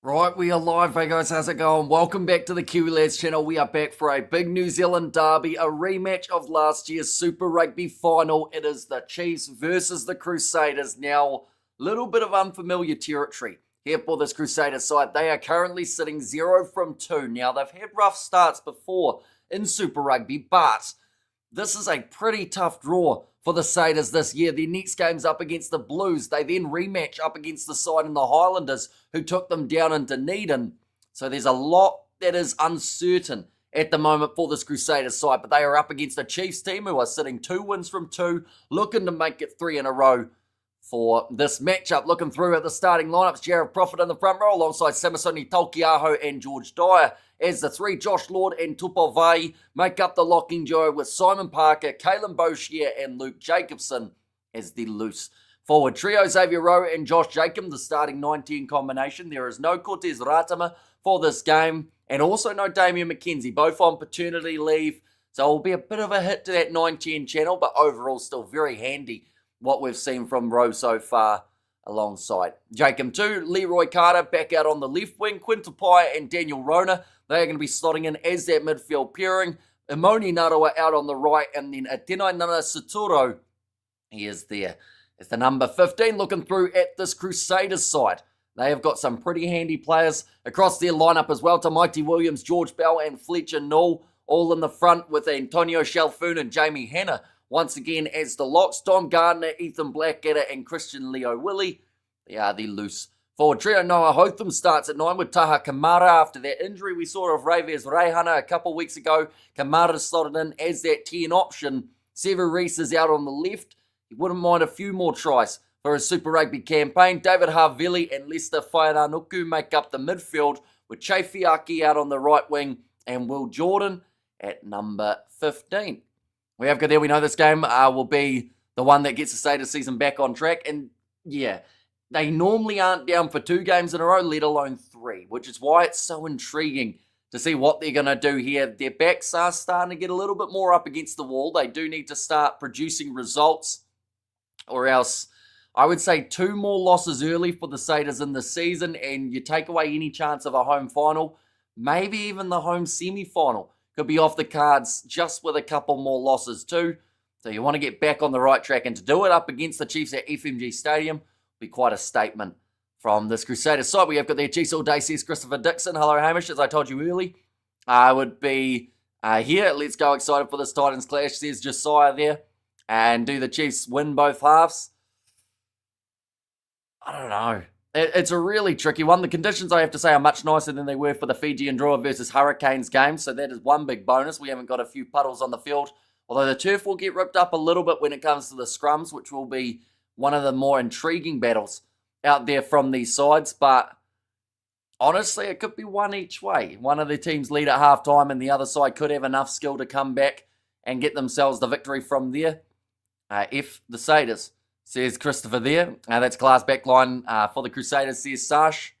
Right, we are live. Hey guys, how's it going? Welcome back to the Kiwi Lads channel. We are back for a big New Zealand derby, a rematch of last year's Super Rugby final. It is the Chiefs versus the Crusaders. Now, little bit of unfamiliar territory here for this Crusaders side. They are currently sitting 0 from 2. Now, they've had rough starts before in Super Rugby, but this is a pretty tough draw for the Crusaders this year. Their next game's up against the Blues. They then rematch up against the side in the Highlanders who took them down in Dunedin. So there's a lot that is uncertain at the moment for this Crusaders side, but they are up against a Chiefs team who are sitting 2 wins from 2, looking to make it 3 in a row for this matchup. Looking through at the starting lineups, Jared Prophet in the front row alongside Samisoni Taukiaho and George Dyer, as the three, Josh Lord and Tupavai, make up the locking duo with Simon Parker, Kalen Boshier and Luke Jacobson as the loose forward trio. Xavier Rowe and Josh Jacob, the starting 19 combination. There is no Cortez Ratama for this game, and also no Damian McKenzie, both on paternity leave. So it will be a bit of a hit to that 9-10 channel, but overall still very handy what we've seen from Rowe so far alongside Jacob too. Leroy Carter back out on the left wing. Quinta Pai and Daniel Rona, they are going to be slotting in as that midfield pairing. Imoni Narawa out on the right, and then Atenai Nana Saturo, he is there as the number 15. Looking through at this Crusaders side, they have got some pretty handy players across their lineup as well. Tamaiti Williams, George Bell and Fletcher Null all in the front, with Antonio Shalfoon and Jamie Hanna once again as the locks. Dom Gardner, Ethan Blackadder and Christian Leo Willie, they are the loose forward trio. Noah Hotham starts at 9 with Taha Kamara after that injury we saw of Raves Rehana a couple weeks ago. Kamara slotted in as that 10 option. Sever Reese is out on the left. He wouldn't mind a few more tries for his Super Rugby campaign. David Havili and Lester Whainanuku make up the midfield, with Che Fiaki out on the right wing and Will Jordan at number 15. We have got there. We know this game will be the one that gets the Crusaders season back on track. And yeah, they normally aren't down for 2 games in a row, let alone 3, which is why it's so intriguing to see what they're going to do here. Their backs are starting to get a little bit more up against the wall. They do need to start producing results, or else I would say 2 more losses early for the Crusaders in the season, and you take away any chance of a home final, maybe even the home semi-final could be off the cards just with a couple more losses too. So you want to get back on the right track, and to do it up against the Chiefs at FMG Stadium will be quite a statement from this Crusaders side. We have got their Chiefs all day, says Christopher Dixon. Hello, Hamish, as I told you early. I would be here. Let's go, excited for this Titans clash, says Josiah there. And do the Chiefs win both halves? I don't know. It's a really tricky one. The conditions, I have to say, are much nicer than they were for the Fijian Draw versus Hurricanes game, so that is one big bonus. We haven't got a few puddles on the field, although the turf will get ripped up a little bit when it comes to the scrums, which will be one of the more intriguing battles out there from these sides. But honestly, it could be one each way. One of the teams lead at halftime, and the other side could have enough skill to come back and get themselves the victory from there. If the Crusaders, says Christopher there. That's glass backline for the Crusaders, says Sash.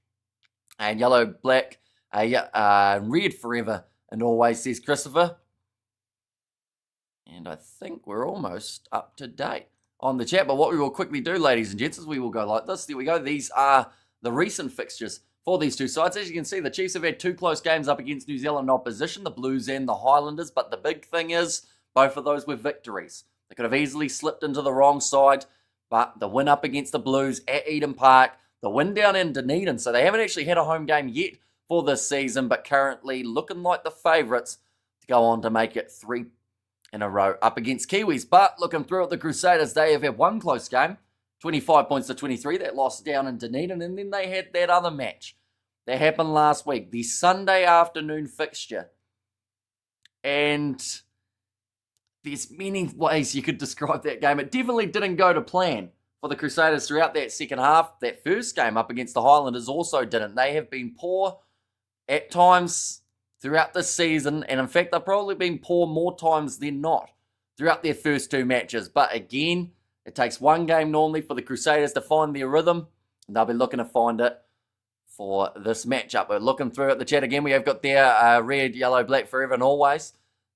And yellow, black, red forever and always, says Christopher. And I think we're almost up to date on the chat. But what we will quickly do, ladies and gents, is we will go like this. There we go. These are the recent fixtures for these two sides. As you can see, the Chiefs have had 2 close games up against New Zealand opposition, the Blues and the Highlanders. But the big thing is, both of those were victories. They could have easily slipped into the wrong side. But the win up against the Blues at Eden Park, the win down in Dunedin, so they haven't actually had a home game yet for this season, but currently looking like the favourites to go on to make it 3 in a row up against Kiwis. But looking through at the Crusaders, they have had 1 close game, 25 points to 23, that loss down in Dunedin, and then they had that other match that happened last week, the Sunday afternoon fixture. And there's many ways you could describe that game. It definitely didn't go to plan for the Crusaders throughout that second half. That first game up against the Highlanders also didn't. They have been poor at times throughout this season, and in fact, they've probably been poor more times than not throughout their first 2 matches. But again, it takes 1 game normally for the Crusaders to find their rhythm, and they'll be looking to find it for this matchup. We're looking through at the chat again. We have got their red, yellow, black forever and always,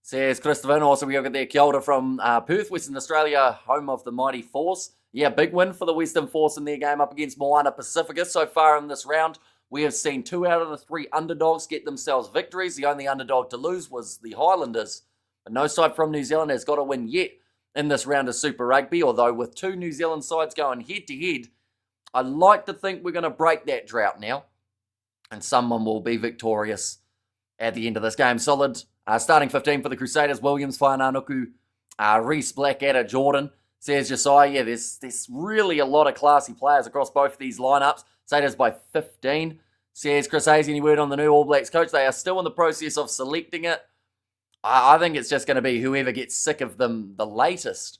says Christopher. And also we have got their kia ora from Perth, Western Australia, home of the Mighty Force. Yeah, big win for the Western Force in their game up against Moana Pacifica so far in this round. We have seen 2 out of the 3 underdogs get themselves victories. The only underdog to lose was the Highlanders. But no side from New Zealand has got a win yet in this round of Super Rugby, although with 2 New Zealand sides going head-to-head, I'd like to think we're going to break that drought now, and someone will be victorious at the end of this game. Solid starting 15 for the Crusaders: Williams, Whainanuku, Reese, Blackadder, Jordan, says Josiah. Yeah, there's really a lot of classy players across both of these lineups. Crusaders by 15. Says Chris Hayes, any word on the new All Blacks coach? They are still in the process of selecting it. I think it's just going to be whoever gets sick of them the latest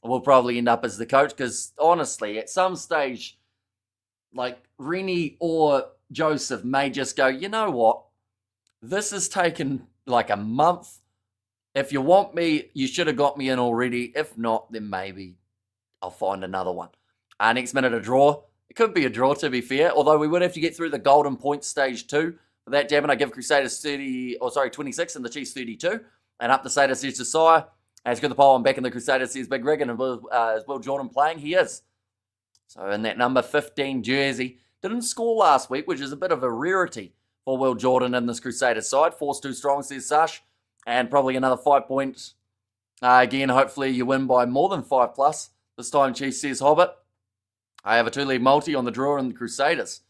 will probably end up as the coach, because honestly, at some stage, like Rennie or Joseph may just go, you know what? This has taken like a month. If you want me, you should have got me in already. If not, then maybe I'll find another one. Next minute, a draw. It could be a draw, to be fair, although we would have to get through the golden point stage 2. For that, Devin, I give Crusaders 26 and the Chiefs 32. And up the status says Josiah. As good the poll, I'm back in the Crusaders, says Big Rig, and is Will Jordan playing? He is. So in that number 15 jersey. Didn't score last week, which is a bit of a rarity for Will Jordan in this Crusaders side. Force too strong, says Sash. And probably another 5 points. Again, hopefully you win by more than 5 plus. This time, Chiefs, says Hobbit. I have a 2-lead multi on the draw in the Crusaders.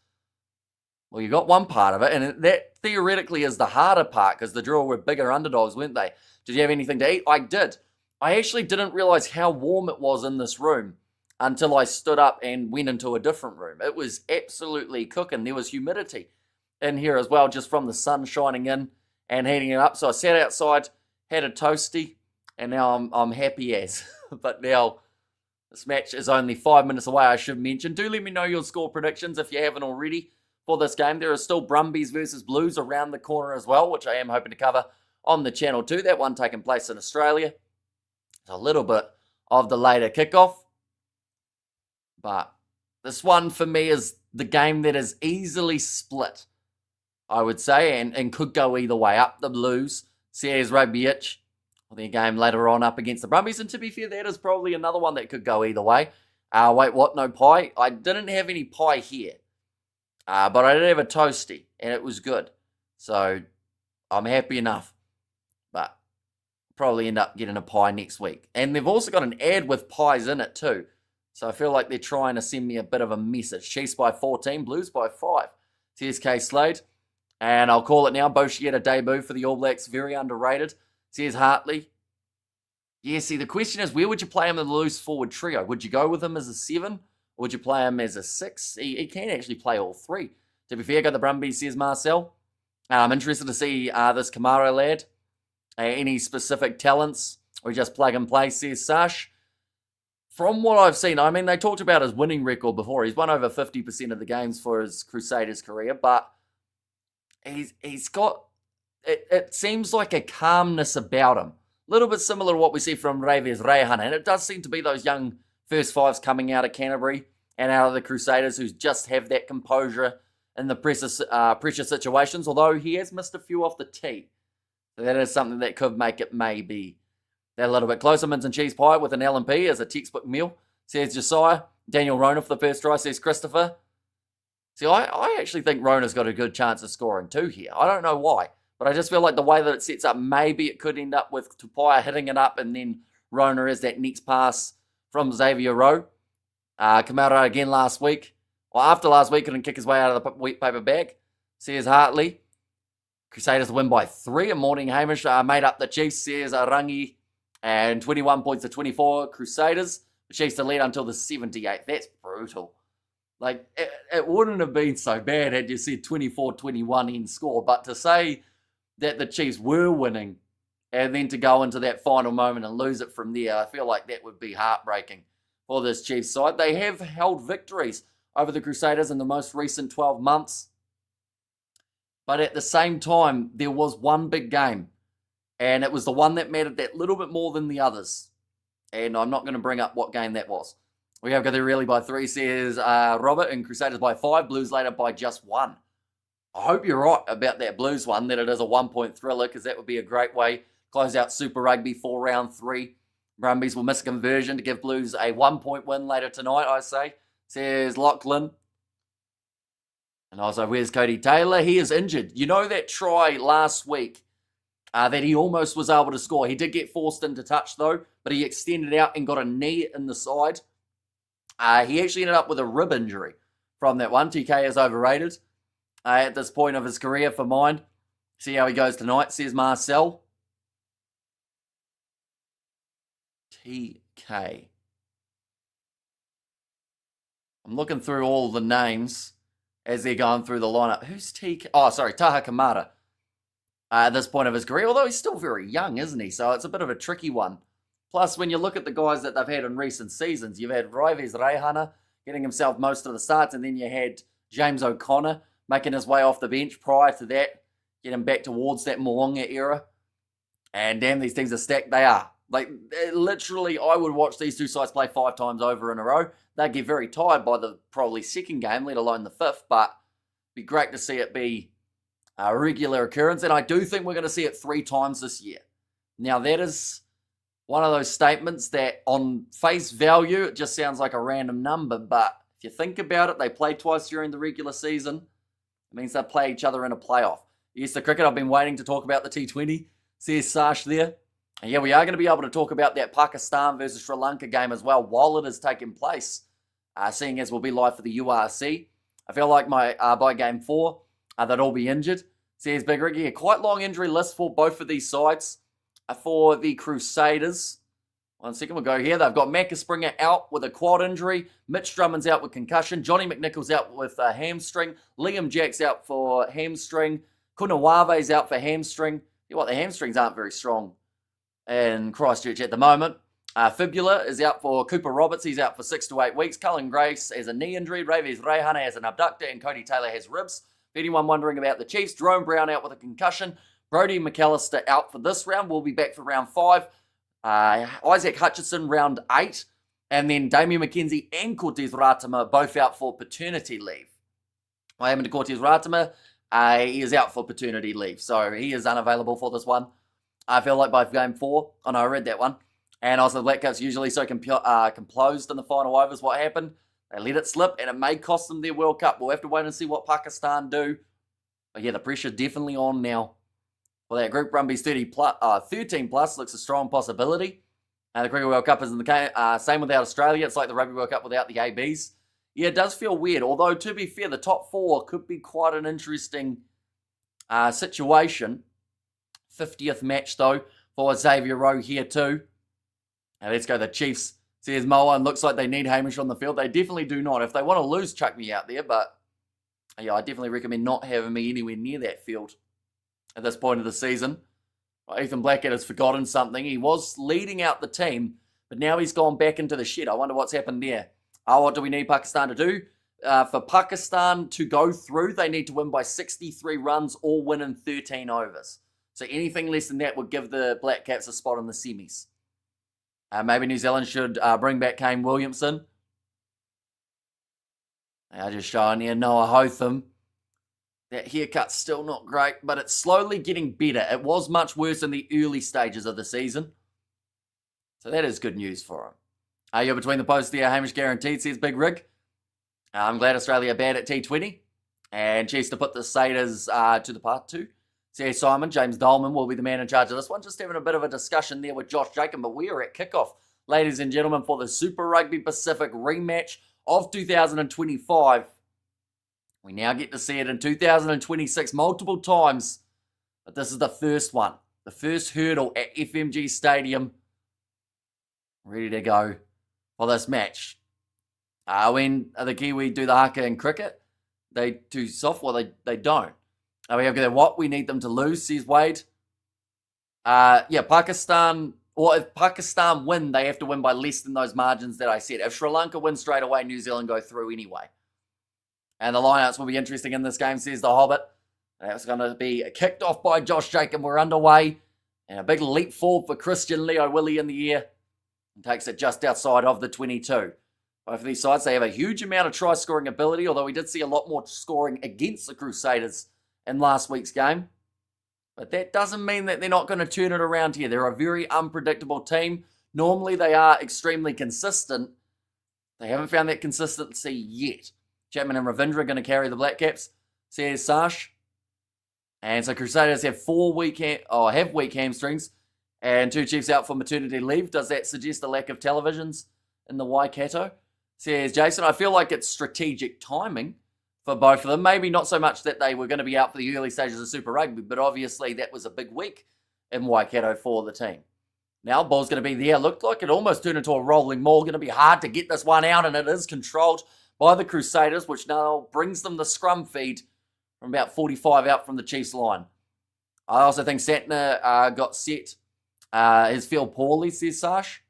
Well, you got one part of it, and that theoretically is the harder part, because the draw were bigger underdogs, weren't they? Did you have anything to eat? I did. I actually didn't realize how warm it was in this room until I stood up and went into a different room. It was absolutely cooking. There was humidity in here as well, just from the sun shining in and heating it up. So I sat outside, had a toasty, and now I'm happy as. But now this match is only 5 minutes away, I should mention. Do let me know your score predictions if you haven't already for this game. There are still Brumbies versus Blues around the corner as well, which I am hoping to cover on the channel too. That one taking place in Australia. It's a little bit of the later kickoff. But this one for me is the game that is easily split, I would say, and could go either way. Up the Blues, CRUSADERS Rugby itch. Their game later on up against the Brumbies. And to be fair, that is probably another one that could go either way. Wait, what? No pie? I didn't have any pie here. But I did have a toasty, and it was good. So I'm happy enough. But probably end up getting a pie next week. And they've also got an ad with pies in it too. So I feel like they're trying to send me a bit of a message. Chiefs by 14, Blues by 5. TSK Slade. And I'll call it now. Boshieta debut for the All Blacks. Very underrated. Says Hartley. Yeah, see, the question is, where would you play him in the loose forward trio? Would you go with him as a 7? Or would you play him as a 6? He can actually play all 3. To be fair, go the Brumbies, says Marcel. I'm interested to see this Kamara lad. Any specific talents? Or just plug and play, says Sash. From what I've seen, I mean, they talked about his winning record before. He's won over 50% of the games for his Crusaders career, but he's got... It seems like a calmness about him. A little bit similar to what we see from Reves Rehan. And it does seem to be those young first fives coming out of Canterbury and out of the Crusaders who just have that composure in the pressure situations, although he has missed a few off the tee. So that is something that could make it maybe that a little bit closer. Mince and cheese pie with an L&P as a textbook meal, says Josiah. Daniel Rona for the first try, says Christopher. See, I actually think Rona's got a good chance of scoring too here. I don't know why. But I just feel like the way that it sets up, maybe it could end up with Tupaia hitting it up and then Rona as that next pass from Xavier Rowe. Kamara again last week. Well, after last week, couldn't kick his way out of the wheat paper bag. Says Hartley. Crusaders win by 3. And Morning Hamish made up the Chiefs, says Arangi. And 21 points to 24 Crusaders. The Chiefs to lead until the 78th. That's brutal. Like, it wouldn't have been so bad had you said 24-21 end score. But to say that the Chiefs were winning and then to go into that final moment and lose it from there, I feel like that would be heartbreaking for this Chiefs side. They have held victories over the Crusaders in the most recent 12 months. But at the same time, there was one big game. And it was the one that mattered that little bit more than the others. And I'm not going to bring up what game that was. We have got there really by 3, says Robert, and Crusaders by 5, Blues later by just 1. I hope you're right about that Blues one, that it is a 1-point thriller, because that would be a great way to close out Super Rugby for round 3. Brumbies will miss a conversion to give Blues a 1-point win later tonight, I say, says Lachlan. And also, where's Cody Taylor? He is injured. You know that try last week that he almost was able to score. He did get forced into touch, though, but he extended out and got a knee in the side. He actually ended up with a rib injury from that one. TK is overrated at this point of his career for mine. See how he goes tonight, says Marcel. TK. I'm looking through all the names as they're going through the lineup. Who's TK? Oh, sorry, Taha Kamara. At this point of his career, although he's still very young, isn't he? So it's a bit of a tricky one. Plus, when you look at the guys that they've had in recent seasons, you've had Raives Reihana getting himself most of the starts, and then you had James O'Connor making his way off the bench prior to that, getting back towards that Moonga era. And damn, these things are stacked. They are. Like, literally, I would watch these two sides play 5 times over in a row. They'd get very tired by the probably second game, let alone the 5th, but it'd be great to see it be a regular occurrence, and I do think we're going to see it 3 times this year. Now, that is one of those statements that on face value, it just sounds like a random number, but if you think about it, they play twice during the regular season. It means they play each other in a playoff. Yes, the cricket, I've been waiting to talk about the T20. Says Sash there. And yeah, we are going to be able to talk about that Pakistan versus Sri Lanka game as well while it is taking place, seeing as we'll be live for the URC. I feel like by game 4, they'd all be injured. Says Big Ricky, a quite long injury list for both of these sides. For the Crusaders, 1 second, we'll go here. They've got Macca Springer out with a quad injury. Mitch Drummond's out with concussion. Johnny McNichol's out with a hamstring. Liam Jack's out for hamstring. Kunawave's out for hamstring. You know what, the hamstrings aren't very strong in Christchurch at the moment. Fibula is out for Cooper Roberts. He's out for 6 to 8 weeks. Cullen Grace has a knee injury. Ravi's Reihana has an abductor. And Cody Taylor has ribs. If anyone wondering about the Chiefs, Jerome Brown out with a concussion. Brody McAllister out for this round. We'll be back for round 5. Isaac Hutchinson, round 8. And then Damien McKenzie and Cortez Ratima both out for paternity leave. I am into Cortez Ratima. He is out for paternity leave. So he is unavailable for this one. I feel like by game 4. Oh no, I read that one. And also the Black Caps usually so composed in the final overs. What happened? They let it slip and it may cost them their World Cup. We'll have to wait and see what Pakistan do. But yeah, the pressure's definitely on now. Well, that Group Brumbies 13 plus looks a strong possibility. The Cricket World Cup is in the same without Australia. It's like the Rugby World Cup without the ABs. Yeah, it does feel weird. Although, to be fair, the top 4 could be quite an interesting situation. 50th match, though, for Xavier Rowe here, too. Now, let's go the Chiefs. Says Moa, and looks like they need Hamish on the field. They definitely do not. If they want to lose, chuck me out there. But, yeah, I definitely recommend not having me anywhere near that field at this point of the season. Ethan Blackett has forgotten something. He was leading out the team, but now he's gone back into the shed. I wonder what's happened there. What do we need Pakistan to do? For Pakistan to go through, they need to win by 63 runs or win in 13 overs. So anything less than that would give the Black Caps a spot in the semis. Maybe New Zealand should bring back Kane Williamson. Just showing here Noah Hotham. That haircut's still not great, but it's slowly getting better. It was much worse in the early stages of the season. So that is good news for him. You're between the posts there, Hamish guaranteed, says Big Rig. I'm glad Australia are bad at T20. And Chiefs to put the Crusaders to the part 2. Says Simon, James Dolman will be the man in charge of this one. Just having a bit of a discussion there with Josh Jacob, but we are at kickoff, ladies and gentlemen, for the Super Rugby Pacific rematch of 2025. We now get to see it in 2026 multiple times, but this is the first one. The first hurdle at FMG Stadium. Ready to go for this match. When the Kiwi do the haka in cricket, they too soft? Well, they don't. We have what we need them to lose, says Wade. Pakistan, or if Pakistan win, they have to win by less than those margins that I said. If Sri Lanka wins straight away, New Zealand go through anyway. And the lineouts will be interesting in this game, says the Hobbit. That's going to be kicked off by Josh Jacob. We're underway. And a big leap forward for Christian Leo Willie in the air. And takes it just outside of the 22. Both of these sides, they have a huge amount of try-scoring ability, although we did see a lot more scoring against the Crusaders in last week's game. But that doesn't mean that they're not going to turn it around here. They're a very unpredictable team. Normally, they are extremely consistent. They haven't found that consistency yet. Chapman and Ravindra are going to carry the Black Caps. says Sash. And so Crusaders have weak hamstrings and 2 Chiefs out for maternity leave. Does that suggest a lack of televisions in the Waikato? Says Jason, I feel like it's strategic timing for both of them. Maybe not so much that they were going to be out for the early stages of Super Rugby, but obviously that was a big week in Waikato for the team. Now, ball's going to be there. Looked like it almost turned into a rolling maul. Going to be hard to get this one out, and it is controlled by the Crusaders, which now brings them the scrum feed from about 45 out from the Chiefs line. I also think Santner got set his field poorly, says Sash.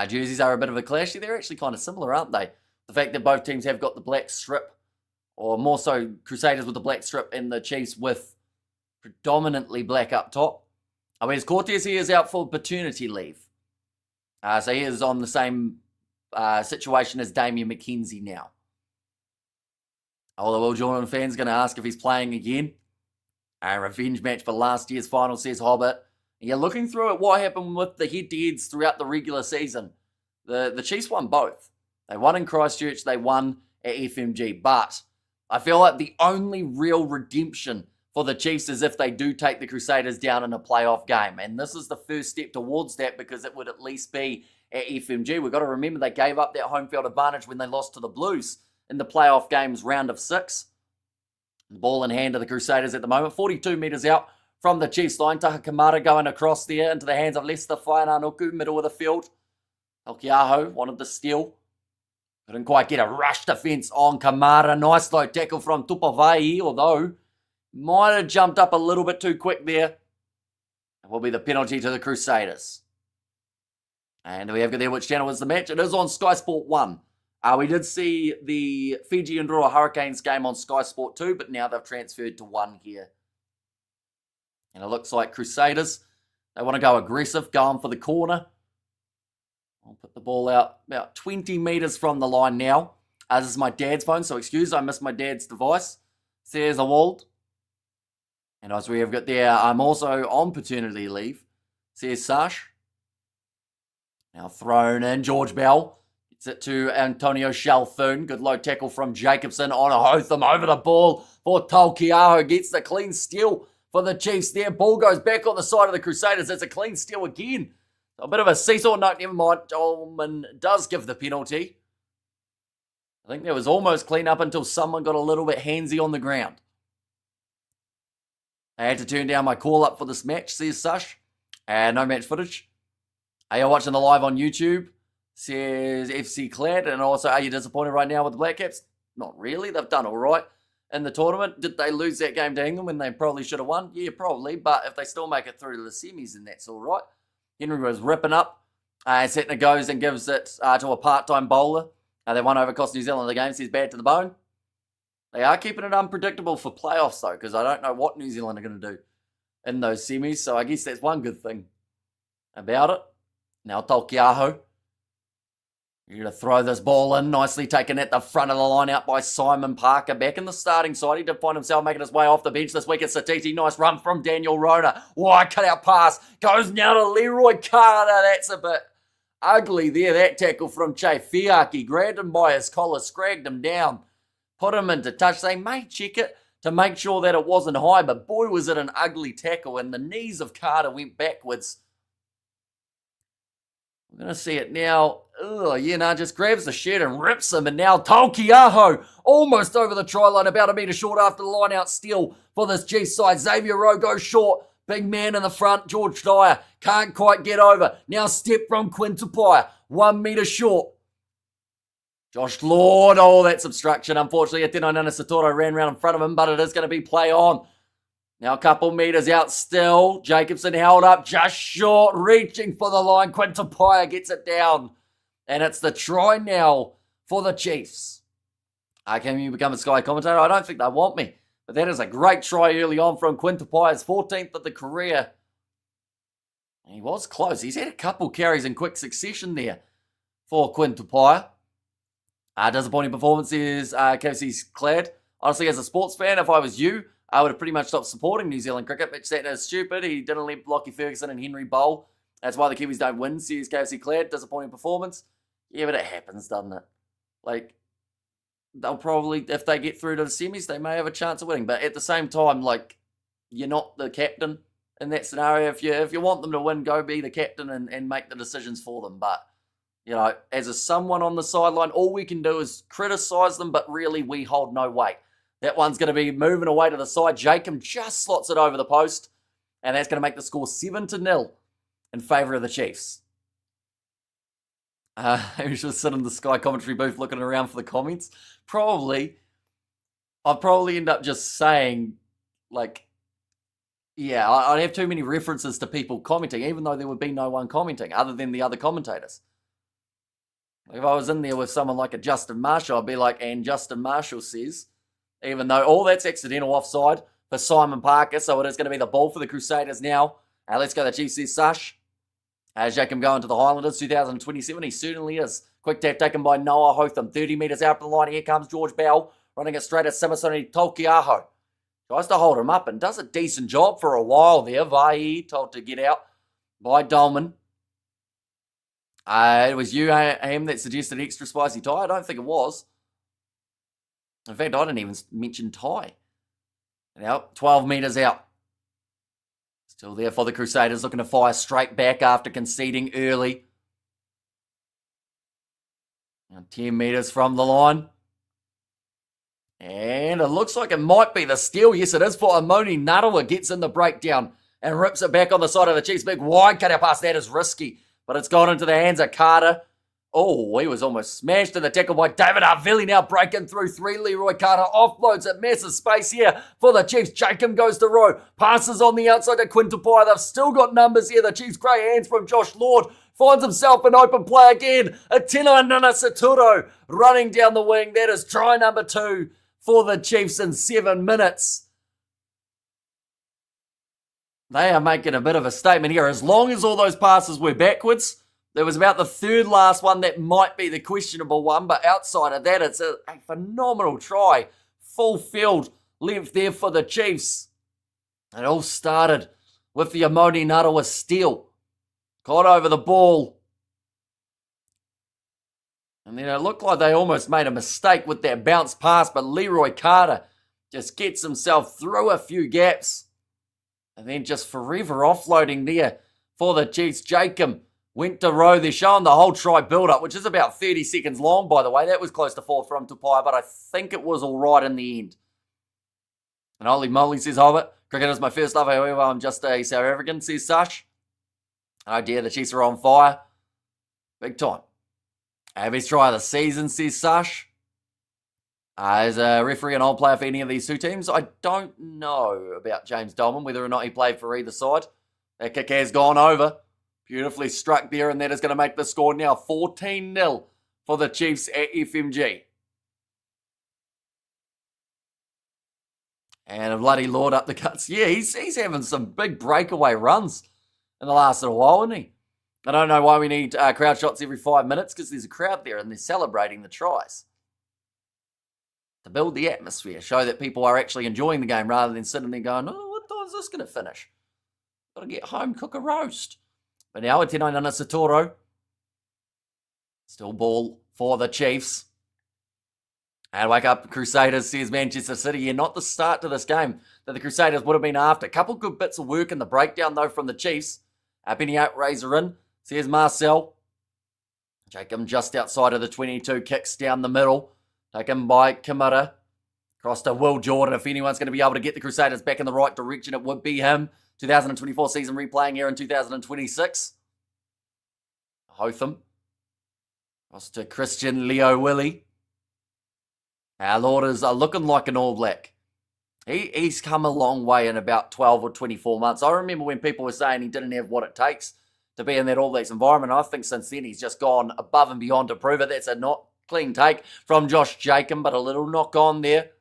Jerseys are a bit of a clash. They're actually kind of similar, aren't they? The fact that both teams have got the black strip, or more so Crusaders with the black strip and the Chiefs with predominantly black up top. I mean, Cortez here is out for paternity leave. So he is on the same situation as Damien McKenzie now. Although Will Jordan fans going to ask if he's playing again. A revenge match for last year's final, says Hobbit. Yeah, looking through at what happened with the head-to-heads throughout the regular season, the Chiefs won both. They won in Christchurch, they won at FMG. But I feel like the only real redemption for the Chiefs is if they do take the Crusaders down in a playoff game. And this is the first step towards that because it would at least be at FMG. We've got to remember they gave up that home field advantage when they lost to the Blues in the playoff games round of 6. The ball in hand of the Crusaders at the moment. 42 metres out from the Chiefs line. Taha Kamara going across there into the hands of Lester Whainanuku, middle of the field. Alkiaho wanted the steal. Couldn't quite get a rush defence on Kamara. Nice low tackle from Tupavai, although might have jumped up a little bit too quick there. It will be the penalty to the Crusaders. And we have got there which channel is the match. It is on Sky Sport 1. We did see the Fiji and Roa Hurricanes game on Sky Sport 2, but now they've transferred to 1 here. And it looks like Crusaders, they want to go aggressive, going for the corner. I'll put the ball out about 20 metres from the line now. This is my dad's phone, so excuse, I missed my dad's device. Says Awald. And as we have got there, I'm also on paternity leave. Says Sash. Now thrown in, George Bell. It's it to Antonio Shalthun. Good low tackle from Jacobson on a Hotham over the ball for Tolkiaho. Gets the clean steal for the Chiefs there. Ball goes back on the side of the Crusaders. It's a clean steal again. A bit of a seesaw. No, never mind. Dolman does give the penalty. I think that was almost clean up until someone got a little bit handsy on the ground. I had to turn down my call up for this match, says Sush. No match footage. Are you watching the live on YouTube? Says FC Clad. And also, are you disappointed right now with the Black Caps? Not really. They've done all right in the tournament. Did they lose that game to England when they probably should have won? Yeah, probably. But if they still make it through to the semis, then that's all right. Henry was ripping up. Setner goes and gives it to a part-time bowler. They won over across New Zealand. The game says bad to the bone. They are keeping it unpredictable for playoffs, though, because I don't know what New Zealand are going to do in those semis. So I guess that's one good thing about it. Now Tolkiaho. You're going to throw this ball in, nicely taken at the front of the line out by Simon Parker. Back in the starting side, he did find himself making his way off the bench this week at Satiti. Nice run from Daniel Rona. Wide cut-out pass. Goes now to Leroy Carter. That's a bit ugly there. That tackle from Che Fiaki. Grabbed him by his collar, scragged him down. Put him into touch. They may check it to make sure that it wasn't high, but boy, was it an ugly tackle, and the knees of Carter went backwards. We're going to see it now. Just grabs the shirt and rips him. And now Tolkiaho almost over the try line, about a metre short after the line out steal for this Chiefs side. Xavier Rowe goes short. Big man in the front. George Dyer can't quite get over. Now step from Quintupire. 1 metre short. Josh Lord. Oh, that's obstruction. Unfortunately, Atino Nanasatoro ran round in front of him, but it is going to be play on. Now a couple metres out still. Jacobson held up just short, reaching for the line. Quintupire gets it down. And it's the try now for the Chiefs. Can you become a Sky commentator? I don't think they want me. But that is a great try early on from Quintupire's 14th of the career. He was close. He's had a couple carries in quick succession there for Quintupire. Disappointing performances, KFC's Clad. Honestly, as a sports fan, if I was you, I would have pretty much stopped supporting New Zealand cricket. Mitch Santner is stupid. He didn't let Lockie Ferguson and Henry bowl. That's why the Kiwis don't win. Says KFC Clad. Disappointing performance. Yeah, but it happens, doesn't it? Like, they'll probably, if they get through to the semis, they may have a chance of winning. But at the same time, like, you're not the captain in that scenario. If you want them to win, go be the captain and make the decisions for them. But, you know, as someone on the sideline, all we can do is criticise them, but really we hold no weight. That one's going to be moving away to the side. Jacob just slots it over the post, and that's going to make the score 7-0 in favour of the Chiefs. He was just sitting in the Sky commentary booth looking around for the comments. I'd probably end up just saying, like, yeah, I'd have too many references to people commenting, even though there would be no one commenting other than the other commentators. If I was in there with someone like a Justin Marshall, I'd be like, and Justin Marshall says, even though all that's accidental offside for Simon Parker, so it is going to be the ball for the Crusaders now. Let's go, the Chiefs, says Sash. Jacob going to the Highlanders, 2027. He certainly is. Quick tap taken by Noah Hotham. 30 metres out from the line. Here comes George Bell. Running it straight at Simasoni Tolkiaho. Tries to hold him up and does a decent job for a while there. Vai told to get out by Dolman. It was you, Am, that suggested extra spicy Thai. I don't think it was. In fact, I didn't even mention Thai. Now, 12 metres out. Still there for the Crusaders, looking to fire straight back after conceding early. Now 10 metres from the line. And it looks like it might be the steal. Yes, it is for Amoni Narawa. Gets in the breakdown and rips it back on the side of the Chiefs. Big wide cut out pass. That is risky, but it's gone into the hands of Carter. Oh, he was almost smashed in the tackle by David Arvilli. Now breaking through 3. Leroy Carter offloads at massive space here for the Chiefs. Jacob goes to row. Passes on the outside to Quintupai. They've still got numbers here. The Chiefs, great hands from Josh Lord. Finds himself an open play again. Atino Nana Saturo running down the wing. That is try number 2 for the Chiefs in 7 minutes. They are making a bit of a statement here. As long as all those passes were backwards, there was about the third last one that might be the questionable one, but outside of that, it's a phenomenal try. Full field length there for the Chiefs. It all started with the Amoni Narawa steal. Caught over the ball. And then it looked like they almost made a mistake with that bounce pass, but Leroy Carter just gets himself through a few gaps. And then just forever offloading there for the Chiefs. Jacob went to row. They're showing the whole try build-up, which is about 30 seconds long, by the way. That was close to 4 from Tupai, but I think it was all right in the end. And holy moly, says Hobbit. Cricket is my first love, however, I'm just a South African, says Sash. Oh dear, the Chiefs are on fire. Big time. Best try of the season, says Sash. As a referee and old player for any of these two teams, I don't know about James Dolman, whether or not he played for either side. That kick has gone over. Beautifully struck there, and that is going to make the score now 14-0 for the Chiefs at FMG. And a bloody Lord up the cuts. Yeah, he's having some big breakaway runs in the last little while, isn't he? I don't know why we need crowd shots every 5 minutes, because there's a crowd there and they're celebrating the tries. To build the atmosphere, show that people are actually enjoying the game rather than sitting there going, oh, what time is this going to finish? Got to get home, cook a roast. But now Atino Nana Satoro. Still ball for the Chiefs. And wake up, Crusaders, says Manchester City. Yeah, not the start to this game that the Crusaders would have been after. A couple good bits of work in the breakdown, though, from the Chiefs. Penny out, Razor in, says Marcel. Jacob just outside of the 22, kicks down the middle. Taken by Kimura. Cross to Will Jordan. If anyone's going to be able to get the Crusaders back in the right direction, it would be him. 2024 season replaying here in 2026. Hotham. Cross to Christian Leo Willie. Our Lord is looking like an All Black. He's come a long way in about 12 or 24 months. I remember when people were saying he didn't have what it takes to be in that All Blacks environment. I think since then he's just gone above and beyond to prove it. That's a not clean take from Josh Jacob, but a little knock on there.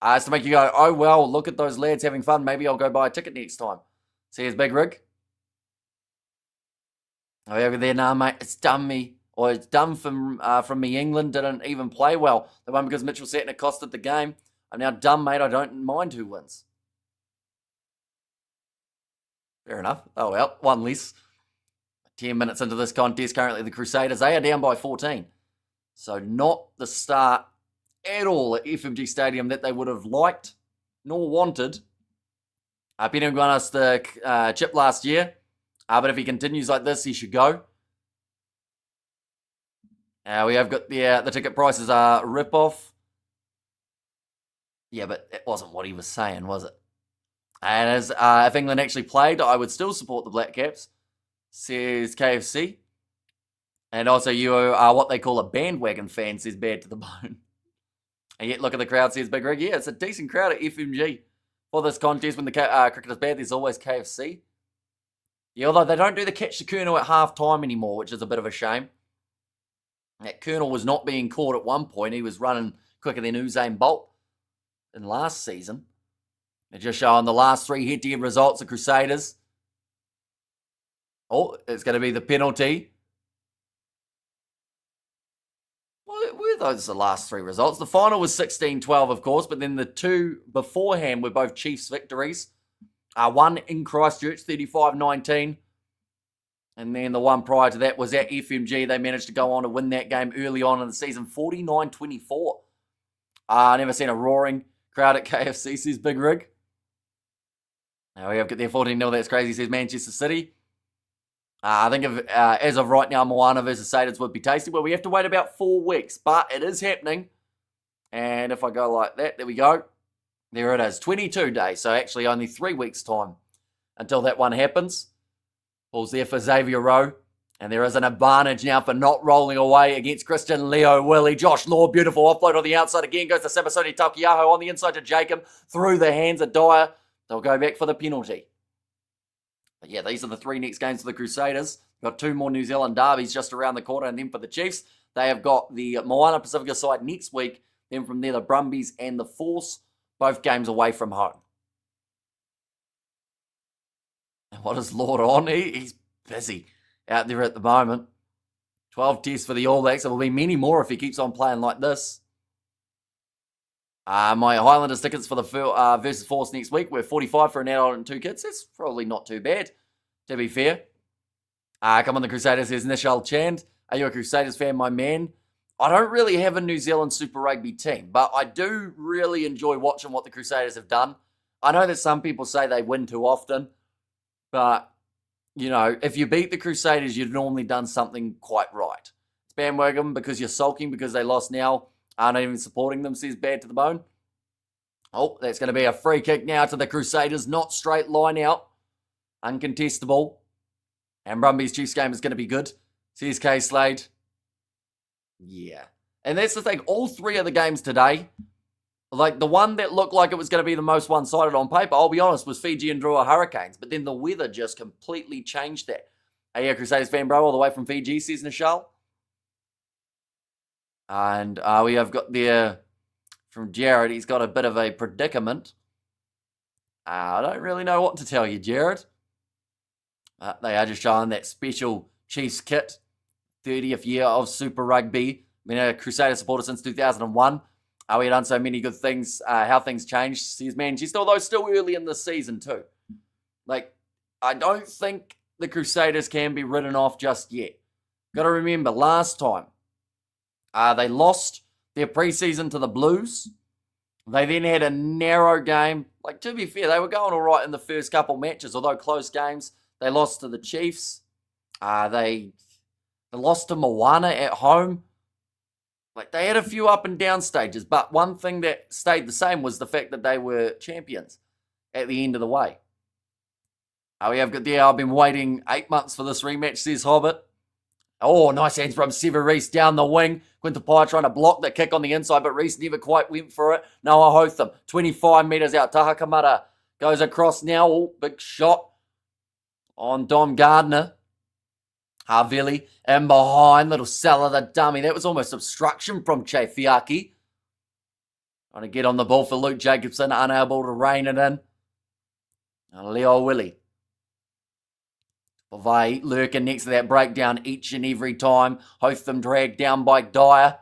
It's to make you go, oh, well, look at those lads having fun. Maybe I'll go buy a ticket next time. See his big rig. Oh, over there, nah, mate, it's done me. Or it's done from me. England didn't even play well. They won because Mitchell Satner costed the game. I'm now done, mate. I don't mind who wins. Fair enough. Oh, well, one less. 10 minutes into this contest, currently the Crusaders, they are down by 14. So not the start at all at FMG Stadium that they would have liked nor wanted. Pino won us the chip last year, but if he continues like this, he should go. We have got the ticket prices are rip-off. Yeah, but it wasn't what he was saying, was it? And as if England actually played, I would still support the Black Caps, says KFC. And also, you are what they call a bandwagon fan, says Bad to the Bone. And yet, look at the crowd, says Big Rig. Yeah, it's a decent crowd at FMG for this contest. When the cricket is bad, there's always KFC. Yeah, although they don't do the catch the Colonel at half-time anymore, which is a bit of a shame. That Colonel was not being caught at one point. He was running quicker than Usain Bolt in last season. They're just showing the last 3 head-to-head results of Crusaders. Oh, it's going to be the penalty. Were those the last 3 results? The final was 16-12, of course, but then the 2 beforehand were both Chiefs victories. One in Christchurch, 35-19. And then the one prior to that was at FMG. They managed to go on to win that game early on in the season, 49-24. I never seen a roaring crowd at KFC, says Big Rig. Now we have got their 14-0, that's crazy, says Manchester City. I think as of right now, Moana versus Crusaders would be tasty. Well, we have to wait about 4 weeks, but it is happening. And if I go like that, there we go. There it is, 22 days. So actually only 3 weeks' time until that one happens. Ball's there for Xavier Rowe. And there is an advantage now for not rolling away against Christian Leo Willie. Josh Law, beautiful offload on the outside again. Goes to Sabasoni Takiaho on the inside to Jacob. Through the hands of Dyer. They'll go back for the penalty. But yeah, these are the 3 next games for the Crusaders. Got 2 more New Zealand derbies just around the corner. And then for the Chiefs, they have got the Moana Pacifica side next week. Then from there, the Brumbies and the Force. Both games away from home. And what is Lord on? He's busy out there at the moment. 12 tests for the All Blacks. There will be many more if he keeps on playing like this. My Highlanders tickets for the versus Force next week were 45 for an adult and 2 kids. That's probably not too bad, to be fair. Come on, the Crusaders, says Nishal Chand. Are you a Crusaders fan, my man? I don't really have a New Zealand Super Rugby team, but I do really enjoy watching what the Crusaders have done. I know that some people say they win too often, but, you know, if you beat the Crusaders, you've normally done something quite right. It's bandwagon because you're sulking because they lost now. Aren't even supporting them, says Bad to the Bone. Oh, that's going to be a free kick now to the Crusaders. Not straight line out. Uncontestable. And Brumbies Chiefs game is going to be good, says K Slade. Yeah. And that's the thing. All 3 of the games today, like the one that looked like it was going to be the most one-sided on paper, I'll be honest, was Fiji and Drua Hurricanes. But then the weather just completely changed that. Hey, yeah, Crusaders fan, bro, all the way from Fiji, says Nishal. And we have got there from Jared. He's got a bit of a predicament. I don't really know what to tell you, Jared. They are just showing that special Chiefs kit. 30th year of Super Rugby. Been a Crusader supporter since 2001. We had done so many good things. How things changed, says Manchester. Although still early in the season too. Like, I don't think the Crusaders can be written off just yet. Got to remember, last time, they lost their preseason to the Blues. They then had a narrow game. Like, to be fair, they were going all right in the first couple matches, although close games. They lost to the Chiefs. They lost to Moana at home. Like, they had a few up and down stages, but one thing that stayed the same was the fact that they were champions at the end of the way. We have got there. I've been waiting 8 months for this rematch, says Hobbit. Oh, nice hands from Sever Reese down the wing. Quinta Pai trying to block that kick on the inside, but Reese never quite went for it. Noah Hotham, 25 metres out. Taha Kamara goes across now. Oh, big shot on Dom Gardner. Havili and behind, little Salah the dummy. That was almost obstruction from Chafiaki. Trying to get on the ball for Luke Jacobson, unable to rein it in. And Leo Willie. Pavai lurking next to that breakdown each and every time. Hotham dragged down by Dyer.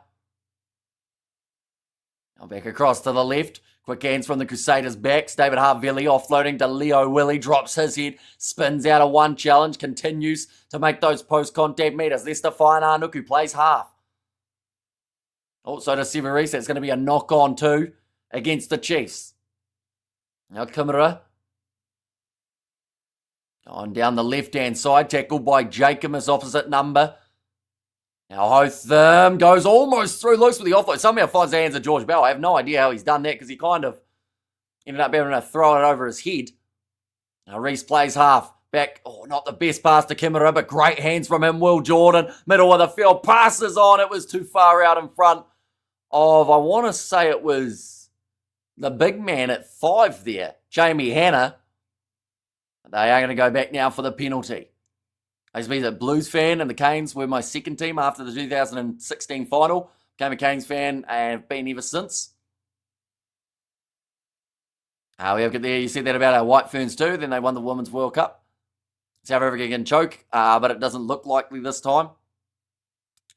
Now back across to the left. Quick hands from the Crusaders' backs. David Havili offloading to Leo Willie. Drops his head. Spins out of one challenge. Continues to make those post-contact meters. There's Stefan Arnook who plays half. Also to Severis, that's going to be a knock-on too against the Chiefs. Now Kimura. On down the left-hand side, tackled by Jacob as opposite number. Now Hotham goes almost through loose with the offload. Somehow finds the hands of George Bell. I have no idea how he's done that because he kind of ended up having to throw it over his head. Now Reese plays half. Back, not the best pass to Kimura, but great hands from him, Will Jordan. Middle of the field, passes on. It was too far out in front of, I want to say it was the big man at 5 there, Jamie Hanna. They are going to go back now for the penalty. I used to be a Blues fan, and the Canes were my second team after the 2016 final. Became a Canes fan and have been ever since. We have got there, you said that about our White Ferns too. Then they won the Women's World Cup. South Africa can choke, but it doesn't look likely this time.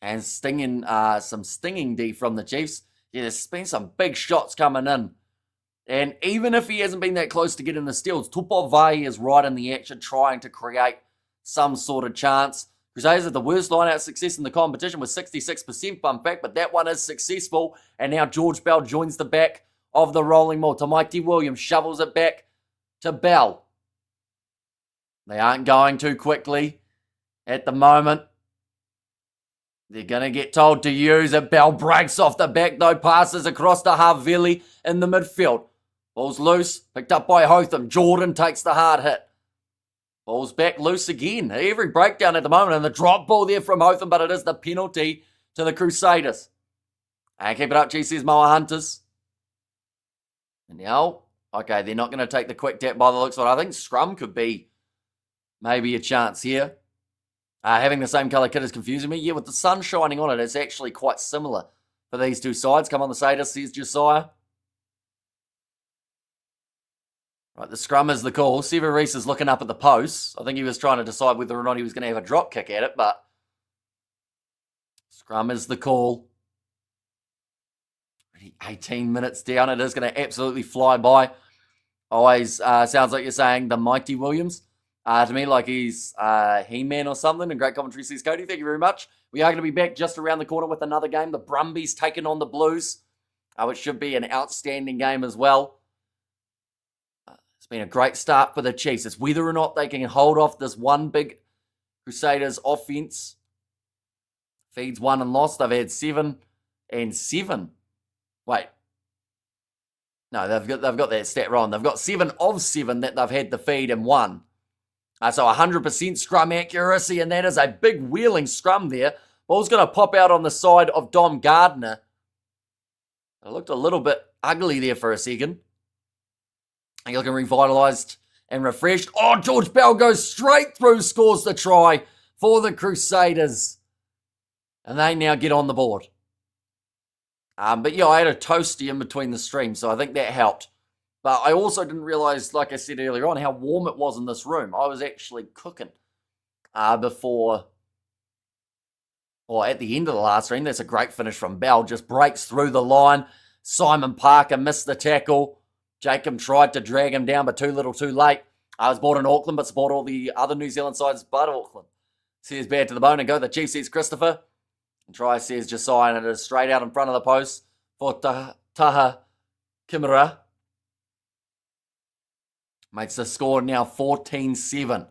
And some stinging D from the Chiefs. Yeah, there's been some big shots coming in. And even if he hasn't been that close to getting the steals, Tupavai is right in the action, trying to create some sort of chance. Crusaders have the worst line-out success in the competition with 66% bump back, but that one is successful. And now George Bell joins the back of the rolling ball. Tamaiti Williams shovels it back to Bell. They aren't going too quickly at the moment. They're going to get told to use it. Bell breaks off the back, though, passes across to Havili in the midfield. Ball's loose, picked up by Hotham. Jordan takes the hard hit. Ball's back loose again. Every breakdown at the moment, and the drop ball there from Hotham, but it is the penalty to the Crusaders. And keep it up, Chiefs, says Moa Hunters. And now, okay, they're not going to take the quick tap by the looks of it. I think scrum could be maybe a chance here. Having the same colour kit is confusing me. Yeah, with the sun shining on it, it's actually quite similar for these two sides. Come on, the Crusaders, says Josiah. Right, the scrum is the call. Severis is looking up at the posts. I think he was trying to decide whether or not he was going to have a drop kick at it, but scrum is the call. 18 minutes down. It is going to absolutely fly by. Always sounds like you're saying the Mighty Williams. To me, like he's He-Man or something. And great commentary, says Cody. Thank you very much. We are going to be back just around the corner with another game. The Brumbies taking on the Blues, which should be an outstanding game as well. It's been a great start for the Chiefs. It's whether or not they can hold off this one big Crusaders offense. Feeds won and lost. They've had 7 and 7. Wait. No, they've got that stat wrong. They've got 7 of 7 that they've had the feed and won. So 100% scrum accuracy, and that is a big wheeling scrum there. Ball's going to pop out on the side of Dom Gardner. It looked a little bit ugly there for a second. You're looking revitalised and refreshed. Oh, George Bell goes straight through, scores the try for the Crusaders. And they now get on the board. But yeah, I had a toasty in between the streams, so I think that helped. But I also didn't realise, like I said earlier on, how warm it was in this room. I was actually cooking before, or at the end of the last stream. That's a great finish from Bell. Just breaks through the line. Simon Parker missed the tackle. Jacob tried to drag him down, but too little, too late. I was born in Auckland, but support all the other New Zealand sides but Auckland. Says bad to the bone and go. The Chiefs, says Christopher. And try, says Josiah, and it is straight out in front of the post for Taha Kimura. Makes the score now 14-7.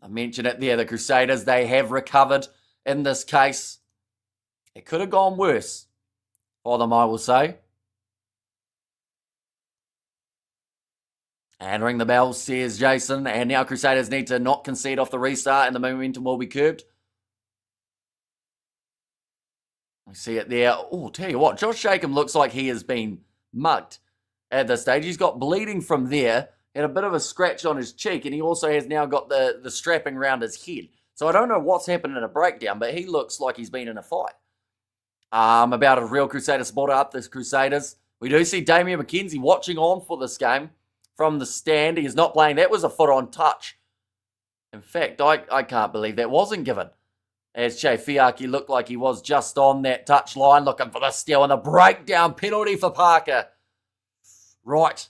I mentioned it there, the Crusaders, they have recovered in this case. It could have gone worse for them, I will say. And ring the bell, says Jason. And now Crusaders need to not concede off the restart and the momentum will be curbed. We see it there. Oh, tell you what, Josh Shakem looks like he has been mugged at this stage. He's got bleeding from there. Had a bit of a scratch on his cheek, and he also has now got the strapping around his head. So I don't know what's happened in a breakdown, but he looks like he's been in a fight. About a real Crusader supporter up this Crusaders. We do see Damien McKenzie watching on for this game from the stand. He is not playing. That was a foot on touch. In fact, I can't believe that wasn't given. As Che Fiaki looked like he was just on that touch line, looking for the steal and the breakdown penalty for Parker. Right.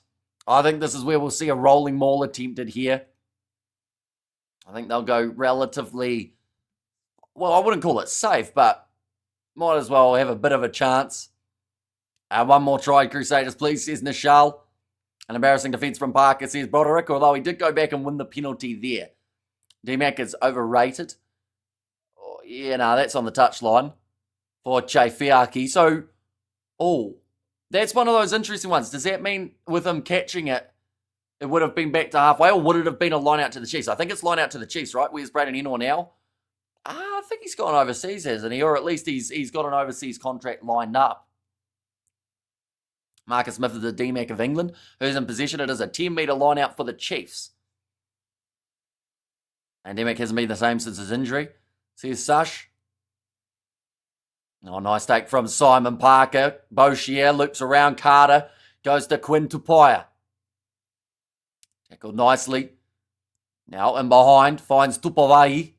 I think this is where we'll see a rolling maul attempted here. I think they'll go relatively, well, I wouldn't call it safe, but Might as well have a bit of a chance. One more try, Crusaders, please, says Nishal. An embarrassing defence from Parker, says Broderick, although he did go back and win the penalty there. D-Mac is overrated. Oh, yeah, no, that's on the touchline for Chaifiaki. So, that's one of those interesting ones. Does that mean with him catching it, it would have been back to halfway, or would it have been a line out to the Chiefs? I think it's line out to the Chiefs, right? Where's Braden Enor now? I think he's gone overseas, hasn't he? Or at least he's got an overseas contract lined up. Marcus Smith is the D-Mac of England, who's in possession. It is a 10-metre line out for the Chiefs. And D-Mac hasn't been the same since his injury. Says Sush. Oh, nice take from Simon Parker. Boshier loops around Carter. Goes to Quinn Tupaia. Tackled nicely. Now in behind. Finds Tupavai.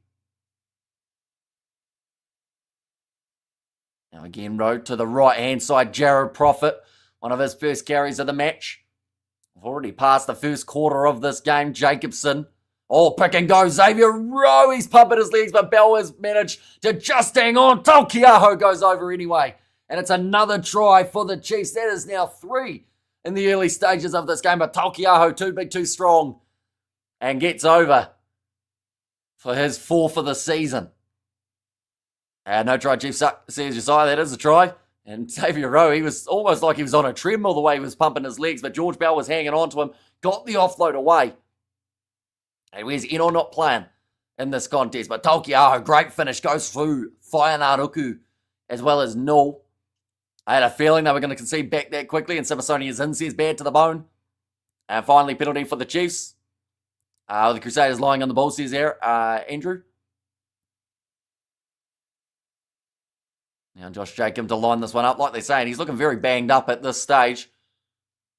Now again, road to the right-hand side. Jared Prophet. One of his first carries of the match. We've already passed the first quarter of this game. Jacobson. Oh, pick and go. Xavier Rowe. He's pumping his legs, but Bell has managed to just hang on. Taukiaho goes over anyway. And it's another try for the Chiefs. That is now 3 in the early stages of this game. But Taukiaho, too big, too strong. And gets over for his 4th of the season. No try, Chiefs, says Josiah. That is a try. And Xavier Rowe, he was almost like he was on a treadmill the way he was pumping his legs. But George Bell was hanging on to him. Got the offload away. And where's Eno not playing in this contest? But Taukiaho, great finish, goes through Whaianaruku as well as Null. I had a feeling they were going to concede back that quickly, and Simasoni is in, says bad to the bone. And finally, penalty for the Chiefs. The Crusaders lying on the ball, says there, Andrew. Now Josh Jacob to line this one up, like they say, and he's looking very banged up at this stage.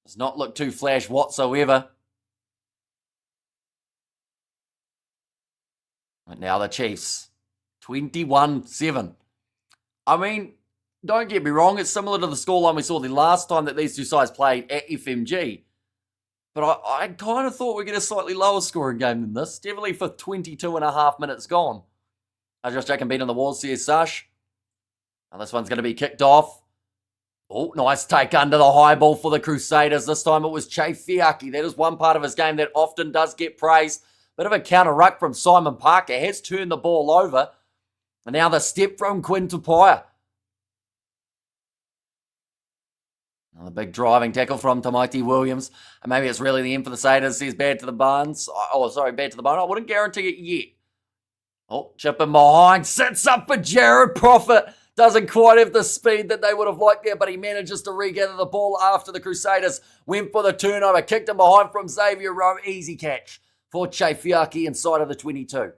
Does not look too flash whatsoever. But now the Chiefs, 21-7. I mean, don't get me wrong, it's similar to the scoreline we saw the last time that these two sides played at FMG. But I kind of thought we'd get a slightly lower scoring game than this. Definitely for 22 and a half minutes gone. Josh Jacob beat on the walls, says Sash. And this one's going to be kicked off. Oh, nice take under the high ball for the Crusaders. This time it was Chaifiaki. That is one part of his game that often does get praised. Bit of a counter ruck from Simon Parker. Has turned the ball over. And now the step from Quinn Tupaia. Another big driving tackle from Tamaiti Williams. And maybe it's really the end for the Crusaders. Says bad to the bones. Bad to the bone. I wouldn't guarantee it yet. Oh, chip in behind. Sits up for Jared Prophet. Doesn't quite have the speed that they would have liked there, but he manages to regather the ball after the Crusaders went for the turnover. Kicked him behind from Xavier Rowe. Easy catch for Chaifiaki inside of the 22. And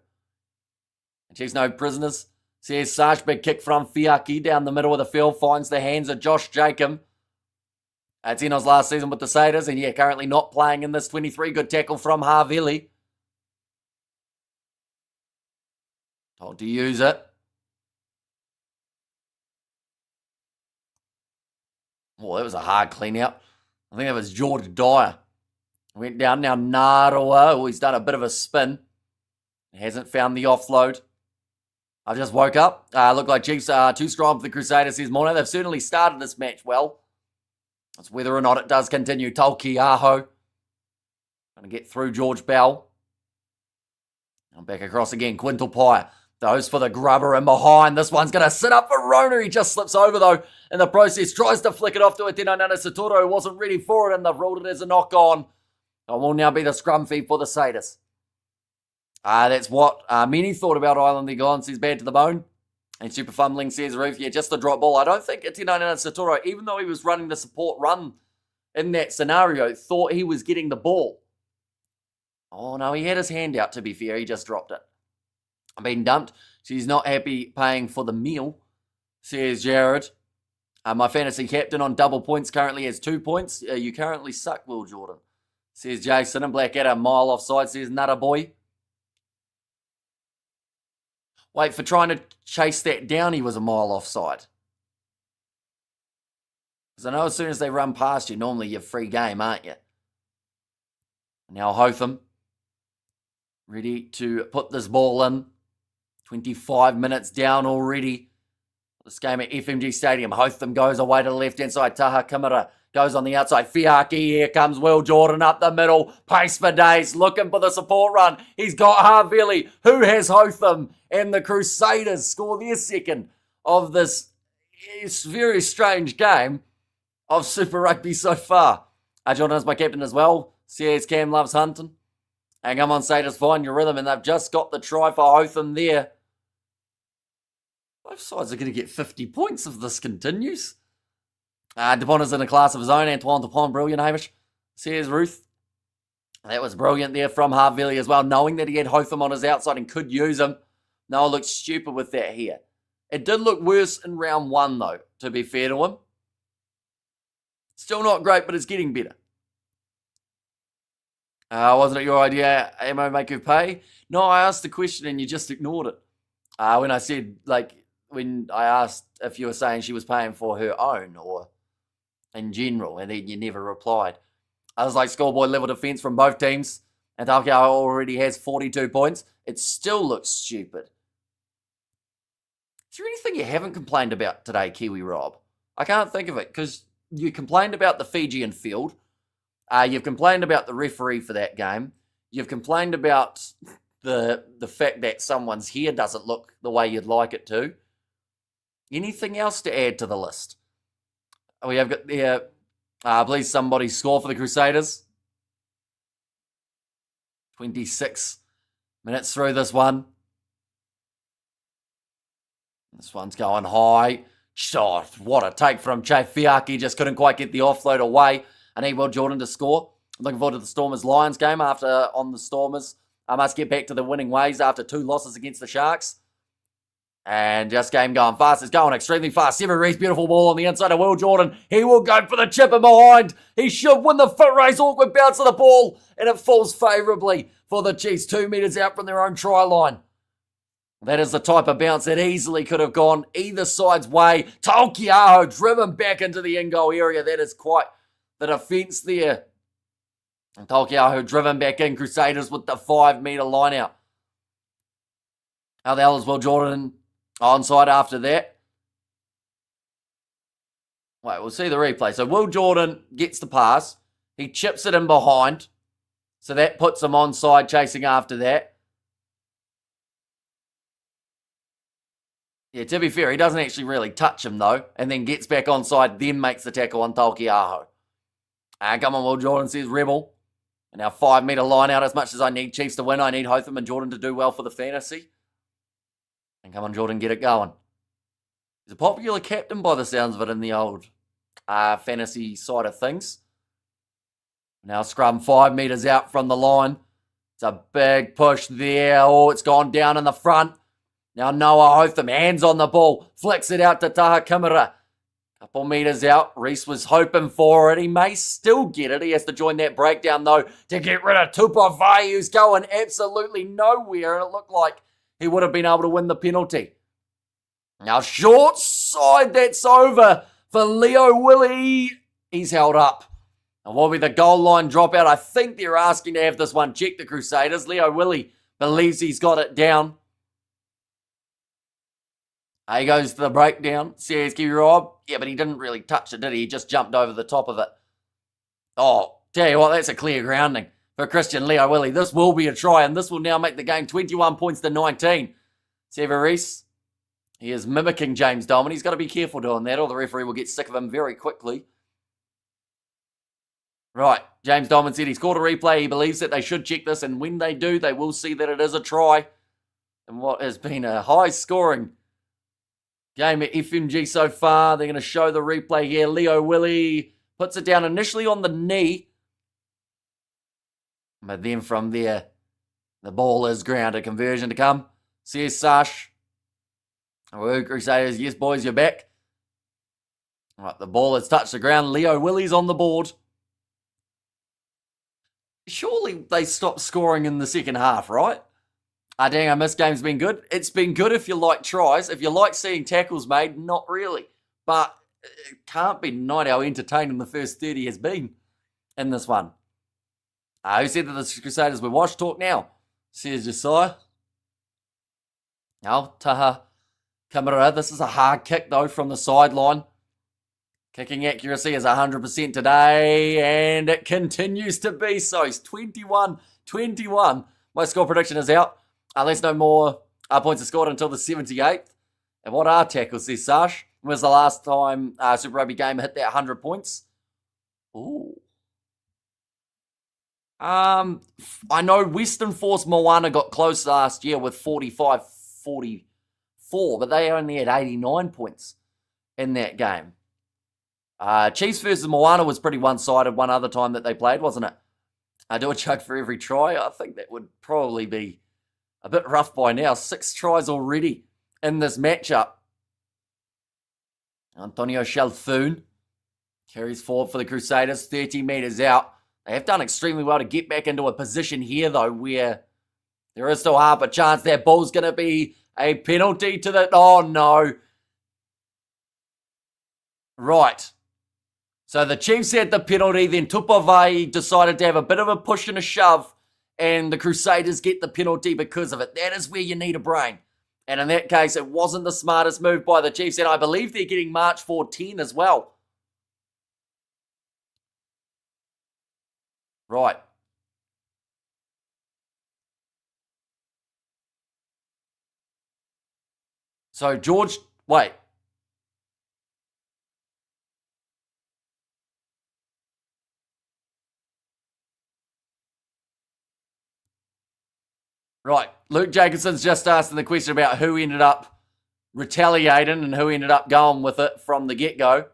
Chiefs no prisoners. Says Sarge, big kick from Fiaki down the middle of the field. Finds the hands of Josh Jacob. That's Eno's last season with the Crusaders. And yeah, currently not playing in this 23. Good tackle from Havili. Told to use it. Oh, that was a hard clean out. I think that was George Dyer. Went down now, Narawa. Oh, he's done a bit of a spin. Hasn't found the offload. I just woke up. Looked like Chiefs are too strong for the Crusaders this morning. They've certainly started this match well. It's whether or not it does continue. Taukiaho. Going to get through George Bell. And back across again. Quinn Tupaia. Those for the grubber in behind. This one's going to sit up for Rona. He just slips over, though, in the process. Tries to flick it off to Atino Nana Satoro, who wasn't ready for it, and they've ruled it as a knock-on. It will now be the scrum feed for the Crusaders. That's what many thought about Island Gone, says bad to the bone. And Super Fumbling says, Ruth, yeah, just a drop ball. I don't think Atino Nana Satoro, even though he was running the support run in that scenario, thought he was getting the ball. Oh, no, he had his hand out, to be fair. He just dropped it. I'm being dumped. She's not happy paying for the meal, says Jared. My fantasy captain on double points currently has 2 points. You currently suck, Will Jordan, says Jason. And Blackadder, a mile offside, says Nutter Boy. Wait, for trying to chase that down, he was a mile offside. Because I know as soon as they run past you, normally you're free game, aren't you? Now Hotham, ready to put this ball in. 25 minutes down already This game at FMG Stadium. Hotham goes away to the left-hand side. Taha Kimura goes on the outside. Fiaki, here comes Will Jordan up the middle. Pace for days, looking for the support run. He's got Havili, who has Hotham, and the Crusaders score their second of this very strange game of Super Rugby so far. Jordan is my captain as well. Says Cam loves hunting. And come on, Saders, find your rhythm. And they've just got the try for Hotham there. Both sides are going to get 50 points if this continues. Dupont is in a class of his own. Antoine Dupont, brilliant, Hamish. Says Ruth. That was brilliant there from Harvili as well, knowing that he had Hotham on his outside and could use him. Noah looked stupid with that here. It did look worse in round one, though, to be fair to him. Still not great, but it's getting better. Wasn't it your idea, Amo, make her pay? No, I asked the question and you just ignored it. When I said, when I asked if you were saying she was paying for her own or in general, and then you never replied. I was like, scoreboard level defense from both teams, and Takia already has 42 points. It still looks stupid. Is there anything you haven't complained about today, Kiwi Rob? I can't think of it, because you complained about the Fijian field. You've complained about the referee for that game. You've complained about the fact that someone's hair doesn't look the way you'd like it to. Anything else to add to the list? We have got there. Please somebody score for the Crusaders. 26 minutes through this one. This one's going high. Oh, what a take from Che Fiaki. Just couldn't quite get the offload away. I need Will Jordan to score. I'm looking forward to the Stormers-Lions game on the Stormers. I must get back to the winning ways after 2 losses against the Sharks. And just game going fast. It's going extremely fast. Seven Reese, beautiful ball on the inside of Will Jordan. He will go for the chip in behind. He should win the foot race. Awkward bounce of the ball. And it falls favourably for the Chiefs. 2 metres out from their own try line. That is the type of bounce that easily could have gone either side's way. Taukiaho driven back into the in-goal area. That is quite the defence there. And Taukiaho driven back in. Crusaders with the 5 metre line out. How the hell is Will Jordan onside after that? Wait, we'll see the replay. So Will Jordan gets the pass. He chips it in behind. So that puts him onside chasing after that. Yeah, to be fair, he doesn't actually really touch him though. And then gets back onside, then makes the tackle on Taukiaho. Come on, Will Jordan, says Rebel. And our 5 metre line out. As much as I need Chiefs to win, I need Hotham and Jordan to do well for the fantasy. And come on, Jordan, get it going. He's a popular captain by the sounds of it in the old fantasy side of things. Now scrum 5 metres out from the line. It's a big push there. Oh, it's gone down in the front. Now Noah Hotham, hands on the ball. Flicks it out to Taha Kimura. Couple metres out. Reese was hoping for it. He may still get it. He has to join that breakdown, though, to get rid of Tupavai, who's going absolutely nowhere. And it looked like he would have been able to win the penalty. Now, short side, that's over for Leo Willie. He's held up. And what will be the goal line dropout? I think they're asking to have this one checked, the Crusaders. Leo Willie believes he's got it down. He goes to the breakdown. Says Kiwi Rob. Yeah, but he didn't really touch it, did he? He just jumped over the top of it. Oh, tell you what, that's a clear grounding for Christian Leo Willie. This will be a try, and this will now make the game 21 points to 19. Severis, he is mimicking James Dolman. He's got to be careful doing that, or the referee will get sick of him very quickly. Right, James Dolman said he's caught a replay. He believes that they should check this, and when they do, they will see that it is a try. And what has been a high-scoring game at FMG so far. They're going to show the replay here. Leo Willie puts it down initially on the knee. But then from there, the ball is grounded. Conversion to come. Says Sash. Crusaders, yes, boys, you're back. All right, the ball has touched the ground. Leo Willie's on the board. Surely they stopped scoring in the second half, right? Dang, our missed game's been good. It's been good if you like tries. If you like seeing tackles made, not really. But it can't be denied how entertaining the first 30 has been in this one. Who said that the Crusaders were washed? Talk now, says Josiah. Now, Taha Kimura, this is a hard kick though from the sideline. Kicking accuracy is 100% today, and it continues to be so. It's 21-21. My score prediction is out. Unless no more points are scored until the 78th. And what are tackles, says Sash? When was the last time Super Rugby game hit that 100 points? Ooh. I know Western Force Moana got close last year with 45-44, but they only had 89 points in that game. Chiefs versus Moana was pretty one-sided one other time that they played, wasn't it? I do a chug for every try. I think that would probably be a bit rough by now. 6 tries already in this matchup. Antonio Chalfoun carries forward for the Crusaders, 30 metres out. They have done extremely well to get back into a position here, though, where there is still half a chance that ball's going to be a penalty to the... Oh, no. Right. So the Chiefs had the penalty, then Tupavai decided to have a bit of a push and a shove, and the Crusaders get the penalty because of it. That is where you need a brain. And in that case, it wasn't the smartest move by the Chiefs, and I believe they're getting March 14 as well. Right. So George, wait. Right, Luke Jacobson's just asking the question about who ended up retaliating and who ended up going with it from the get-go.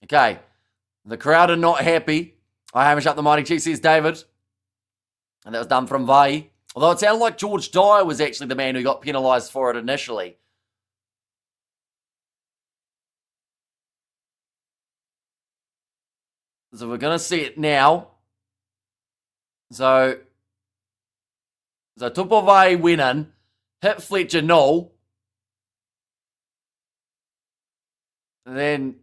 Okay, the crowd are not happy. I hamish up the mighty Chiefs, says David. And that was done from Vai. Although it sounded like George Dyer was actually the man who got penalised for it initially. So we're going to see it now. So Tupavai winning, hit Fletcher Null. And then,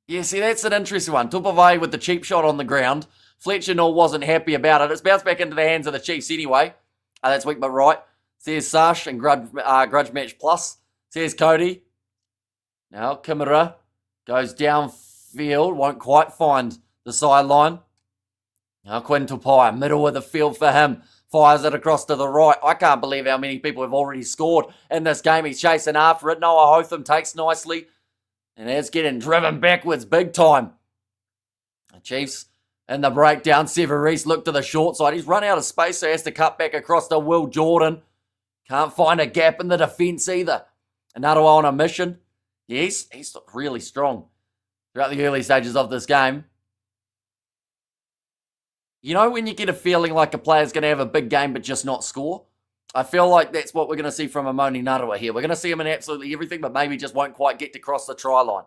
yeah, see, that's an interesting one. Tupavai with the cheap shot on the ground. Fletcher Null wasn't happy about it. It's bounced back into the hands of the Chiefs anyway. That's weak but right. Says Sash and Grudge Match Plus. Says Cody. Now Kimura goes downfield. Won't quite find the sideline. Now Quinn Tupai, middle of the field for him. Fires it across to the right. I can't believe how many people have already scored in this game. He's chasing after it. Noah Hotham takes nicely. And it's getting driven backwards big time. The Chiefs in the breakdown. Severis look to the short side. He's run out of space, so he has to cut back across to Will Jordan. Can't find a gap in the defence either. Another one on a mission. Yeah, he's really strong throughout the early stages of this game. You know when you get a feeling like a player's going to have a big game but just not score? I feel like that's what we're going to see from Amoni Narawa here. We're going to see him in absolutely everything, but maybe just won't quite get to cross the try line.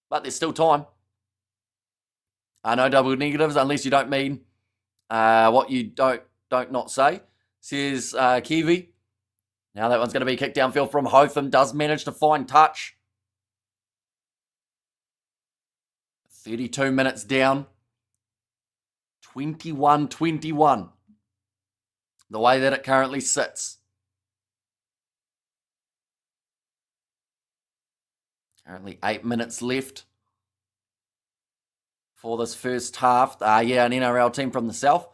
But there's still time. No double negatives unless you don't mean what you don't not say, says Kiwi. Now that one's going to be kicked downfield from Hotham. Does manage to find touch. 32 minutes down. 21-21. The way that it currently sits. Currently 8 minutes left for this first half. Yeah, an NRL team from the south,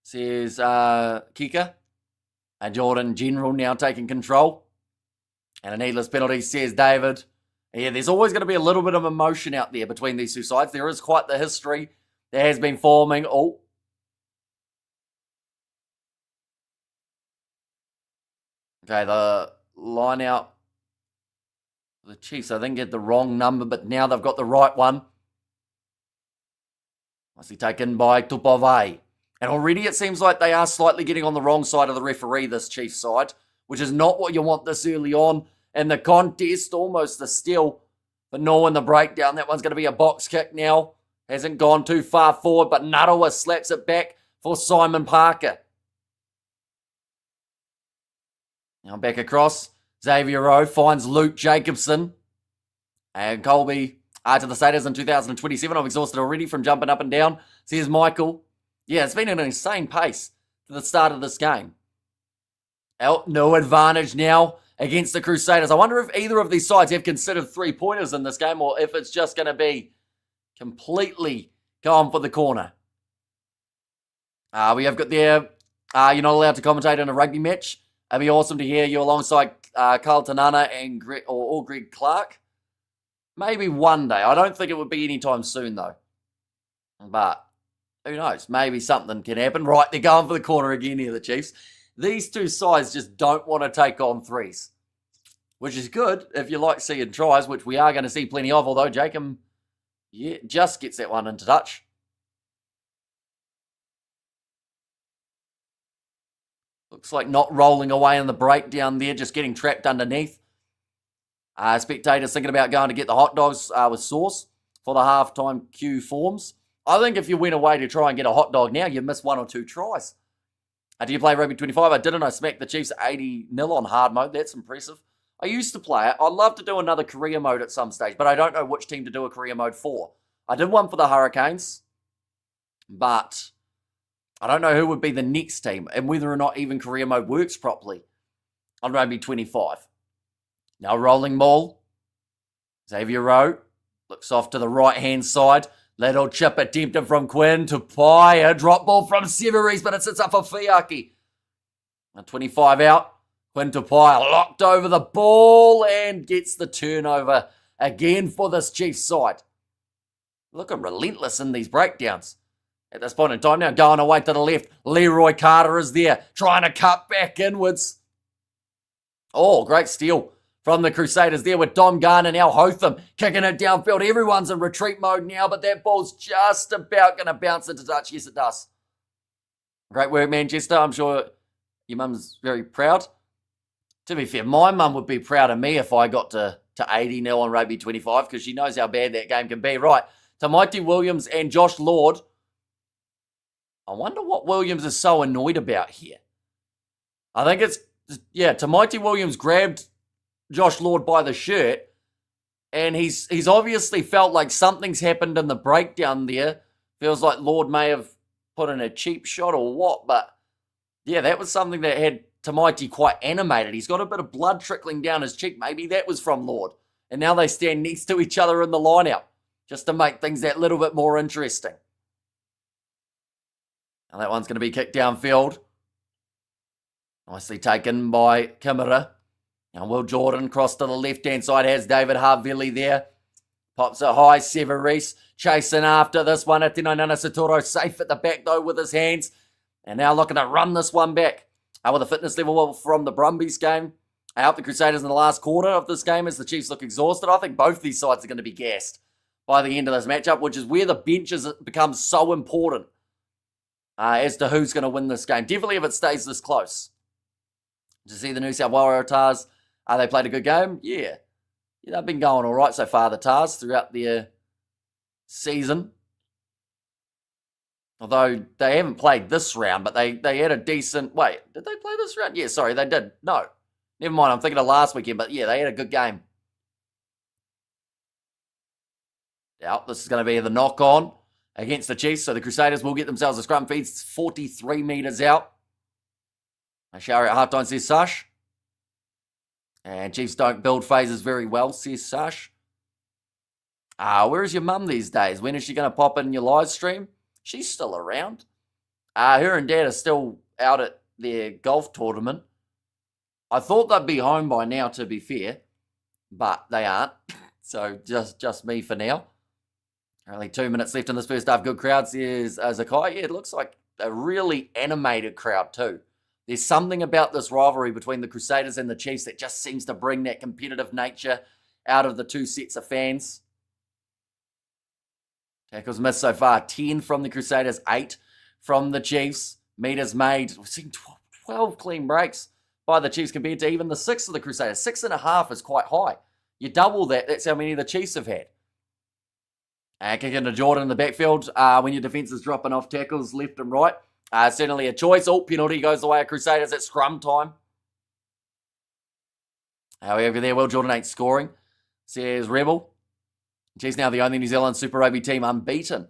says Kika. Jordan General now taking control. And a needless penalty, says David. Yeah, there's always going to be a little bit of emotion out there between these two sides. There is quite the history that has been forming. Oh. Okay, the line out. The Chiefs, I think, get the wrong number, but now they've got the right one. Mostly taken by Tupavai. And already it seems like they are slightly getting on the wrong side of the referee, this Chiefs side, which is not what you want this early on in the contest. Almost a steal for no in the breakdown. That one's going to be a box kick now. Hasn't gone too far forward, but Narawa slaps it back for Simon Parker. Now back across. Xavier Rowe finds Luke Jacobson. And Colby to the Crusaders in 2027. I'm exhausted already from jumping up and down. Says Michael. Yeah, it's been an insane pace to the start of this game. No advantage now against the Crusaders. I wonder if either of these sides have considered 3-pointers in this game or if it's just going to be completely gone for the corner. We have got there, you're not allowed to commentate in a rugby match. It'd be awesome to hear you alongside Carl Tanana and Greg Clark. Maybe one day. I don't think it would be anytime soon, though. But who knows? Maybe something can happen. Right, they're going for the corner again here, the Chiefs. These two sides just don't want to take on threes, which is good if you like seeing tries, which we are going to see plenty of, although Jacob just gets that one into touch. Looks like not rolling away in the breakdown there, just getting trapped underneath. Spectators thinking about going to get the hot dogs with sauce for the halftime queue forms. I think if you went away to try and get a hot dog now, you'd miss 1 or 2 tries. Do you play Rugby 25? I didn't. I smacked the Chiefs 80-0 on hard mode. That's impressive. I used to play it. I'd love to do another career mode at some stage, but I don't know which team to do a career mode for. I did one for the Hurricanes, but I don't know who would be the next team and whether or not even career mode works properly on Rugby 25. Now rolling ball. Xavier Rowe looks off to the right-hand side. Little chip attempted from Quinn to Pai. A drop ball from Severies, but it sits up for Fiaki. 25 out. Quinn to Pai locked over the ball and gets the turnover again for this Chiefs side. Looking relentless in these breakdowns. At this point in time now, going away to the left. Leroy Carter is there, trying to cut back inwards. Oh, great steal from the Crusaders there with Dom Garner, now Hotham kicking it downfield. Everyone's in retreat mode now, but that ball's just about going to bounce into touch. Yes, it does. Great work, Manchester. I'm sure your mum's very proud. To be fair, my mum would be proud of me if I got to 80-0 on Rugby 25 because she knows how bad that game can be. Right, Tamaiti Williams and Josh Lord. I wonder what Williams is so annoyed about here. I think it's, Tamaiti Williams grabbed Josh Lord by the shirt, and he's obviously felt like something's happened in the breakdown there. Feels like Lord may have put in a cheap shot or what, but yeah, that was something that had Tamaiti quite animated. He's got a bit of blood trickling down his cheek. Maybe that was from Lord. And now they stand next to each other in the lineup just to make things that little bit more interesting. Now that one's going to be kicked downfield. Nicely taken by Kimura. Now Will Jordan cross to the left-hand side, has David Harvili there. Pops it high, Severis chasing after this one. Atino Nana Satoro safe at the back though with his hands. And now looking to run this one back. With a fitness level from the Brumbies game. I help the Crusaders in the last quarter of this game as the Chiefs look exhausted. I think both these sides are going to be gassed by the end of this matchup, which is where the benches become so important as to who's going to win this game. Definitely if it stays this close. To see the New South Waratahs, they played a good game? Yeah. They've been going all right so far, the Tars, throughout their season. Although they haven't played this round, but they had a decent... Wait, did they play this round? Yeah, sorry, they did. No. Never mind, I'm thinking of last weekend, but yeah, they had a good game. Now, this is going to be the knock-on against the Chiefs, so the Crusaders will get themselves a scrum feed 43 metres out. Ashari at halftime says Sash. And Chiefs don't build phases very well, says Sash. Where is your mum these days? When is she going to pop in your live stream? She's still around. Her and Dad are still out at their golf tournament. I thought they'd be home by now, to be fair. But they aren't. So just me for now. Only 2 minutes left in this first half. Good crowd, says Zakai. Yeah, it looks like a really animated crowd too. There's something about this rivalry between the Crusaders and the Chiefs that just seems to bring that competitive nature out of the two sets of fans. Tackles missed so far. 10 from the Crusaders, 8 from the Chiefs. Meters made. We've seen 12 clean breaks by the Chiefs compared to even the 6 of the Crusaders. 6.5 is quite high. You double that, that's how many the Chiefs have had. And kicking to Jordan in the backfield when your defence is dropping off tackles left and right. Certainly a choice. Penalty goes away at Crusaders at scrum time. However, there, Will Jordan ain't scoring, says Rebel. She's now the only New Zealand Super Rugby team unbeaten.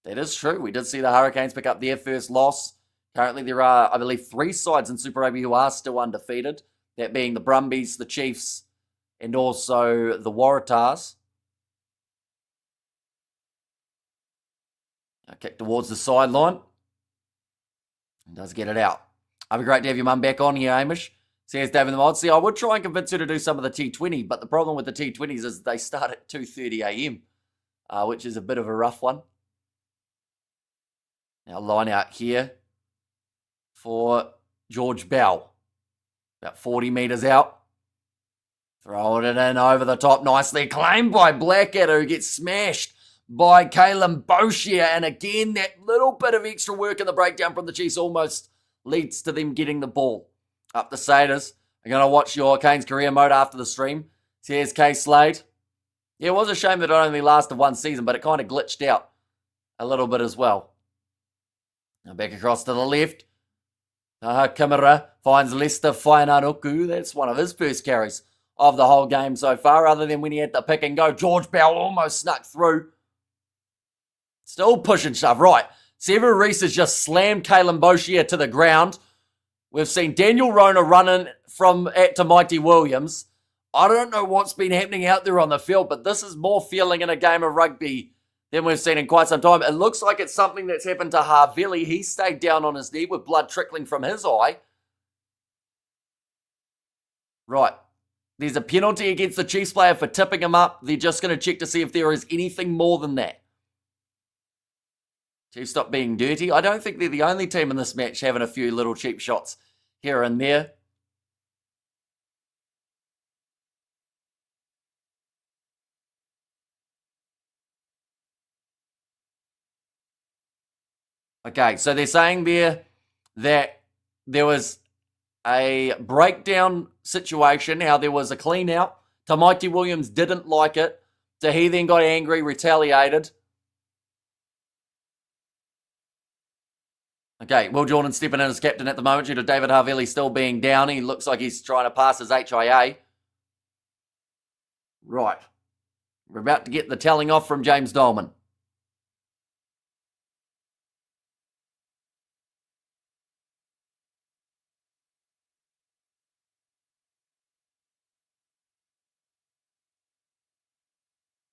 That is true. We did see the Hurricanes pick up their first loss Currently, there are, I believe, 3 sides in Super Rugby who are still undefeated. That being the Brumbies, the Chiefs, and also the Waratahs. A kick towards the sideline. And does get it out. It'd be great to have your mum back on here, Hamish. Says David the Mod. See, I would try and convince her to do some of the T20, but the problem with the T20s is they start at 2:30 a.m., which is a bit of a rough one. Now line out here for George Bell. About 40 metres out. Throwing it in over the top nicely. Claimed by Blackadder, who gets smashed by Kalen Boshier. And again, that little bit of extra work in the breakdown from the Chiefs almost leads to them getting the ball. Up the Crusaders. I'm going to watch your Kane's career mode after the stream. Here's K Slade. Yeah, it was a shame that it only lasted 1 season, but it kind of glitched out a little bit as well. Now back across to the left. Kamara finds Lester Fainanuku. That's one of his first carries of the whole game so far, other than when he had to pick and go. George Bell almost snuck through. Still pushing stuff. Right. Sever Reese has just slammed Kalen Boshier to the ground. We've seen Daniel Rona running to Mighty Williams. I don't know what's been happening out there on the field, but this is more feeling in a game of rugby than we've seen in quite some time. It looks like it's something that's happened to Havili. He stayed down on his knee with blood trickling from his eye. Right. There's a penalty against the Chiefs player for tipping him up. They're just going to check to see if there is anything more than that. Chiefs stop being dirty. I don't think they're the only team in this match having a few little cheap shots here and there. Okay, so they're saying there that there was a breakdown situation, how there was a clean out. Mighty Williams didn't like it. So he then got angry, retaliated. Okay, Will Jordan stepping in as captain at the moment due to David Havili still being down. He looks like he's trying to pass his HIA. Right. We're about to get the telling off from James Dolman.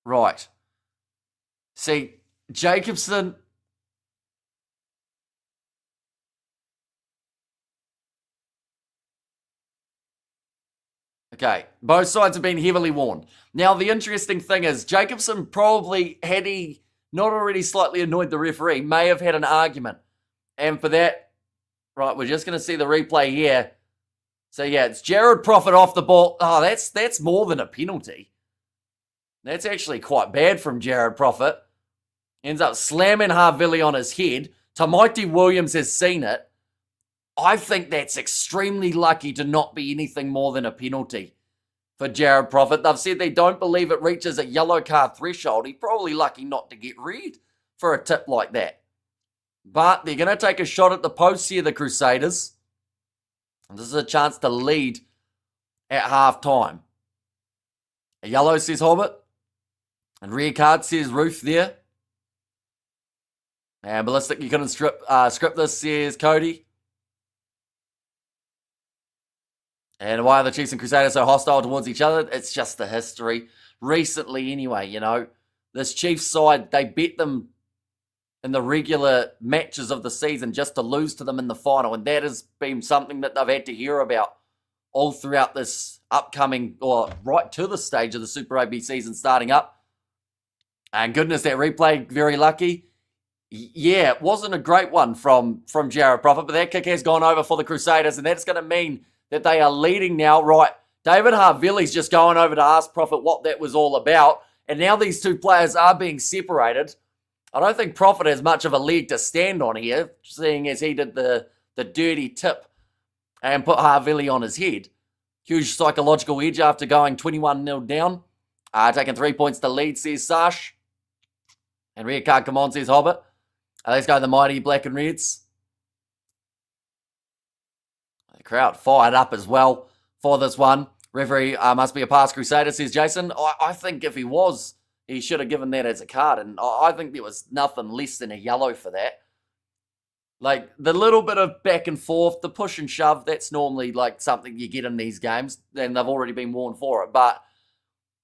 Right. See, Jacobson... Okay, both sides have been heavily warned. Now, the interesting thing is, Jacobson probably, had he not already slightly annoyed the referee, may have had an argument. And for that, right, we're just going to see the replay here. So, yeah, it's Jared Prophet off the ball. Oh, that's more than a penalty. That's actually quite bad from Jared Prophet. Ends up slamming Havili on his head. Mighty Williams has seen it. I think that's extremely lucky to not be anything more than a penalty for Jared Prophet. They've said they don't believe it reaches a yellow card threshold. He's probably lucky not to get red for a tip like that. But they're going to take a shot at the post here, the Crusaders. And this is a chance to lead at half-time. A yellow, says Hobbit. And red card, says Ruth there. And Ballistic, you couldn't script this, says Cody. And why are the Chiefs and Crusaders so hostile towards each other? It's just the history. Recently, anyway, you know, this Chiefs side, they bet them in the regular matches of the season just to lose to them in the final. And that has been something that they've had to hear about all throughout this upcoming, or right to the stage of the Super Rugby season starting up. And goodness, that replay, very lucky. Yeah, it wasn't a great one from Jared Prophet, but that kick has gone over for the Crusaders, and that's going to mean that they are leading now. Right, David Havili's just going over to ask Prophet what that was all about, and now these two players are being separated. I don't think Prophet has much of a leg to stand on here, seeing as he did the dirty tip and put Havili on his head. Huge psychological edge after going 21-0 down. Taking 3 points to lead, says Sash. And red card, come on, says Hobbit. Let's go the mighty black and reds. The crowd fired up as well for this one. Referee must be a past Crusader, says Jason. I think if he was, he should have given that as a card. And I think there was nothing less than a yellow for that. Like, the little bit of back and forth, the push and shove, that's normally like something you get in these games, and they've already been warned for it. But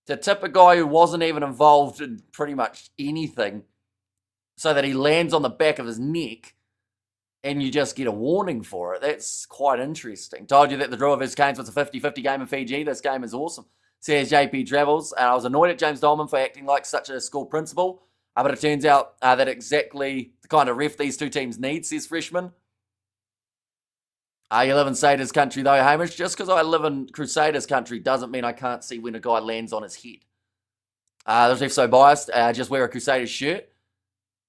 to tip a guy who wasn't even involved in pretty much anything so that he lands on the back of his neck and you just get a warning for it, that's quite interesting. Told you that the draw of his games was a 50-50 game in Fiji. This game is awesome. Says JP Travels. And I was annoyed at James Dolman for acting like such a school principal. But it turns out that exactly the kind of ref these two teams need, says Freshman. You live in Crusaders country though, Hamish. Just because I live in Crusaders country doesn't mean I can't see when a guy lands on his head. The ref's so biased. Just wear a Crusaders shirt.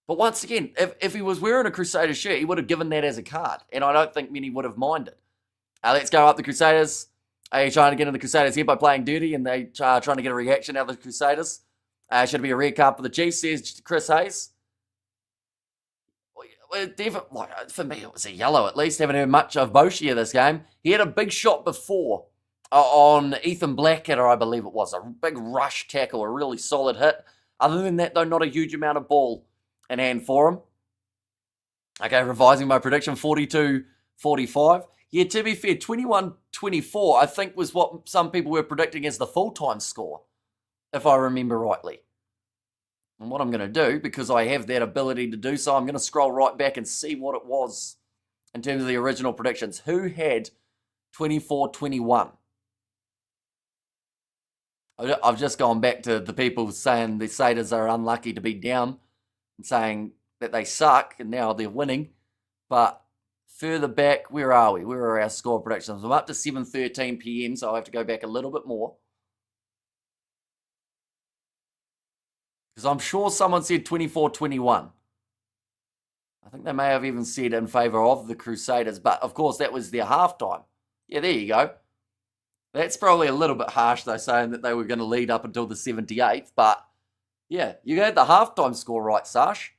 But once again, if he was wearing a Crusaders shirt, he would have given that as a card. And I don't think many would have minded. Let's go up the Crusaders. Are you trying to get in the Crusaders here by playing dirty and they trying to get a reaction out of the Crusaders? Should it be a red card for the Chiefs, says Chris Hayes. For me, it was a yellow at least. Haven't heard much of Boschia this game. He had a big shot before on Ethan Blackadder, I believe it was. A big rush tackle, a really solid hit. Other than that, though, not a huge amount of ball in hand for him. Okay, revising my prediction, 42-45. Yeah, to be fair, 21-24, I think, was what some people were predicting as the full-time score, if I remember rightly. And what I'm going to do, because I have that ability to do so, I'm going to scroll right back and see what it was in terms of the original predictions. Who had 24-21? I've just gone back to the people saying the Crusaders are unlucky to be down and saying that they suck and now they're winning. But further back, where are we? Where are our score predictions? I'm up to 7:13 p.m, so I have to go back a little bit more. Because I'm sure someone said 24-21. I think they may have even said in favour of the Crusaders, but of course that was their halftime. Yeah, there you go. That's probably a little bit harsh though, saying that they were going to lead up until the 78th, but yeah, you had the halftime score right, Sash.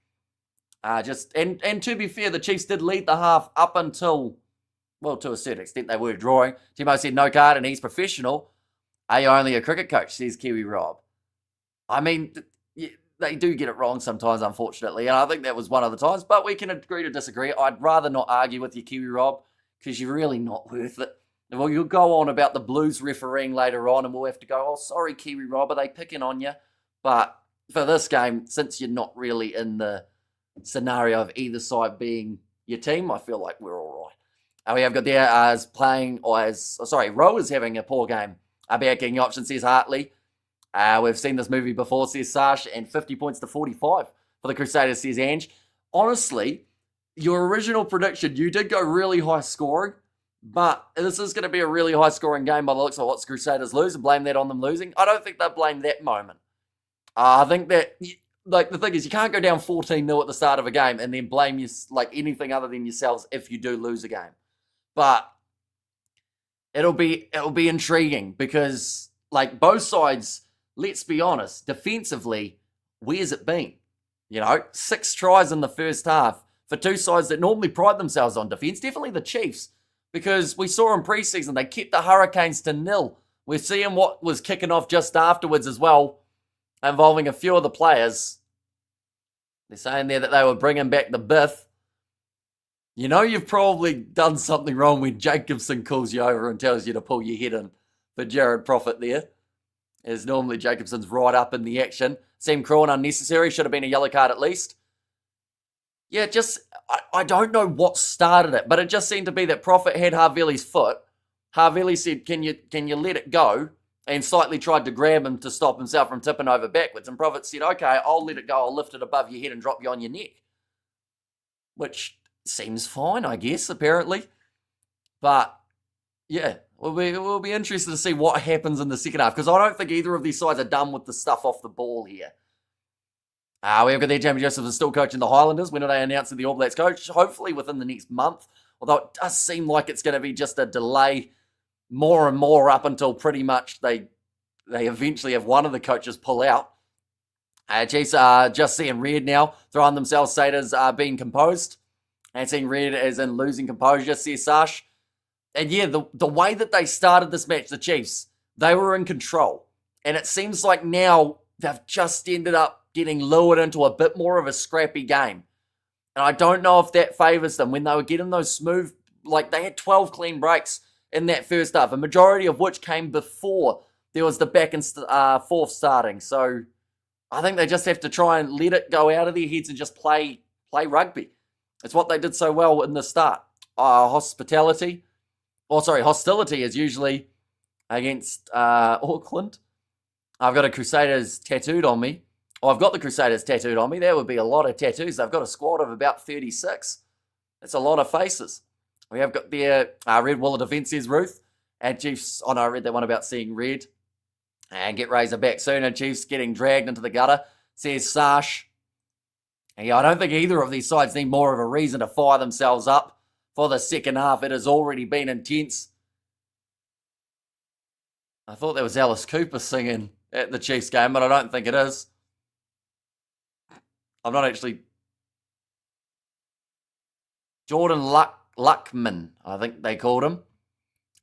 And to be fair, the Chiefs did lead the half up until, well, to a certain extent they were drawing. Timo said no card and he's professional. Are you only a cricket coach, says Kiwi Rob. I mean, they do get it wrong sometimes, unfortunately, and I think that was one of the times, but we can agree to disagree. I'd rather not argue with you, Kiwi Rob, because you're really not worth it. Well, you'll go on about the Blues refereeing later on, and we'll have to go, oh, sorry, Kiwi Rob, are they picking on you? But for this game, since you're not really in the scenario of either side being your team, I feel like we're all right. We have got there as playing, Rowe is having a poor game. About getting option, says Hartley. We've seen this movie before, says Sash, and 50 points to 45 for the Crusaders, says Ange. Honestly, your original prediction, you did go really high scoring, but this is going to be a really high scoring game by the looks of what Crusaders lose and blame that on them losing. I don't think they'll blame that moment. I think that, like, the thing is, you can't go down 14-0 at the start of a game and then blame anything other than yourselves if you do lose a game. But it'll be intriguing because, like, both sides, let's be honest, defensively, where's it been? 6 tries in the first half for two sides that normally pride themselves on defense. Definitely the Chiefs, because we saw in preseason they kept the Hurricanes to 0. We're seeing what was kicking off just afterwards as well, involving a few of the players. They're saying there that they were bringing back the Biff. You've probably done something wrong when Jacobson calls you over and tells you to pull your head in for Jared Profit there. As normally Jacobson's right up in the action. Seemed cruel and unnecessary. Should have been a yellow card at least. Yeah, I don't know what started it, but it just seemed to be that Profit had Havili's foot. Havili said, can you let it go? And slightly tried to grab him to stop himself from tipping over backwards. And Profit said, okay, I'll let it go. I'll lift it above your head and drop you on your neck. Which seems fine, I guess, apparently. But, yeah, we'll be interested to see what happens in the second half, because I don't think either of these sides are done with the stuff off the ball here. We have got their Jamie Joseph is still coaching the Highlanders. When are they announcing the All Blacks coach? Hopefully within the next month. Although it does seem like it's going to be just a delay more and more up until pretty much they eventually have one of the coaches pull out. Chiefs are just seeing red now, throwing themselves Crusaders being composed. And seeing red as in losing composure, says Sash. And yeah, the way that they started this match, the Chiefs, they were in control. And it seems like now they've just ended up getting lured into a bit more of a scrappy game. And I don't know if that favours them when they were getting those smooth, like they had 12 clean breaks in that first half, a majority of which came before there was the back and forth starting. So I think they just have to try and let it go out of their heads and just play rugby. It's what they did so well in the start. Hostility is usually against Auckland. I've got a Crusaders tattooed on me. I've got the Crusaders tattooed on me. There would be a lot of tattoos. They've got a squad of about 36. That's a lot of faces. We have got their red wall of defence, says Ruth. And Chiefs, I read that one about seeing red. And get Razor back soon. And Chiefs getting dragged into the gutter, says Sash. And yeah, I don't think either of these sides need more of a reason to fire themselves up for the second half. It has already been intense. I thought that was Alice Cooper singing at the Chiefs game, but I don't think it is. I'm not actually... Jordan Luckman, I think they called him.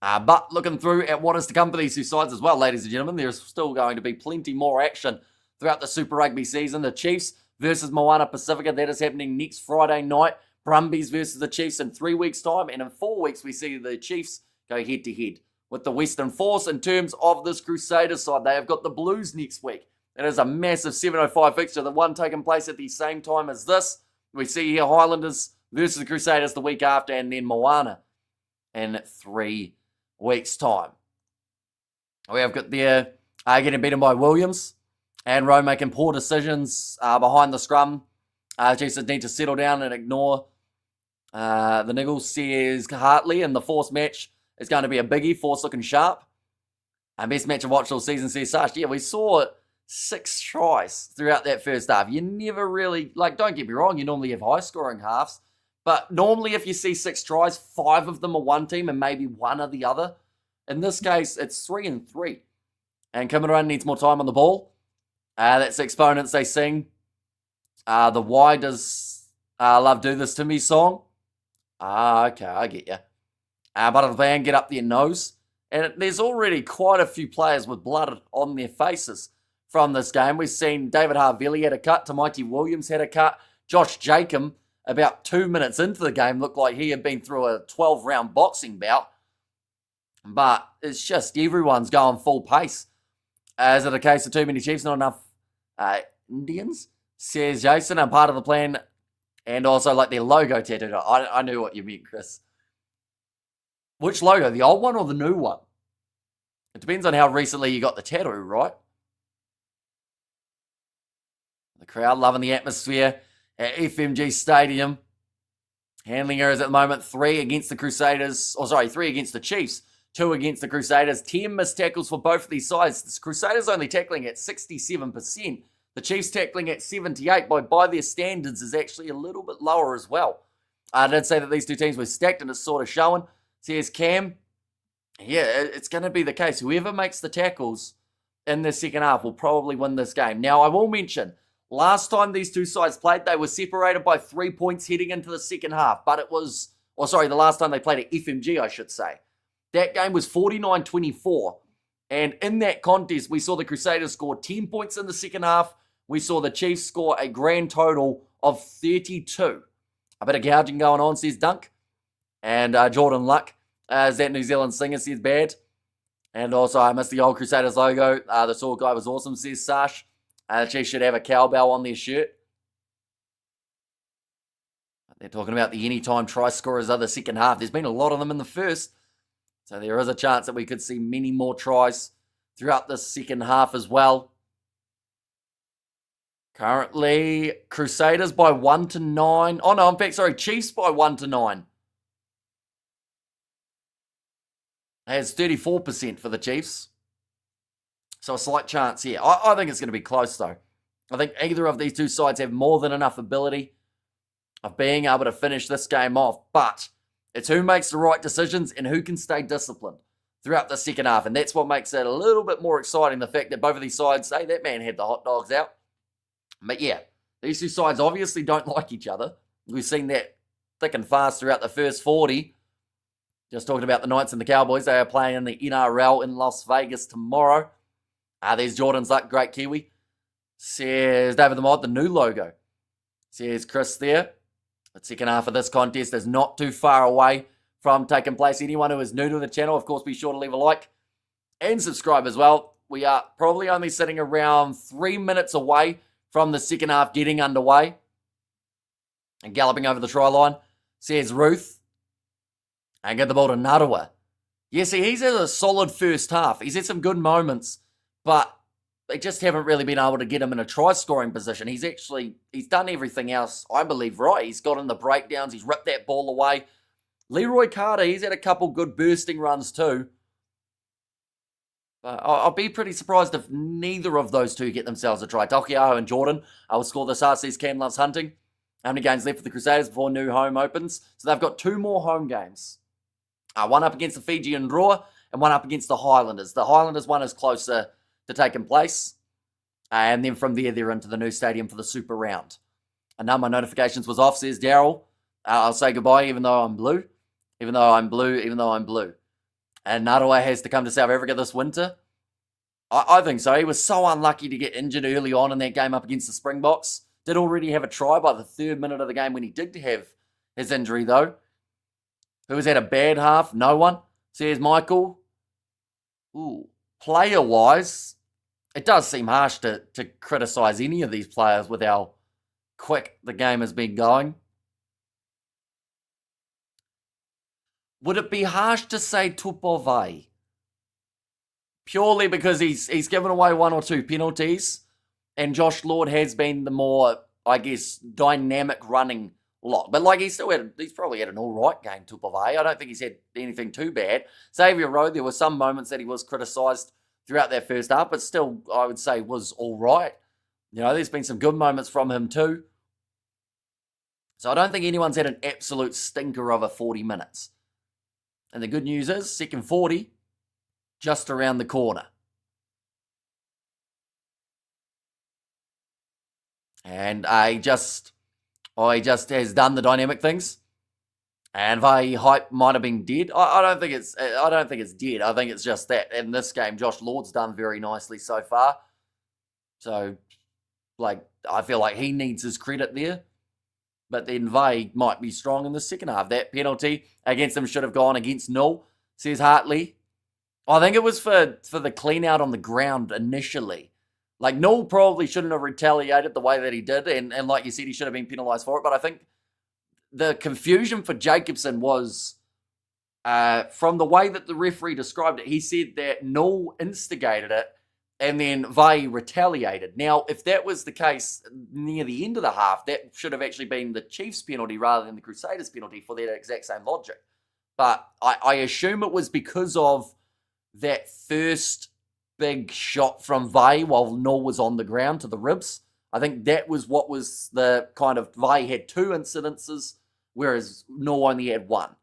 But looking through at what is to come for these two sides as well, ladies and gentlemen, there's still going to be plenty more action throughout the Super Rugby season. The Chiefs versus Moana Pacifica, that is happening next Friday night. Brumbies versus the Chiefs in 3 weeks' time. And in 4 weeks, we see the Chiefs go head-to-head with the Western Force. In terms of this Crusaders side, they have got the Blues next week. It is a massive 7:05 fixture, the one taking place at the same time as this. We see here Highlanders versus the Crusaders the week after, and then Moana in 3 weeks' time. We have got there getting beaten by Williams, and Rowe making poor decisions behind the scrum. Chiefs need to settle down and ignore the niggles, says Hartley, and the Force match is going to be a biggie. Force looking sharp. Best match of watch all season, says Sash. Yeah, we saw 6 tries throughout that first half. You never really, don't get me wrong, you normally have high-scoring halves, but normally if you see 6 tries, 5 of them are one team and maybe 1 are the other. In this case, it's 3 and 3. And Cameron needs more time on the ball. That's the exponents they sing. The Why Does Love Do This To Me song. Okay, I get you. But the van get up their nose. And there's already quite a few players with blood on their faces from this game. We've seen David Harvelli had a cut. Tamaiti Williams had a cut. Josh Jacob, about 2 minutes into the game, looked like he had been through a 12-round boxing bout. But it's just everyone's going full pace. Is it a case of too many Chiefs, not enough Indians? Says Jason, and part of the plan, and also their logo tattooed. I knew what you meant, Chris. Which logo, the old one or the new one? It depends on how recently you got the tattoo, right? The crowd loving the atmosphere at FMG Stadium. Handling errors at the moment, 3 against the Crusaders. 3 against the Chiefs, 2 against the Crusaders. 10 missed tackles for both of these sides. The Crusaders only tackling at 67%. The Chiefs tackling at 78%. By their standards is actually a little bit lower as well. I did say that these two teams were stacked, and it's sort of showing. Says Cam. Yeah, it's going to be the case. Whoever makes the tackles in the second half will probably win this game. Now, I will mention, last time these two sides played, they were separated by 3 points heading into the second half. But it was, the last time they played at FMG, I should say. That game was 49-24. And in that contest, we saw the Crusaders score 10 points in the second half. We saw the Chiefs score a grand total of 32. A bit of gouging going on, says Dunk. And Jordan Luck, as that New Zealand singer, says bad. And also, I missed the old Crusaders logo. The sword guy was awesome, says Sash. The Chiefs should have a cowbell on their shirt. They're talking about the anytime try scorers of the second half. There's been a lot of them in the first. So there is a chance that we could see many more tries throughout the second half as well. Currently, Crusaders by 1-9. Oh, no, in fact, Chiefs by 1-9. Has 34% for the Chiefs. So a slight chance here. I think it's going to be close, though. I think either of these two sides have more than enough ability of being able to finish this game off. But it's who makes the right decisions and who can stay disciplined throughout the second half. And that's what makes it a little bit more exciting, the fact that both of these sides say that man had the hot dogs out. But yeah, these two sides obviously don't like each other. We've seen that thick and fast throughout the first 40. Just talking about the Knights and the Cowboys. They are playing in the NRL in Las Vegas tomorrow. There's Jordan's Luck, great Kiwi. Says David the Mod, the new logo. Says Chris there. The second half of this contest is not too far away from taking place. Anyone who is new to the channel, of course, be sure to leave a like and subscribe as well. We are probably only sitting around 3 minutes away from the second half getting underway. And galloping over the try line, says Ruth. And get the ball to Narawa. Yeah, see, he's had a solid first half. He's had some good moments, but they just haven't really been able to get him in a try-scoring position. He's done everything else, I believe, right. He's got in the breakdowns. He's ripped that ball away. Leroy Carter, he's had a couple good bursting runs too. I'll be pretty surprised if neither of those two get themselves a try. Takiaho and Jordan will score this hard, says Cam Loves Hunting. How many games left for the Crusaders before new home opens? So they've got 2 more home games. One up against the Fijian Roar and one up against the Highlanders. The Highlanders one is closer to taking place. And then from there, they're into the new stadium for the Super Round. And now my notifications was off, says Daryl. I'll say goodbye even though I'm blue. Even though I'm blue. And Narawa has to come to South Africa this winter. I think so. He was so unlucky to get injured early on in that game up against the Springboks. Did already have a try by the 3rd minute of the game when he did have his injury, though. Who has had a bad half? No one. Says Michael. Ooh, player-wise, it does seem harsh to criticise any of these players with how quick the game has been going. Would it be harsh to say Tupove? Purely because he's given away 1 or 2 penalties, and Josh Lord has been the more, I guess, dynamic running lot. But like he's probably had an all right game, Tupove. I don't think he's had anything too bad. Xavier Rowe, there were some moments that he was criticised throughout that first half, but still, I would say, was all right. You know, there's been some good moments from him too. So I don't think anyone's had an absolute stinker of a 40 minutes. And the good news is, second 40, just around the corner. And he just has done the dynamic things. And the hype might have been dead. I don't think it's dead. I think it's just that in this game, Josh Lord's done very nicely so far. So, I feel like he needs his credit there. But then they might be strong in the second half. That penalty against them should have gone against Null, says Hartley. I think it was for the clean out on the ground initially. Null probably shouldn't have retaliated the way that he did. And like you said, he should have been penalised for it. But I think the confusion for Jacobson was from the way that the referee described it. He said that Null instigated it and then they retaliated. Now, if that was the case near the end of the half, that should have actually been the Chiefs penalty rather than the Crusaders penalty for that exact same logic. But I assume it was because of that first big shot from Vai while Null was on the ground to the ribs. I think that was what was the kind of, Vai had 2 incidences, whereas Null only had 1.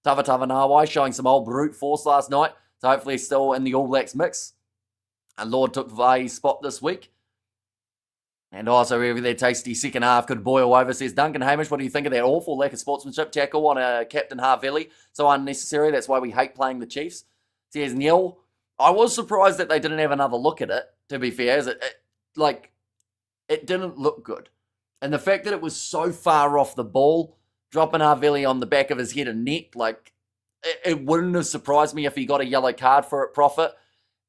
Tavatava Nawai showing some old brute force last night, so hopefully he's still in the All Blacks mix. And Lord took Vai's spot this week. And also, every their tasty second half could boil over, says Duncan Hamish. What do you think of that awful lack of sportsmanship tackle on a Captain Harvelli? So unnecessary. That's why we hate playing the Chiefs. Says Neil. I was surprised that they didn't have another look at it, to be fair. It didn't look good. And the fact that it was so far off the ball, dropping Harvelli on the back of his head and neck, it wouldn't have surprised me if he got a yellow card for it, Prophet.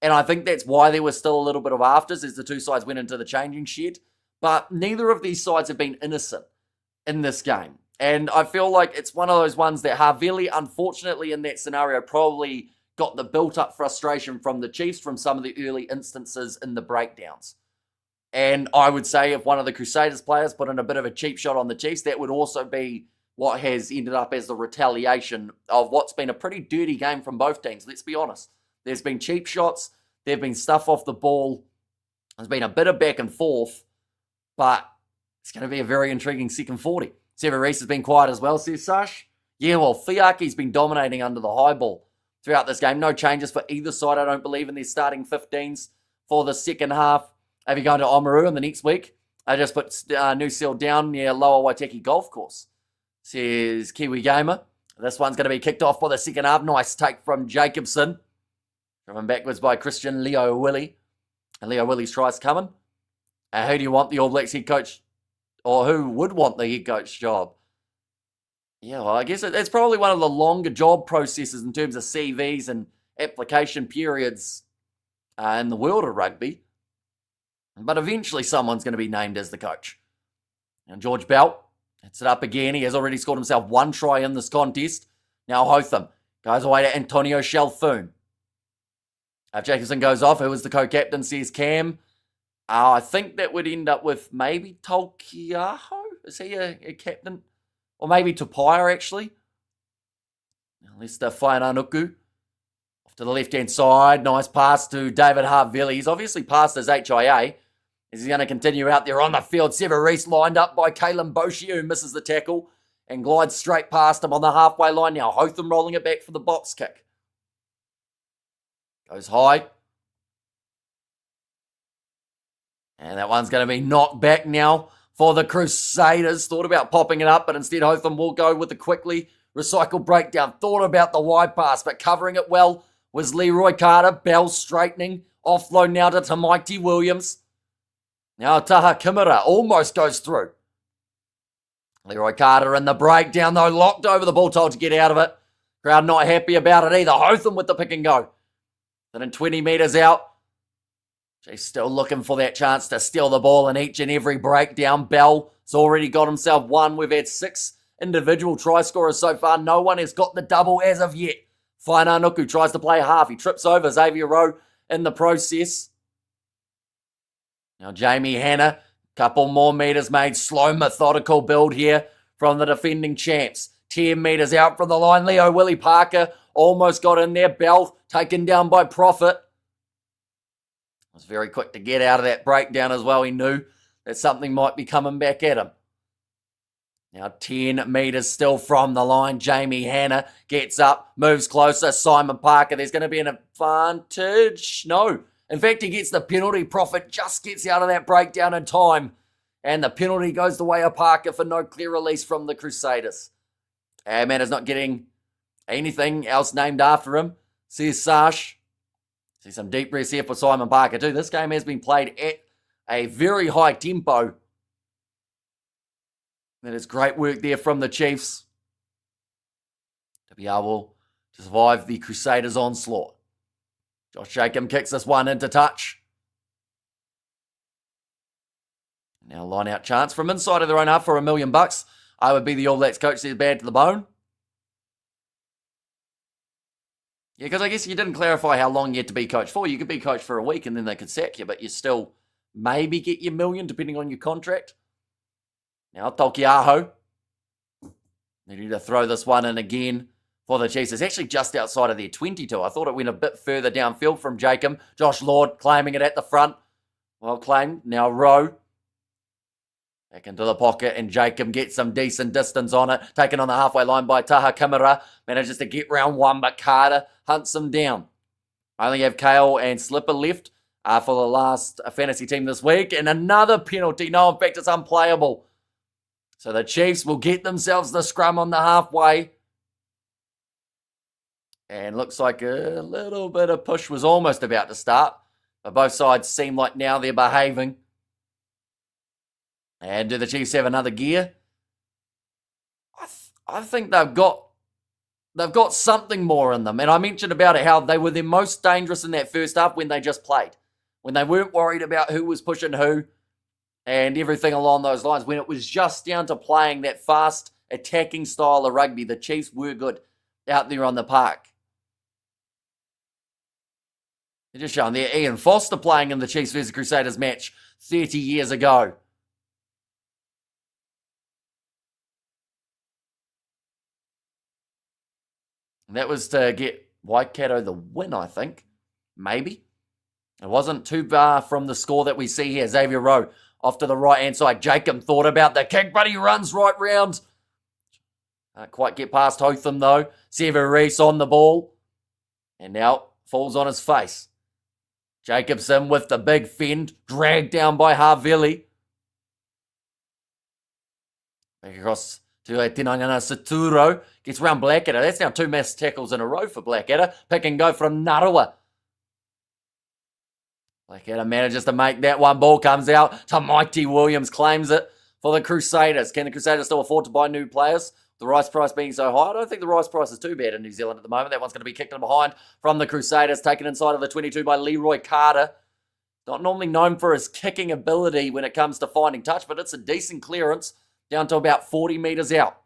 And I think that's why there was still a little bit of afters as the 2 sides went into the changing shed. But neither of these sides have been innocent in this game. And I feel like it's one of those ones that Harvelli, unfortunately, in that scenario, probably got the built-up frustration from the Chiefs from some of the early instances in the breakdowns. And I would say if one of the Crusaders players put in a bit of a cheap shot on the Chiefs, that would also be what has ended up as the retaliation of what's been a pretty dirty game from both teams. Let's be honest. There's been cheap shots. There have been stuff off the ball. There's been a bit of back and forth. But it's going to be a very intriguing second 40. Sever Reese has been quiet as well, says Sash. Yeah, well, Fiaki's been dominating under the high ball throughout this game. No changes for either side, I don't believe, in their starting 15s for the second half. Have you gone to Oamaru in the next week? I just put New Seal down near Lower Waitaki Golf Course, says Kiwi Gamer. This one's going to be kicked off for the second half. Nice take from Jacobson. Driven backwards by Christian Leo Willie. And Leo Willie's try's coming. Who do you want the All Blacks head coach, or who would want the head coach job? Yeah, well, I guess it's probably one of the longer job processes in terms of CVs and application periods in the world of rugby. But eventually someone's going to be named as the coach. And George Bell hits it up again. He has already scored himself one try in this contest. Now Hotham goes away to Antonio Shalfoon. If Jacobson goes off, who was the co-captain, says Cam. I think that would end up with maybe Tolkiaho. Is he a captain? Or maybe Tupaia, actually. Now Lester Whainanuku. Off to the left-hand side. Nice pass to David Hartville. He's obviously passed his HIA. Is he going to continue out there on the field? Sever Reese lined up by Kalen Boshi, who misses the tackle and glides straight past him on the halfway line. Now Hotham rolling it back for the box kick. Goes high. And that one's going to be knocked back now for the Crusaders. Thought about popping it up, but instead Hotham will go with the quickly recycled breakdown. Thought about the wide pass, but covering it well was Leroy Carter. Bell straightening. Offload now to Tamaiti Williams. Now Taha Kimura almost goes through. Leroy Carter in the breakdown, though, locked over the ball, told to get out of it. Crowd not happy about it either. Hotham with the pick and go. Then in 20 metres out. She's still looking for that chance to steal the ball in each and every breakdown. Bell's already got himself one. We've had 6 individual try scorers so far. No one has got the double as of yet. Whainanuku tries to play half. He trips over Xavier Rowe in the process. Now Jamie Hanna, couple more metres made. Slow, methodical build here from the defending champs. 10 metres out from the line. Leo Willie Parker almost got in there. Bell taken down by Profit. Was very quick to get out of that breakdown as well. He knew that something might be coming back at him. Now 10 metres still from the line. Jamie Hanna gets up, moves closer. Simon Parker, there's going to be an advantage. No. In fact, he gets the penalty. Profit just gets out of that breakdown in time. And the penalty goes the way of Parker for no clear release from the Crusaders. Man is not getting anything else named after him. Says Sash. See some deep breaths here for Simon Parker too. This game has been played at a very high tempo. That is great work there from the Chiefs to be able to survive the Crusaders' onslaught. Josh Jacob kicks this one into touch. Now line out chance from inside of their own half for $1 million. I would be the All Blacks coach, says bad to the bone. Yeah, because I guess you didn't clarify how long you had to be coach for. You could be coach for a week and then they could sack you, but you still maybe get your $1 million depending on your contract. Now Tolkiaho. They need to throw this one in again for the Chiefs. It's actually just outside of their 22. I thought it went a bit further downfield from Jacob. Josh Lord claiming it at the front. Well claimed. Now Rowe. Back into the pocket, and Jacob gets some decent distance on it. Taken on the halfway line by Taha Kimura. Manages to get round one, but Carter hunts him down. I only have Kale and Slipper left for the last fantasy team this week. And another penalty. No, in fact, it's unplayable. So the Chiefs will get themselves the scrum on the halfway. And looks like a little bit of push was almost about to start. But both sides seem like now they're behaving. And do the Chiefs have another gear? I think they've got something more in them. And I mentioned about it, how they were their most dangerous in that first half when they just played. When they weren't worried about who was pushing who and everything along those lines. When it was just down to playing that fast, attacking style of rugby, the Chiefs were good out there on the park. They're just showing there Ian Foster playing in the Chiefs vs Crusaders match 30 years ago. And that was to get Waikato the win, I think. Maybe. It wasn't too far from the score that we see here. Xavier Rowe off to the right-hand side. Jacob thought about the kick, but he runs right round. Can't quite get past Hotham, though. Sever Reese on the ball. And now falls on his face. Jacobson with the big fend. Dragged down by Harvili. Back across to Tinangana Saturo. Gets round Blackadder. That's now 2 missed tackles in a row for Blackadder. Pick and go from Narawa. Blackadder manages to make that one. Ball comes out. Tamaiti Williams claims it for the Crusaders. Can the Crusaders still afford to buy new players? The rice price being so high, I don't think the rice price is too bad in New Zealand at the moment. That one's going to be kicked in behind from the Crusaders, taken inside of the 22 by Leroy Carter. Not normally known for his kicking ability when it comes to finding touch, but it's a decent clearance down to about 40 metres out.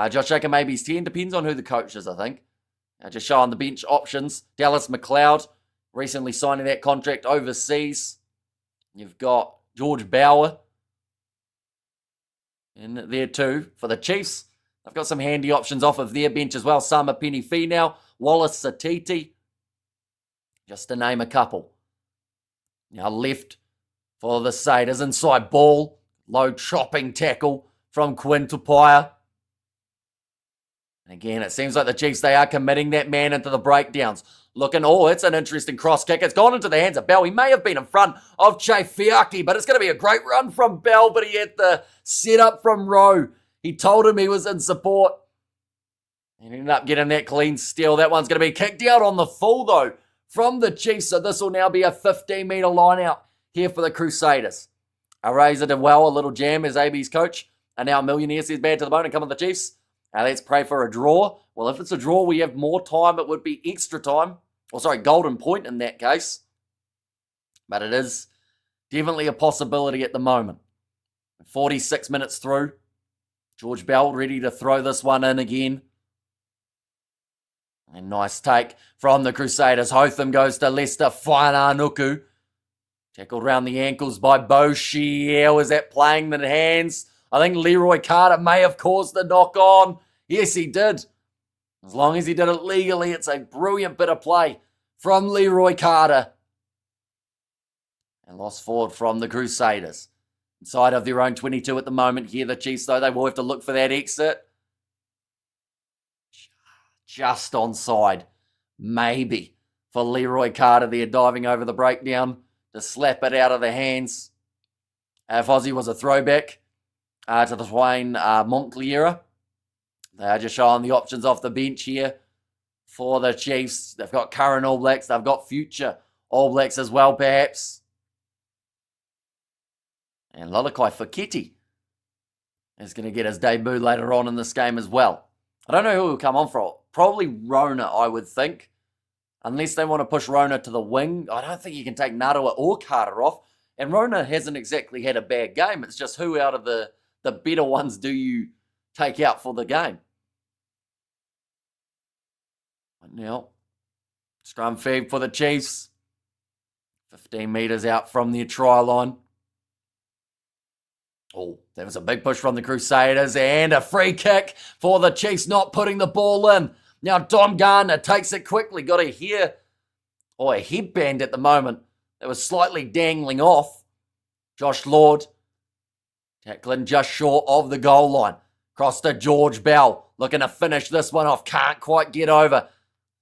Josh Shaker maybe 10, depends on who the coach is, I think. Just showing the bench options. Dallas McLeod, recently signing that contract overseas. You've got George Bauer in there too. For the Chiefs, they've got some handy options off of their bench as well. Sama Penny now, Wallace Satiti, just to name a couple. Now left for the Crusaders, inside ball, low chopping tackle from Quinn Tupaia. Again, it seems like the Chiefs, they are committing that man into the breakdowns. Looking, it's an interesting cross kick. It's gone into the hands of Bell. He may have been in front of Che Fiaki, but it's going to be a great run from Bell, but he had the setup from Rowe. He told him he was in support. He ended up getting that clean steal. That one's going to be kicked out on the full, though, from the Chiefs. So this will now be a 15-metre line out here for the Crusaders. Razor did well, a little jam as AB's coach. And now Millionaire says bad to the bone and come on the Chiefs. Let's pray for a draw. Well, if it's a draw, we have more time. It would be extra time. Golden point in that case. But it is definitely a possibility at the moment. 46 minutes through. George Bell ready to throw this one in again. A nice take from the Crusaders. Hotham goes to Lester Whananuku. Tackled round the ankles by Boshi. How is that playing the hands? I think Leroy Carter may have caused the knock on. Yes, he did. As long as he did it legally, it's a brilliant bit of play from Leroy Carter. And lost forward from the Crusaders. Inside of their own 22 at the moment here. The Chiefs, though, they will have to look for that exit. Just onside. Maybe. For Leroy Carter there, diving over the breakdown to slap it out of the hands. Fozzie was a throwback to the Dwayne Montclair. They are just showing the options off the bench here for the Chiefs. They've got current All Blacks. They've got future All Blacks as well, perhaps. And Lalakai Foketi is going to get his debut later on in this game as well. I don't know who will come on for. Probably Rona, I would think. Unless they want to push Rona to the wing. I don't think you can take Narawa or Carter off. And Rona hasn't exactly had a bad game. It's just who out of the better ones do you take out for the game? Now, scrum feed for the Chiefs. 15 metres out from their try line. There was a big push from the Crusaders and a free kick for the Chiefs, not putting the ball in. Now Dom Gardner takes it quickly. Got a headband at the moment that was slightly dangling off. Josh Lord tackling just short of the goal line. Cross to George Bell. Looking to finish this one off. Can't quite get over.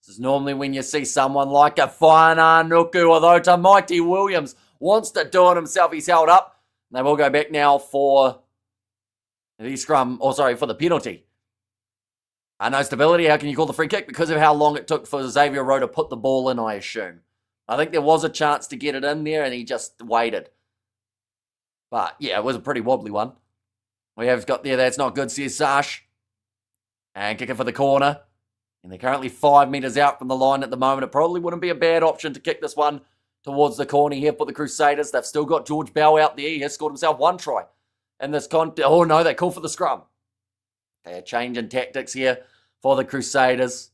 This is normally when you see someone like a Whananuku, although Tamaiti Williams wants to do it himself. He's held up. And they will go back now for the scrum, for the penalty. No stability. How can you call the free kick? Because of how long it took for Xavier Rowe to put the ball in, I assume. I think there was a chance to get it in there and he just waited. But yeah, it was a pretty wobbly one. We have got there, that's not good, says Sash. And kicking for the corner. And they're currently 5 metres out from the line at the moment. It probably wouldn't be a bad option to kick this one towards the corner here for the Crusaders. They've still got George Bell out there. He has scored himself one try in this Oh no, they call for the scrum. They are changing tactics here for the Crusaders.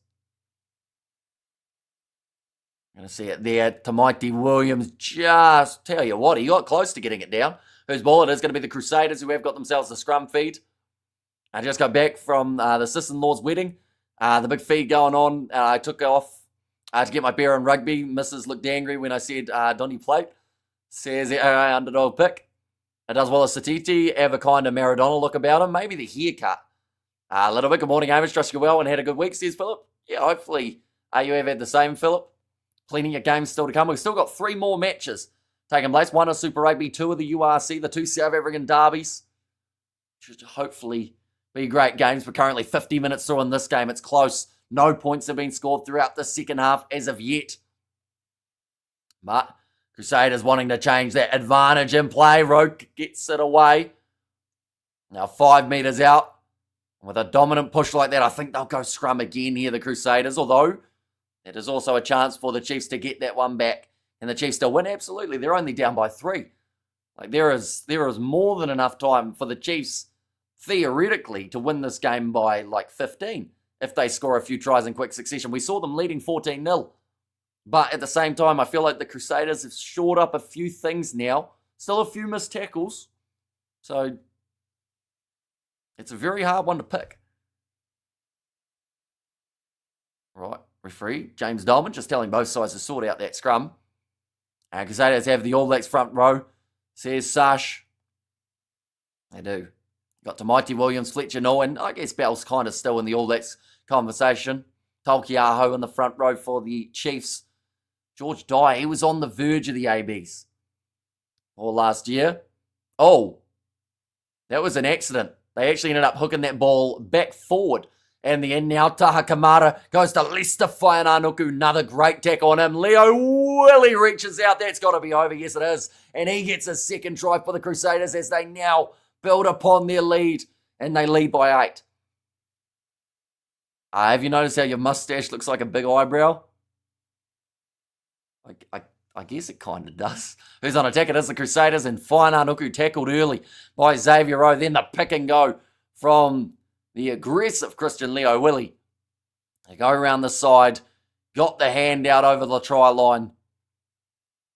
Going to see it there. Tamaiti Williams just, tell you what, he got close to getting it down. Whose ball it is going to be the Crusaders who have got themselves the scrum feed. I just got back from the sister-in-law's wedding. The big feed going on. I took off to get my beer on rugby. Mrs. looked angry when I said Donny plate. Says underdog pick. It does well as Satiti. Have a kind of Maradona look about him. Maybe the haircut. A little bit. Good morning, Amish. Trust you well and had a good week, says Philip. Yeah, hopefully you have had the same, Philip. Plenty of games still to come. We've still got 3 more matches taking place. 1 of Super Rugby, 2 of the URC, the 2 South African derbies. Should hopefully be great games. We're currently 50 minutes through in this game. It's close. No points have been scored throughout the second half as of yet. But Crusaders wanting to change that advantage in play. Rowe gets it away. Now 5 metres out With a dominant push like that, I think they'll go scrum again here, the Crusaders, although it is also a chance for the Chiefs to get that one back. And the Chiefs still win? Absolutely. They're only down by 3. Like there is more than enough time for the Chiefs, theoretically, to win this game by like 15 if they score a few tries in quick succession. We saw them leading 14-0. But at the same time, I feel like the Crusaders have shored up a few things now. Still a few missed tackles. So it's a very hard one to pick. Right, referee James Dolman just telling both sides to sort out that scrum. And Crusaders have the All Blacks front row, says Sash. They do. Got to Mighty Williams, Fletcher Noel, and I guess Bell's kind of still in the All Blacks conversation. Tolkiaho in the front row for the Chiefs. George Dyer, he was on the verge of the ABs all last year. Oh, that was an accident. They actually ended up hooking that ball back forward. And the end now, Taha Kamara goes to Leicester Whaiananuku. Another great tackle on him. Leo Willie reaches out. That's got to be over. Yes, it is. And he gets a second try for the Crusaders as they now build upon their lead. And they lead by 8. Have you noticed how your mustache looks like a big eyebrow? I guess it kind of does. Who's on attack? It is the Crusaders, and Whaiananuku tackled early by Xavier Rowe. Then the pick and go from the aggressive Christian Leo Willie. They go around the side, got the hand out over the try line,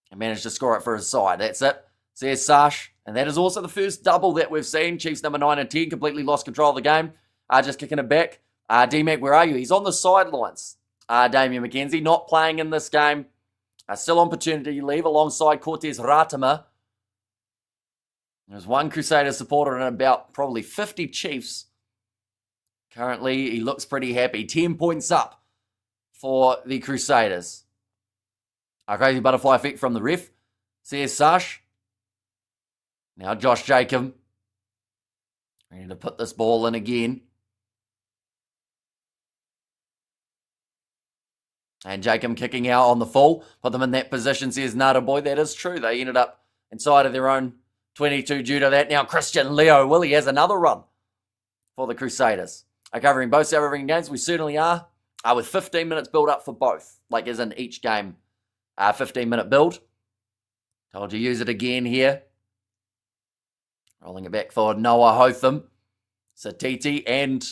and managed to score it for his side. That's it. Says Sash. And that is also the first double that we've seen. Chiefs number 9 and 10 completely lost control of the game. Just kicking it back. D-Mac, where are you? He's on the sidelines. Damien McKenzie not playing in this game. Still on paternity leave alongside Cortez Ratama. There's one Crusader supporter and about probably 50 Chiefs. Currently, he looks pretty happy. 10 points up for the Crusaders. A crazy butterfly effect from the ref. Says Sash. Now Josh Jacob. Ready to put this ball in again. And Jacob kicking out on the full. Put them in that position, says Nada Boy. That is true. They ended up inside of their own 22 due to that. Now Christian Leo Willie has another run for the Crusaders. Covering both South African games. We certainly are. With 15 minutes build up for both. Like as in each game. 15-minute build. Told you use it again here. Rolling it back for Noah Hotham. Satiti and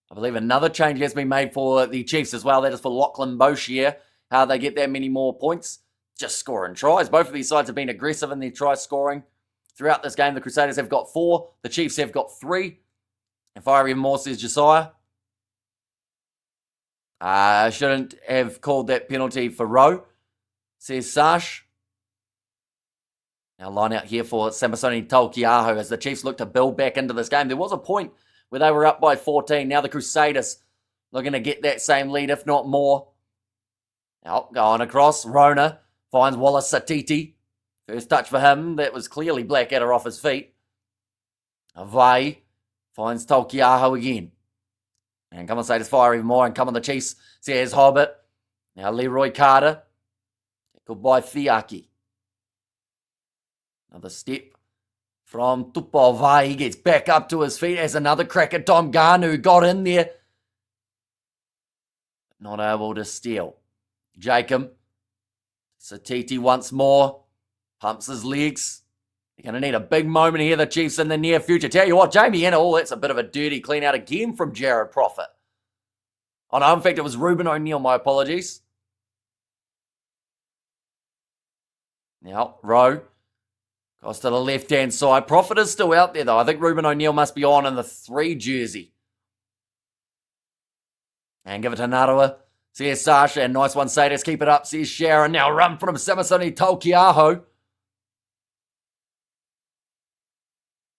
I believe another change has been made for the Chiefs as well. That is for Lachlan Boshier. How they get that many more points? Just scoring tries. Both of these sides have been aggressive in their try scoring. Throughout this game, the Crusaders have got 4. The Chiefs have got 3. And fire even more, says Josiah. Shouldn't have called that penalty for Rowe, says Sash. Now line out here for Samisoni Tolkiaho as the Chiefs look to build back into this game. There was a point where they were up by 14. Now the Crusaders looking to get that same lead, if not more. Now going across. Rona finds Wallace Satiti. First touch for him. That was clearly Blackadder off his feet. Avai finds Tolkiaho again. And come on, Crusaders fire even more. And come on, the Chiefs. Says Hobbit. Now Leroy Carter. Tackled by Fiaki. Another step from Tupavai. He gets back up to his feet as another crack at Tom Garnu got in there. Not able to steal. Jacob. Satiti once more. Pumps his legs. They're going to need a big moment here, the Chiefs, in the near future. Tell you what, Jamie Anna, that's a bit of a dirty clean out again from Jared Prophet. Oh no, in fact, it was Ruben O'Neill, my apologies. Now, Rowe. Goes to the left-hand side. Prophet is still out there, though. I think Ruben O'Neill must be on in the 3 jersey. And give it to Narawa. Says Sasha. And nice one, Sadis. Keep it up, says Sharon. Now run from Samisoni Tolkiaho.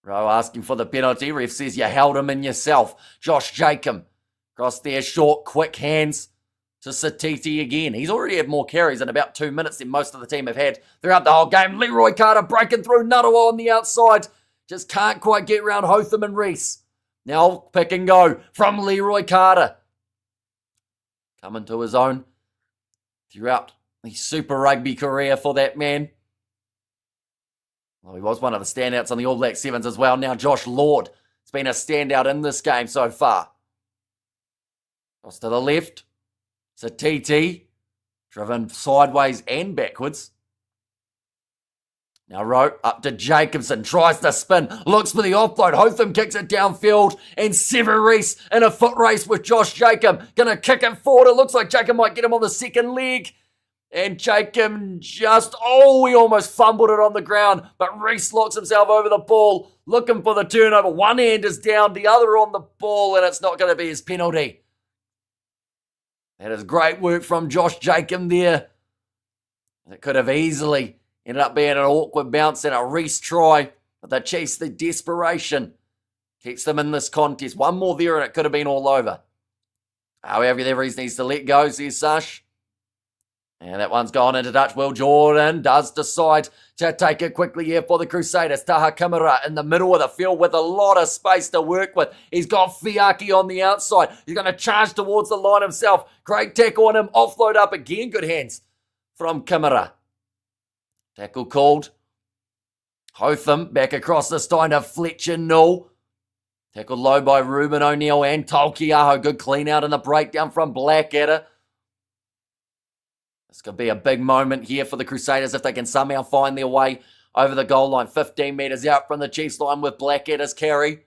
Rowe asking for the penalty. Ref says you held him in yourself. Josh Jacob. Cross there. Short, quick hands to Satiti again. He's already had more carries in about 2 minutes than most of the team have had throughout the whole game. Leroy Carter breaking through. Narawa on the outside. Just can't quite get around Hotham and Reese. Now pick and go from Leroy Carter. Coming to his own throughout the Super Rugby career for that man. Well, he was one of the standouts on the All Black Sevens as well. Now Josh Lord has been a standout in this game so far. Cross to the left. It's a TT. Driven sideways and backwards. Now Rowe up to Jacobson, tries to spin, looks for the offload. Hotham kicks it downfield, and Severis in a foot race with Josh Jacob. Gonna kick it forward. It looks like Jacob might get him on the second leg. And Jacob he almost fumbled it on the ground, but Reese locks himself over the ball, looking for the turnover. One hand is down, the other on the ball, and it's not going to be his penalty. That is great work from Josh Jacob there. It could have easily ended up being an awkward bounce and a Reese try, but the Chiefs, the desperation, keeps them in this contest. One more there and it could have been all over. However, Reese needs to let go, says Sash. And that one's gone into Dutch. Will Jordan does decide to take it quickly here for the Crusaders. Taha Kimura in the middle of the field with a lot of space to work with. He's got Fiaki on the outside. He's going to charge towards the line himself. Great tackle on him. Offload up again. Good hands from Kimura. Tackle called. Hotham back across this time to Fletcher Null. Tackled low by Ruben O'Neill and Tolkiaho. Good clean out in the breakdown from Blackadder. This could be a big moment here for the Crusaders if they can somehow find their way over the goal line. 15 metres out from the Chiefs line with Blackadder's carry.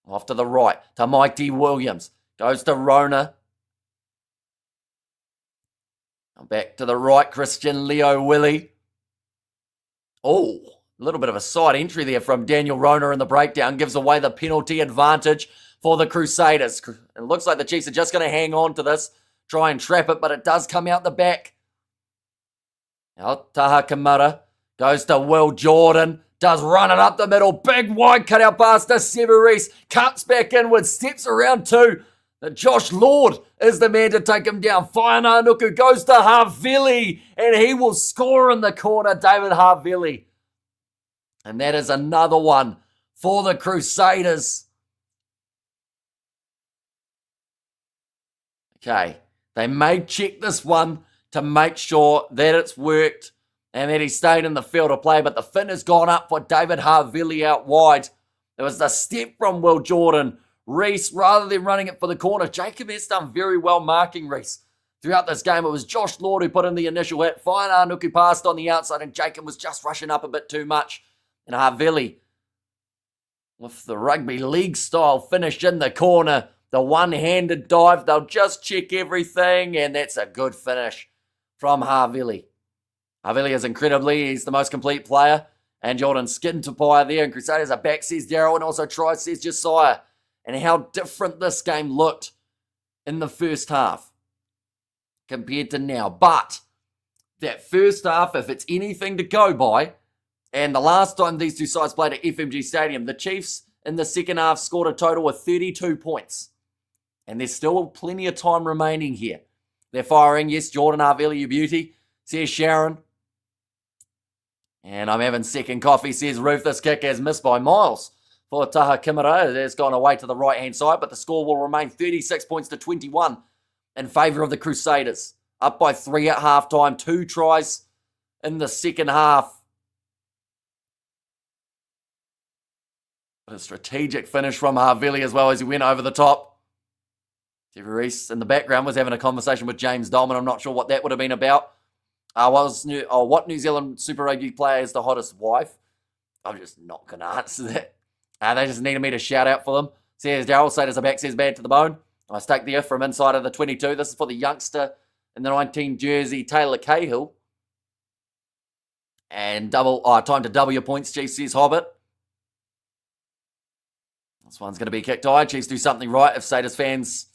Off to the right to Mighty Williams. Goes to Rona. Back to the right, Christian Leo Willie. Oh, a little bit of a side entry there from Daniel Rona in the breakdown. Gives away the penalty advantage for the Crusaders. It looks like the Chiefs are just going to hang on to this. Try and trap it, but it does come out the back. Now Taha Kimura goes to Will Jordan. Does run it up the middle. Big wide cut out pass to Severis. Cuts back inward. Steps around two. Josh Lord is the man to take him down. Whainga Nuku goes to Havili. And he will score in the corner. David Havili. And that is another one for the Crusaders. Okay. They may check this one to make sure that it's worked and that he stayed in the field of play, but the fin has gone up for David Havili out wide. There was the step from Will Jordan. Reese, rather than running it for the corner, Jacob has done very well marking Reese. Throughout this game, it was Josh Lord who put in the initial hit. Whainga Nuku passed on the outside, and Jacob was just rushing up a bit too much. And Havili, with the rugby league style finish in the corner, the one-handed dive, they'll just check everything, and that's a good finish from Havili. Havili is he's the most complete player, and Jordan skinned to Paya there, and Crusaders are back, says Darryl, and also tries, says Josiah. And how different this game looked in the first half compared to now. But that first half, if it's anything to go by, and the last time these two sides played at FMG Stadium, the Chiefs in the second half scored a total of 32 points. And there's still plenty of time remaining here. They're firing. Yes, Jordan Havili, you beauty, says Sharon. And I'm having second coffee, says Ruth. This kick is missed by Miles for Taha Kimura. It's gone away to the right-hand side, but the score will remain 36 points to 21 in favour of the Crusaders. Up by 3 at halftime. 2 tries in the second half. A strategic finish from Havili as well as he went over the top. Reese in the background was having a conversation with James Dolman. I'm not sure what that would have been about. What New Zealand Super Rugby player is the hottest wife? I'm just not going to answer that. They just needed me to shout out for them. Says Darryl, Saders are back, says bad to the bone. I stake the F from inside of the 22. This is for the youngster in the 19 jersey, Taylor Cahill. And time to double your points, Chiefs, says Hobbit. This one's going to be kicked high. Chiefs do something right if Saders fans...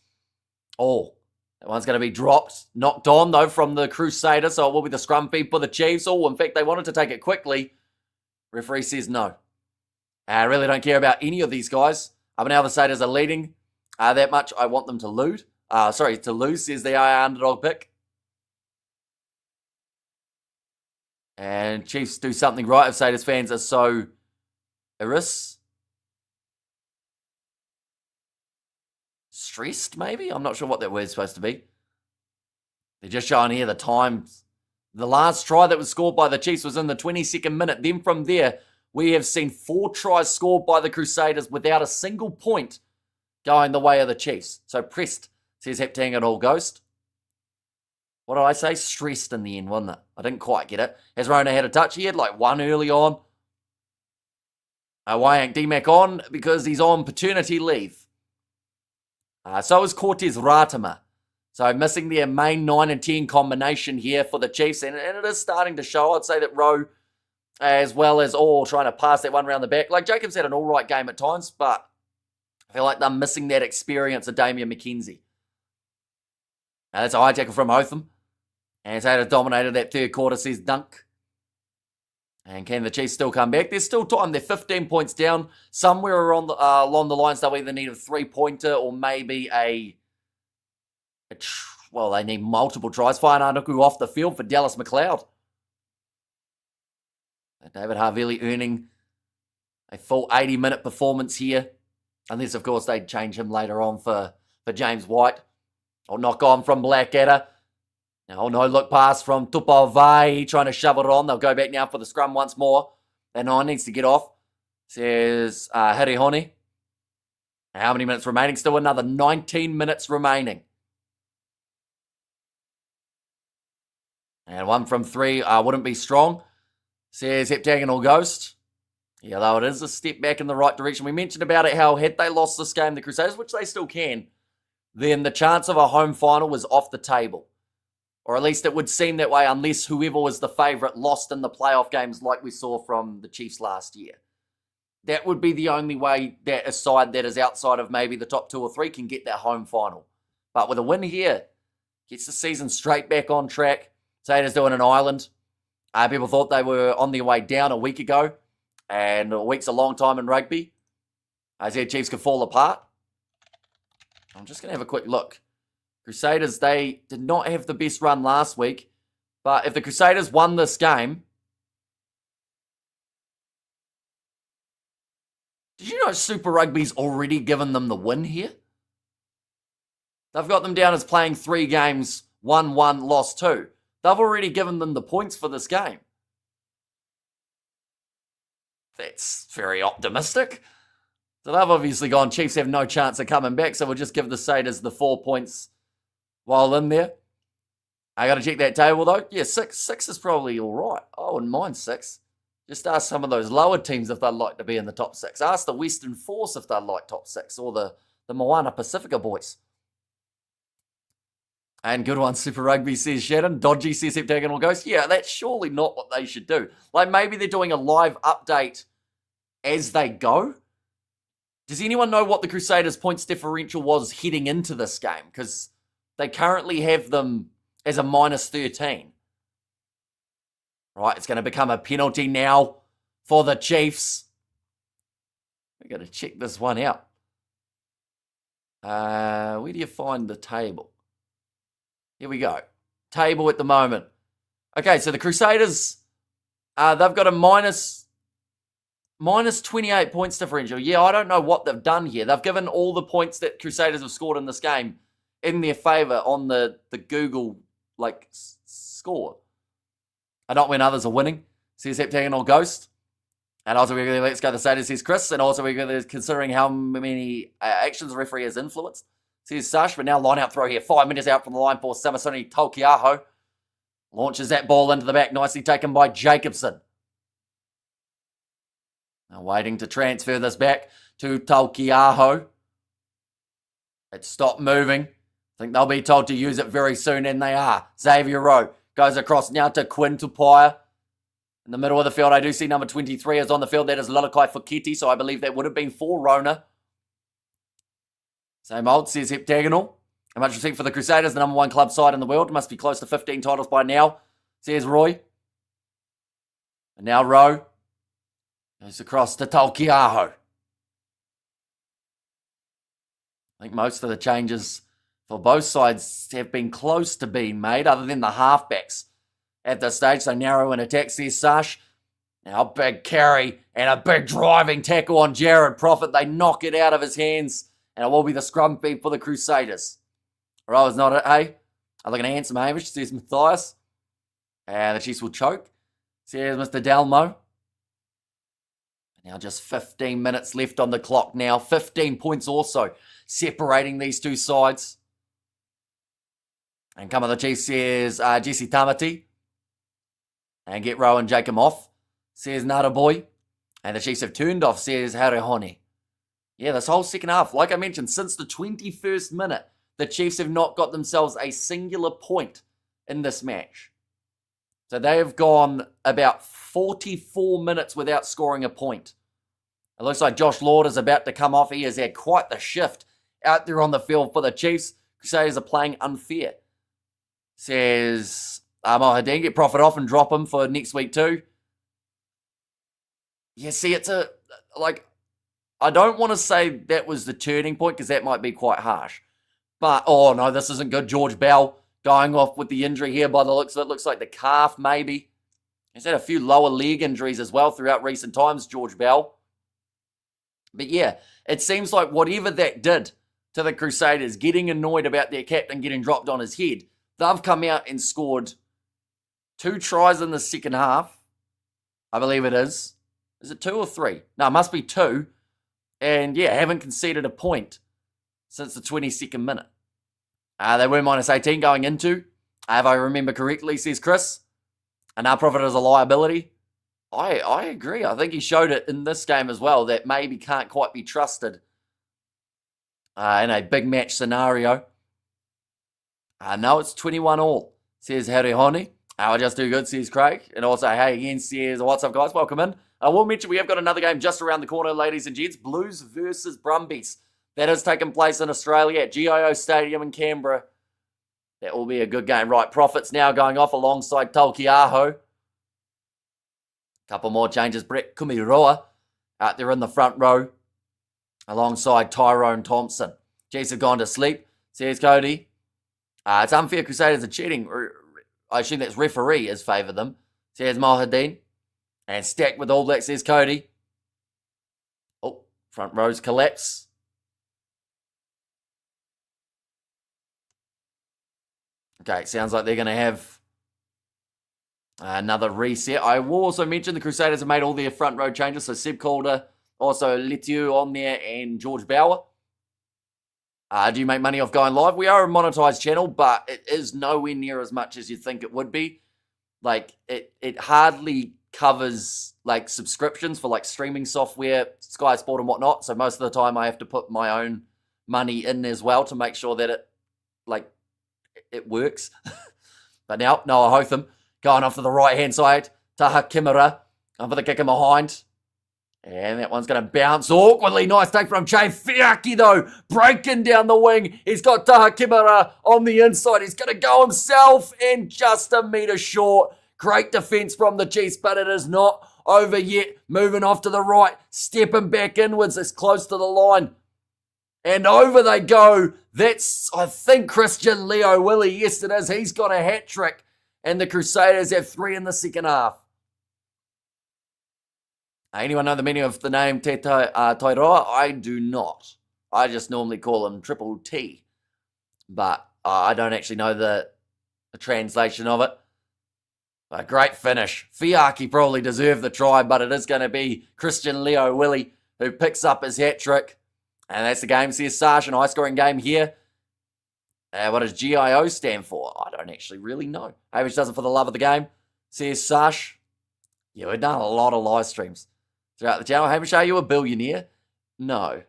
Oh, that one's going to be dropped. Knocked on, though, from the Crusaders. So it will be the scrum feed for the Chiefs. Oh, in fact, they wanted to take it quickly. Referee says no. I really don't care about any of these guys. But now the Crusaders are leading that much. I want them to lose. To lose, says the underdog pick. And Chiefs do something right if Crusaders fans are so stressed, maybe? I'm not sure what that word's supposed to be. They're just showing here the times. The last try that was scored by the Chiefs was in the 22nd minute. Then from there, we have seen 4 tries scored by the Crusaders without a single point going the way of the Chiefs. So pressed, says Heptangador Ghost. What did I say? Stressed in the end, wasn't it? I didn't quite get it. Has Rona had a touch? He had like one early on. Why ain't D-Mac on? Because he's on paternity leave. So is Cortez Ratama. So missing their main 9 and 10 combination here for the Chiefs. And it is starting to show. I'd say that Rowe, as well as all trying to pass that one around the back. Like Jacobs had an all right game at times, but I feel like they're missing that experience of Damian McKenzie. Now that's a high tackle from Hotham. And Zeta dominated that third quarter, says Dunk. And can the Chiefs still come back? There's still time. They're 15 points down. Somewhere along the lines, they'll either need a 3-pointer or maybe well, they need multiple tries. Whainauku off the field for Dallas McLeod. David Havili earning a full 80-minute performance here. Unless, of course, they change him later on for James White. Or knock on from Blackadder. Now, no look pass from Tupavai, trying to shove it on. They'll go back now for the scrum once more. That 9 needs to get off, says Harihone. How many minutes remaining? Still another 19 minutes remaining. And 1 from 3 wouldn't be strong, says Heptagonal Ghost. Yeah, though it is a step back in the right direction. We mentioned about it, how had they lost this game, the Crusaders, which they still can, then the chance of a home final was off the table. Or at least it would seem that way unless whoever was the favourite lost in the playoff games like we saw from the Chiefs last year. That would be the only way that a side that is outside of maybe the top 2 or 3 can get that home final. But with a win here, gets the season straight back on track. Crusaders doing an island. People thought they were on their way down a week ago. And a week's a long time in rugby. I said Chiefs could fall apart. I'm just going to have a quick look. Crusaders, they did not have the best run last week. But if the Crusaders won this game... Did you know Super Rugby's already given them the win here? They've got them down as playing 3 games, won 1, lost 2. They've already given them the points for this game. That's very optimistic. So they've obviously gone, Chiefs have no chance of coming back, so we'll just give the Crusaders the 4 points while in there. I got to check that table, though. Yeah, 6 is probably all right. I wouldn't mind 6. Just ask some of those lower teams if they'd like to be in the top 6. Ask the Western Force if they'd like top 6, or the Moana Pacifica boys. And good one, Super Rugby, says Shannon. Dodgy, says Heptagonal Ghost. Yeah, that's surely not what they should do. Like, maybe they're doing a live update as they go. Does anyone know what the Crusaders' points differential was heading into this game? Because they currently have them as a -13. Right, it's going to become a penalty now for the Chiefs. We've got to check this one out. Where do you find the table? Here we go. Table at the moment. Okay, so the Crusaders, they've got a minus 28 points differential. Yeah, I don't know what they've done here. They've given all the points that Crusaders have scored in this game in their favour on the Google score. And not when others are winning, says Heptagonal Ghost. And also, we're let's go to Crusaders, says Chris. And also, we're considering how many actions the referee has influenced, says Sash. But now line out throw here. 5 minutes out from the line for Samasoni Tolkiaho. Launches that ball into the back. Nicely taken by Jacobson. Now waiting to transfer this back to Tolkiaho. It's stopped moving. I think they'll be told to use it very soon, and they are. Xavier Rowe goes across now to Quinn Tupaia. In the middle of the field, I do see number 23 is on the field. That is Lalakai Fukiti, so I believe that would have been for Rona. Same old, says Heptagonal. How much respect for the Crusaders, the number 1 club side in the world. Must be close to 15 titles by now, says Roy. And now Rowe goes across to Tolkiaho. I think most of the changes for both sides have been close to being made, other than the halfbacks at this stage. So narrow in attack, says Sash. Now big carry and a big driving tackle on Jared Prophet. They knock it out of his hands, and it will be the scrum feed for the Crusaders. Rowe's not it, hey? I'm looking at handsome Hamish, says Matthias. And the Chiefs will choke, says Mr. Dalmo. Now just 15 minutes left on the clock now. 15 points also separating these two sides. And come on, the Chiefs says Jesse Tamati. And get Rowan Jacob off, says Nara Boy. And the Chiefs have turned off, says Harihone. Yeah, this whole second half, like I mentioned, since the 21st minute, the Chiefs have not got themselves a singular point in this match. So they have gone about 44 minutes without scoring a point. It looks like Josh Lord is about to come off. He has had quite the shift out there on the field for the Chiefs. Crusaders are playing unfair. Says Mohadin, get Profit off and drop him for next week too. Yeah, see, it's I don't want to say that was the turning point because that might be quite harsh. But, oh no, this isn't good. George Bell going off with the injury here by the looks of it. Looks like the calf maybe. He's had a few lower leg injuries as well throughout recent times, George Bell. But yeah, it seems like whatever that did to the Crusaders, getting annoyed about their captain getting dropped on his head, they've come out and scored 2 tries in the second half. I believe it is. Is it 2 or 3? No, it must be 2. And yeah, haven't conceded a point since the 22nd minute. They were minus 18 going into, if I remember correctly, says Chris. And our Profit is a liability. I agree. I think he showed it in this game as well, that maybe can't quite be trusted in a big match scenario. No, it's 21-all, says Harihone. I'll just do good, says Craig. And also, hey, again, says, what's up, guys? Welcome in. I will mention we have got another game just around the corner, ladies and gents. Blues versus Brumbies. That has taken place in Australia at GIO Stadium in Canberra. That will be a good game. Right, Profits now going off alongside Taukiaho. Couple more changes. Brett Kumiroa out there in the front row alongside Tyrone Thompson. Chiefs have gone to sleep, says Cody. It's unfair. Crusaders are cheating. I assume that's referee has favoured them, says Mohadin. And stacked with All Blacks, says Cody. Oh, front rows collapse. Okay, sounds like they're going to have another reset. I will also mention the Crusaders have made all their front row changes. So Seb Calder, also Letiu on there, and George Bauer. Do you make money off going live? We are a monetized channel, but it is nowhere near as much as you'd think it would be. Like, it hardly covers, like, subscriptions for, like, streaming software, Sky Sport and whatnot. So most of the time I have to put my own money in as well to make sure that it works. But now, Noah Hotham going off to the right-hand side. Taha Kimura for the kick in behind. And that one's going to bounce awkwardly. Nice take from Che Fiaki, though. Breaking down the wing. He's got Taha Kimura on the inside. He's going to go himself and just a metre short. Great defence from the Chiefs, but it is not over yet. Moving off to the right. Stepping back inwards. It's close to the line. And over they go. That's, I think, Christian Leo Willie. Yes, it is. He's got a hat-trick. And the Crusaders have 3 in the second half. Anyone know the meaning of the name Te Tairoa? I do not. I just normally call him Triple T. But I don't actually know the translation of it. A great finish. Fiaki probably deserved the try, but it is going to be Christian Leo Willie who picks up his hat-trick. And that's the game, says Sash, an high-scoring game here. What does GIO stand for? I don't actually really know. Hamish does it for the love of the game, says Sash. Yeah, we've done a lot of live streams throughout the channel. Hamish, are you a billionaire? No.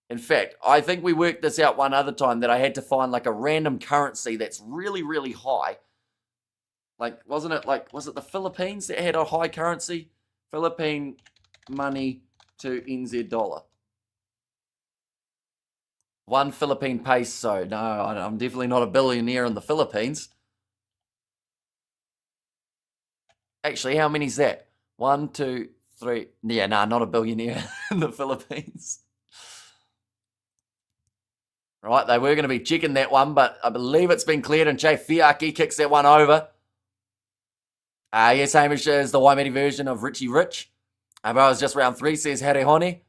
In fact, I think we worked this out one other time that I had to find like a random currency that's really, really high. Like, was it the Philippines that had a high currency? Philippine money to NZ dollar. 1 Philippine peso. No, I'm definitely not a billionaire in the Philippines. Actually, how many is that? 1, 2, 3. Yeah, nah, not a billionaire in the Philippines. Right, they were going to be checking that one, but I believe it's been cleared, and Che Fiaki kicks that one over. Yes, Hamish is the Waimeti version of Richie Rich. But it was just round 3, says Harihone.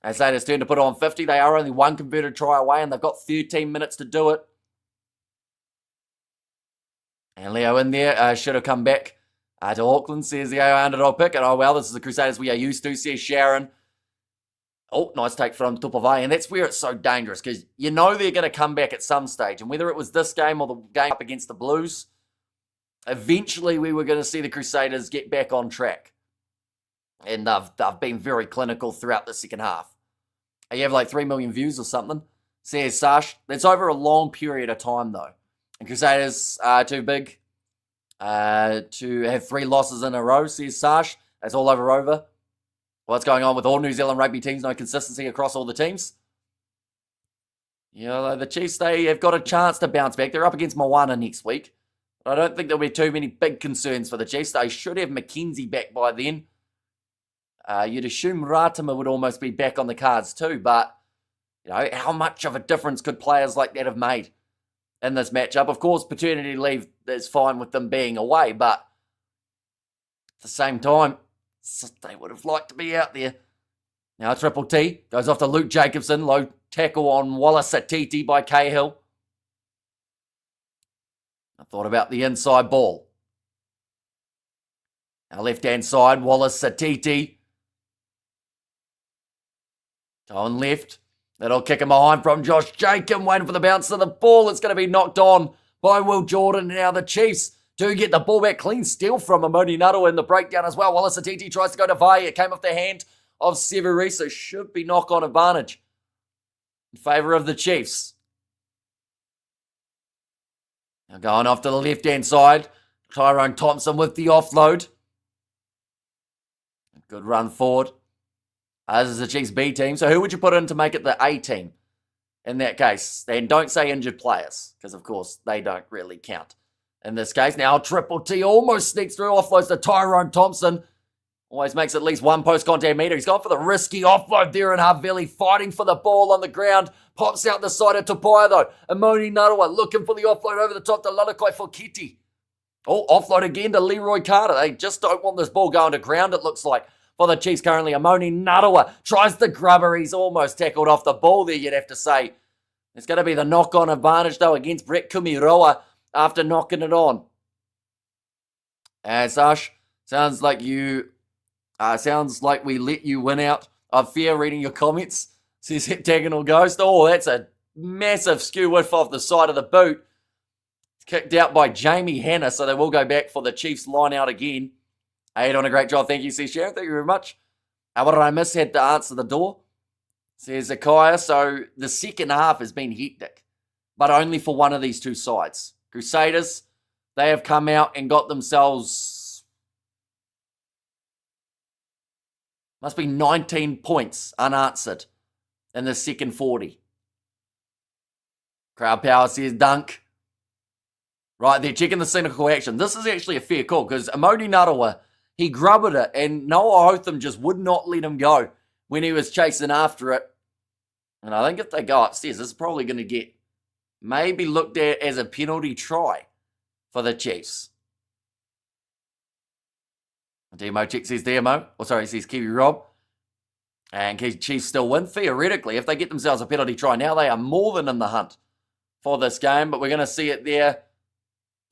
As they just turn to put on 50, they are only 1 converted try away, and they've got 13 minutes to do it. And Leo in there should have come back To Auckland, says the underdog pick. And oh, well, this is the Crusaders we are used to, says Sharon. Oh, nice take from Tupovai. And that's where it's so dangerous because you know they're going to come back at some stage. And whether it was this game or the game up against the Blues, eventually we were going to see the Crusaders get back on track. And they've been very clinical throughout the second half. You have like 3 million views or something, says Sash. That's over a long period of time, though. And Crusaders are too big to have 3 losses in a row, says Sash. That's all over. What's going on with all New Zealand rugby teams? No consistency across all the teams. You know, the Chiefs, they have got a chance to bounce back. They're up against Moana next week. But I don't think there'll be too many big concerns for the Chiefs. They should have McKenzie back by then. You'd assume Ratama would almost be back on the cards too, but you know, how much of a difference could players like that have made in this matchup? Of course, paternity leave is fine with them being away, but at the same time, they would have liked to be out there. Now Triple T goes off to Luke Jacobson. Low tackle on Wallace Satiti by Cahill. I thought about the inside ball. Now left-hand side, Wallace Satiti. Going left. That'll kick him behind from Josh Jacob. Waiting for the bounce of the ball. It's going to be knocked on by Will Jordan. Now the Chiefs do get the ball back. Clean steal from Amoni Nuttall in the breakdown as well. Wallace Atiti tries to go to Vai. It came off the hand of Severisa. Should be knock-on advantage in favour of the Chiefs. Now going off to the left-hand side. Tyrone Thompson with the offload. Good run forward. This is the Chiefs B team. So who would you put in to make it the A team in that case? And don't say injured players, because of course they don't really count in this case. Now Triple T almost sneaks through, offloads to Tyrone Thompson. Always makes at least one post-contact meter. He's gone for the risky offload there in Havili, fighting for the ball on the ground. Pops out the side of Tupaya though. Amoni Narawa looking for the offload over the top to Lalakai Fokiti. Oh, offload again to Leroy Carter. They just don't want this ball going to ground, it looks like. For the Chiefs currently, Amoni Narawa tries to grab her. He's almost tackled off the ball there, you'd have to say. It's going to be the knock-on advantage, though, against Brett Kumiroa after knocking it on. And Sash, sounds like we let you win out. I'm fair reading your comments, says Heptagonal Ghost. Oh, that's a massive skew whiff off the side of the boot. It's kicked out by Jamie Hanna, so they will go back for the Chiefs line out again. Hey, doing a great job. Thank you, says Sharon. Thank you very much. What did I miss? Had to answer the door, says Zakaya. So the second half has been hectic, but only for one of these two sides. Crusaders, they have come out and got themselves, must be 19 points unanswered in the second 40. Crowd power says dunk. Right, they're checking the cynical action. This is actually a fair call because Amoni Narawa, he grubbed it, and Noah Hotham just would not let him go when he was chasing after it. And I think if they go upstairs, this is probably going to get maybe looked at as a penalty try for the Chiefs. Demo check says Demo. He says Kiwi Rob. And Chiefs still win. Theoretically, if they get themselves a penalty try now, they are more than in the hunt for this game. But we're going to see it there.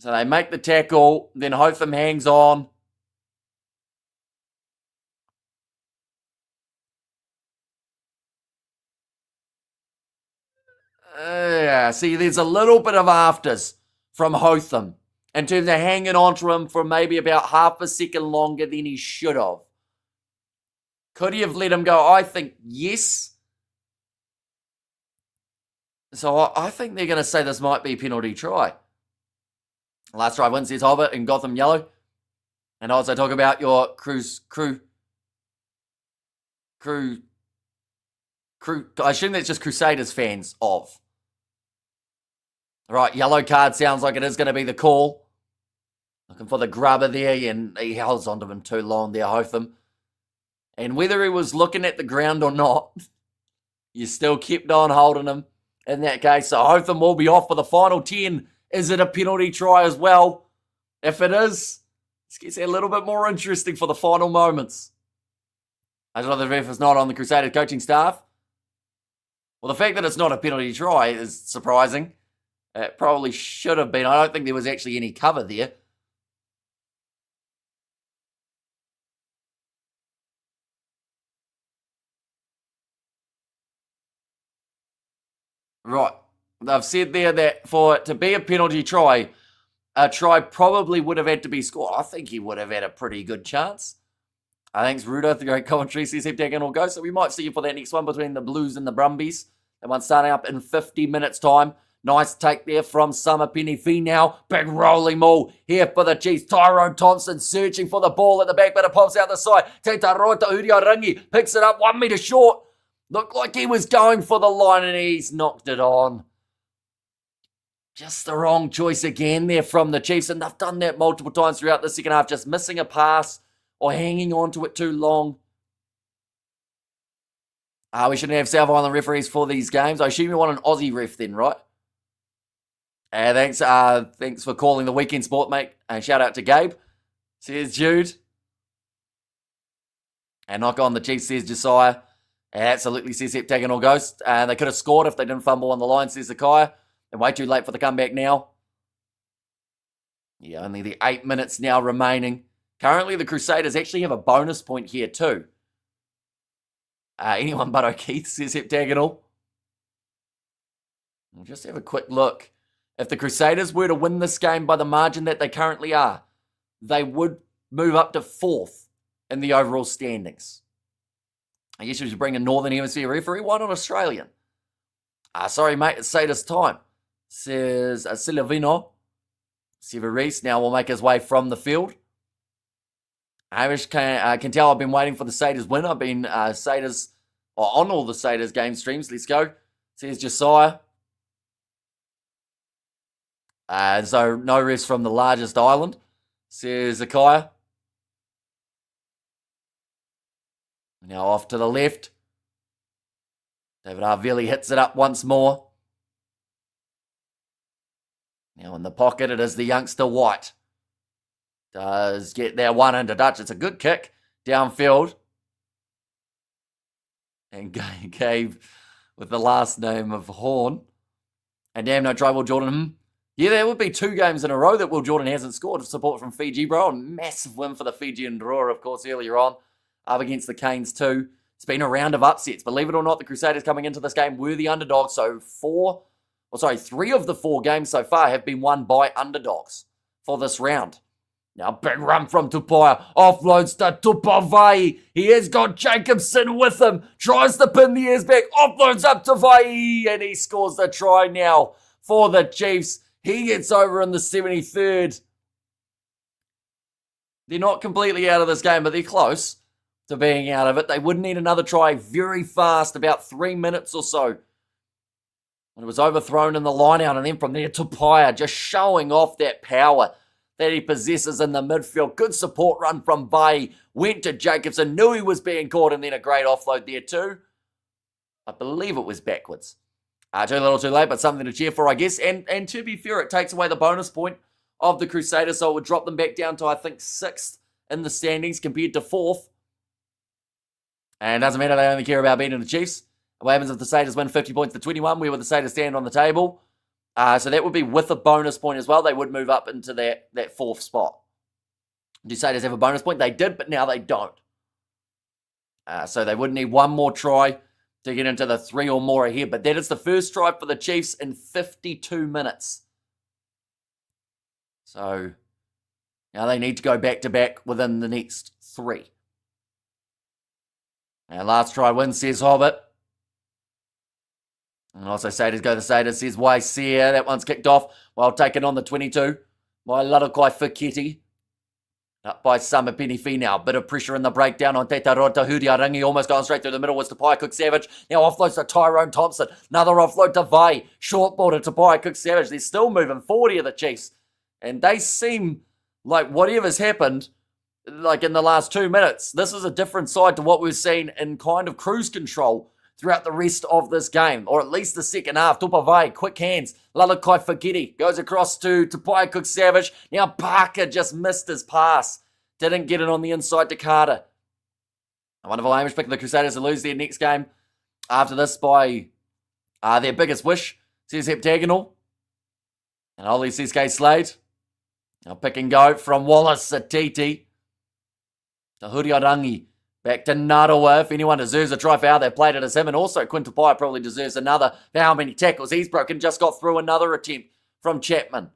So they make the tackle. Then Hotham hangs on. See, there's a little bit of afters from Hotham in terms of hanging on to him for maybe about half a second longer than he should have. Could he have let him go? I think yes. So I think they're going to say this might be a penalty try. Last try win, says Hobbit in Gotham Yellow. And also talk about your I assume that's just Crusaders fans of. Right, yellow card sounds like it is going to be the call. Looking for the grubber there, and he holds onto him too long there, Hotham. And whether he was looking at the ground or not, you still kept on holding him in that case. So Hotham will be off for the final 10. Is it a penalty try as well? If it is, this gets a little bit more interesting for the final moments. I don't know the ref is not on the Crusaders coaching staff. Well, the fact that it's not a penalty try is surprising. It probably should have been. I don't think there was actually any cover there. Right. They've said there that for it to be a penalty try, a try probably would have had to be scored. I think he would have had a pretty good chance. Thanks, Rudo. The great commentary says Heptagon will go. So we might see you for that next one between the Blues and the Brumbies. That one's starting up in 50 minutes' time. Nice take there from Samapini Finau. Big rolling maul here for the Chiefs. Tyrone Thompson searching for the ball at the back, but it pops out the side. Te Tarota Uriarangi picks it up 1 metre short. Looked like he was going for the line and he's knocked it on. Just the wrong choice again there from the Chiefs, and they've done that multiple times throughout the second half, just missing a pass or hanging on to it too long. We shouldn't have South Island referees for these games. I assume you want an Aussie ref then, right? Thanks for calling the weekend sport, mate. Shout out to Gabe. Says Jude. And knock on the Chiefs, says Josiah. Absolutely, says Heptagonal Ghost. And they could have scored if they didn't fumble on the line, says Zakiah. And way too late for the comeback now. Yeah, only the 8 minutes now remaining. Currently, the Crusaders actually have a bonus point here too. Anyone but O'Keefe, says Heptagonal. We'll just have a quick look. If the Crusaders were to win this game by the margin that they currently are, they would move up to 4th in the overall standings. I guess we should bring a Northern Hemisphere referee. Why not Australian? Sorry, mate, it's Sadist time, says Silvino. Severis now will make his way from the field. Hamish can tell I've been waiting for the Saders win. I've been on all the Saders game streams. Let's go, says Josiah. So no refs from the largest island, says Zakiah. Now off to the left. David Arveli hits it up once more. Now in the pocket, it is the youngster White. Does get that one into Dutch. It's a good kick downfield. And Gabe with the last name of Horn. And damn, no try, Will Jordan. Yeah, there would be 2 games in a row that Will Jordan hasn't scored. Support from Fiji, bro. A massive win for the Fijian draw, of course, earlier on. Up against the Canes too. It's been a round of upsets. Believe it or not, the Crusaders coming into this game were the underdogs. So 3 of the 4 games so far have been won by underdogs for this round. Now, big run from Tupaia. Offloads to Tupavai. He has got Jacobson with him. Tries to pin the ears back. Offloads up to Vai. And he scores the try now for the Chiefs. He gets over in the 73rd. They're not completely out of this game, but they're close to being out of it. They would need another try very fast, about 3 minutes or so. And it was overthrown in the line out, and then from there, Tupaia just showing off that power that he possesses in the midfield. Good support run from Vai. Went to Jacobson, knew he was being caught, and then a great offload there too. I believe it was backwards. Too little too late, but something to cheer for, I guess. And to be fair, it takes away the bonus point of the Crusaders, so it would drop them back down to, I think, 6th in the standings compared to 4th. And it doesn't matter, they only care about beating the Chiefs. What happens if the Crusaders win 50 points to 21? Where would the Crusaders stand on the table? So that would be with a bonus point as well. They would move up into that 4th spot. Do Crusaders have a bonus point? They did, but now they don't. So they would need one more try to get into the 3 or more ahead. But that is the first try for the Chiefs in 52 minutes. So now they need to go back-to-back within the next 3. And last try win, says Hobbit. And also Saders go to Saders, says Waisia. That one's kicked off. Well taken on the 22 by Larakai Fuketi. Up by Samapini Finau. Bit of pressure in the breakdown on Te Tarota Huriarangi. Almost going straight through the middle was Tupaia Cook-Savage. Now offloads to Tyrone Thompson. Another offload to Vai. Short ball to Tupaia Cook-Savage. They're still moving 40 of the Chiefs. And they seem like whatever's happened, like in the last 2 minutes, this is a different side to what we've seen in kind of cruise control throughout the rest of this game, or at least the second half. Tupavai, quick hands. Lalakai Fagiti goes across to Tupaia Cook-Savage. Now Parker just missed his pass. Didn't get it on the inside to Carter. A wonderful Hamish pick the Crusaders to lose their next game after this by their biggest wish, says Heptagonal. And Ollie says K Slade. Now pick and go from Wallace Satiti to Huriarangi. Back to Narawa. If anyone deserves a try for how they played it as him, and also Quinton Pye probably deserves another for how many tackles he's broken. Just got through another attempt from Chapman.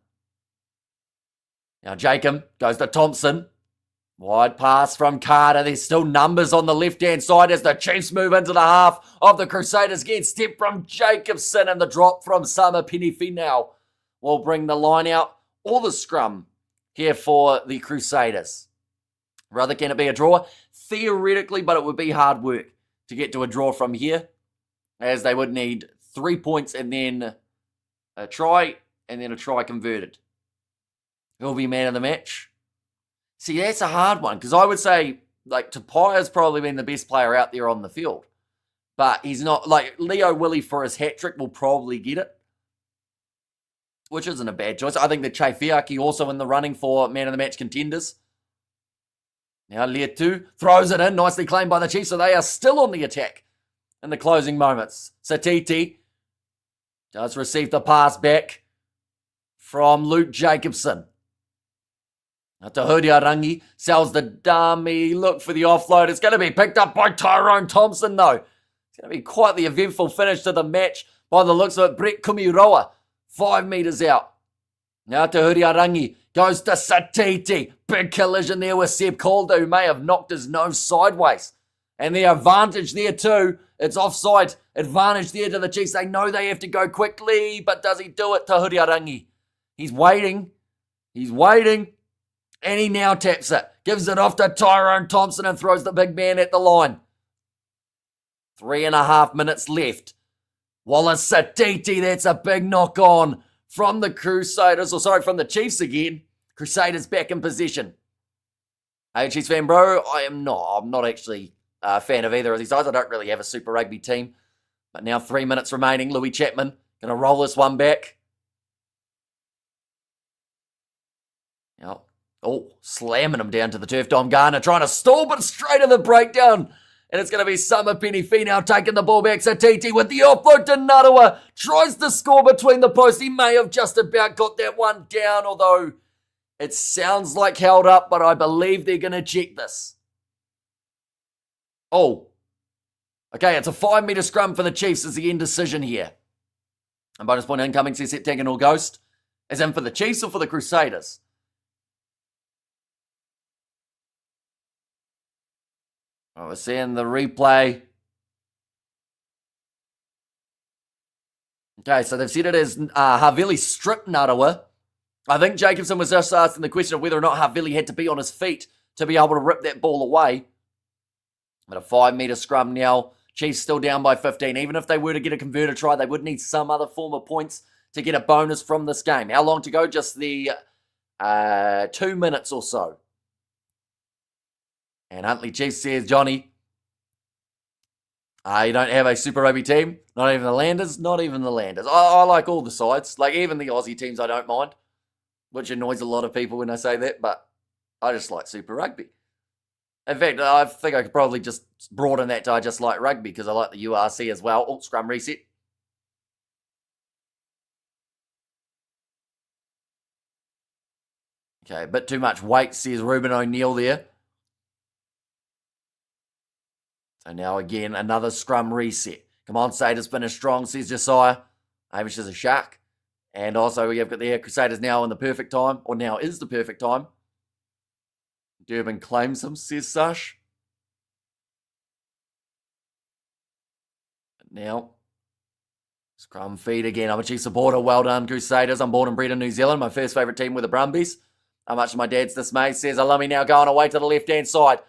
Now Jacob goes to Thompson. Wide pass from Carter. There's still numbers on the left-hand side as the Chiefs move into the half of the Crusaders. Again, step from Jacobson, and the drop from Sama Penifei will bring the line out or the scrum here for the Crusaders. Rather, can it be a draw? Theoretically, but it would be hard work to get to a draw from here, as they would need 3 points and then a try, and then a try converted. Who'll be man of the match? See, that's a hard one, because I would say, like, Tapia's probably been the best player out there on the field. But he's not, like, Leo Willie for his hat-trick will probably get it, which isn't a bad choice. I think that Chaifiaki also in the running for man of the match contenders. Now Letu throws it in, nicely claimed by the Chiefs, so they are still on the attack in the closing moments. Satiti does receive the pass back from Luke Jacobson. Now Tahudi Arangi sells the dummy. Look for the offload. It's going to be picked up by Tyrone Thompson, though. It's going to be quite the eventful finish to the match by the looks of it. Brett Kumiroa, 5 metres out. Now Tahudi Arangi goes to Satiti. Big collision there with Seb Calder, who may have knocked his nose sideways. And the advantage there too. It's offside advantage there to the Chiefs. They know they have to go quickly, but does he do it? Tahudi Arangi. He's waiting. And he now taps it. Gives it off to Tyrone Thompson and throws the big man at the line. 3.5 minutes left. Wallace Satiti, that's a big knock on from the Crusaders, from the Chiefs again. Crusaders back in possession. Hey, Chiefs fan, bro, I'm not actually a fan of either of these guys. I don't really have a Super Rugby team. But now 3 minutes remaining. Louis Chapman going to roll this one back. Now, slamming him down to the turf. Dom Garner trying to stall, but straight in the breakdown. And it's going to be Summer Penifei now taking the ball back. Satiti with the offload to Narawa. Tries to score between the posts. He may have just about got that one down, although it sounds like held up, but I believe they're going to check this. Okay, it's a 5 metre scrum for the Chiefs as the end decision here. And bonus point incoming, says Tagan or Ghost. As in for the Chiefs or for the Crusaders? We're seeing the replay. Okay, so they've said it as Havili stripped Narawa. I think Jacobson was just asking the question of whether or not Havili had to be on his feet to be able to rip that ball away. But a 5 metre scrum now. Chiefs still down by 15. Even if they were to get a converted try, they would need some other form of points to get a bonus from this game. How long to go? Just the 2 minutes or so. And Huntley Chiefs says, Johnny, you don't have a Super Rugby team? Not even the Landers? Not even the Landers. I like all the sides. Like, even the Aussie teams I don't mind. Which annoys a lot of people when I say that, but I just like Super Rugby. In fact, I think I could probably just broaden that to I just like rugby because I like the URC as well. Scrum reset. Okay, a bit too much weight, says Ruben O'Neill there. So now again, another scrum reset. Come on, Crusaders finish strong, says Josiah. Hamish is a shark. And also we have got the Crusaders now in the perfect time, or now is the perfect time. Durban claims him, says Sash. Now, scrum feed again. I'm a Chief supporter. Well done, Crusaders. I'm born and bred in New Zealand. My first favourite team were the Brumbies. How much of my dad's dismay, says Alumi now going away to the left-hand side.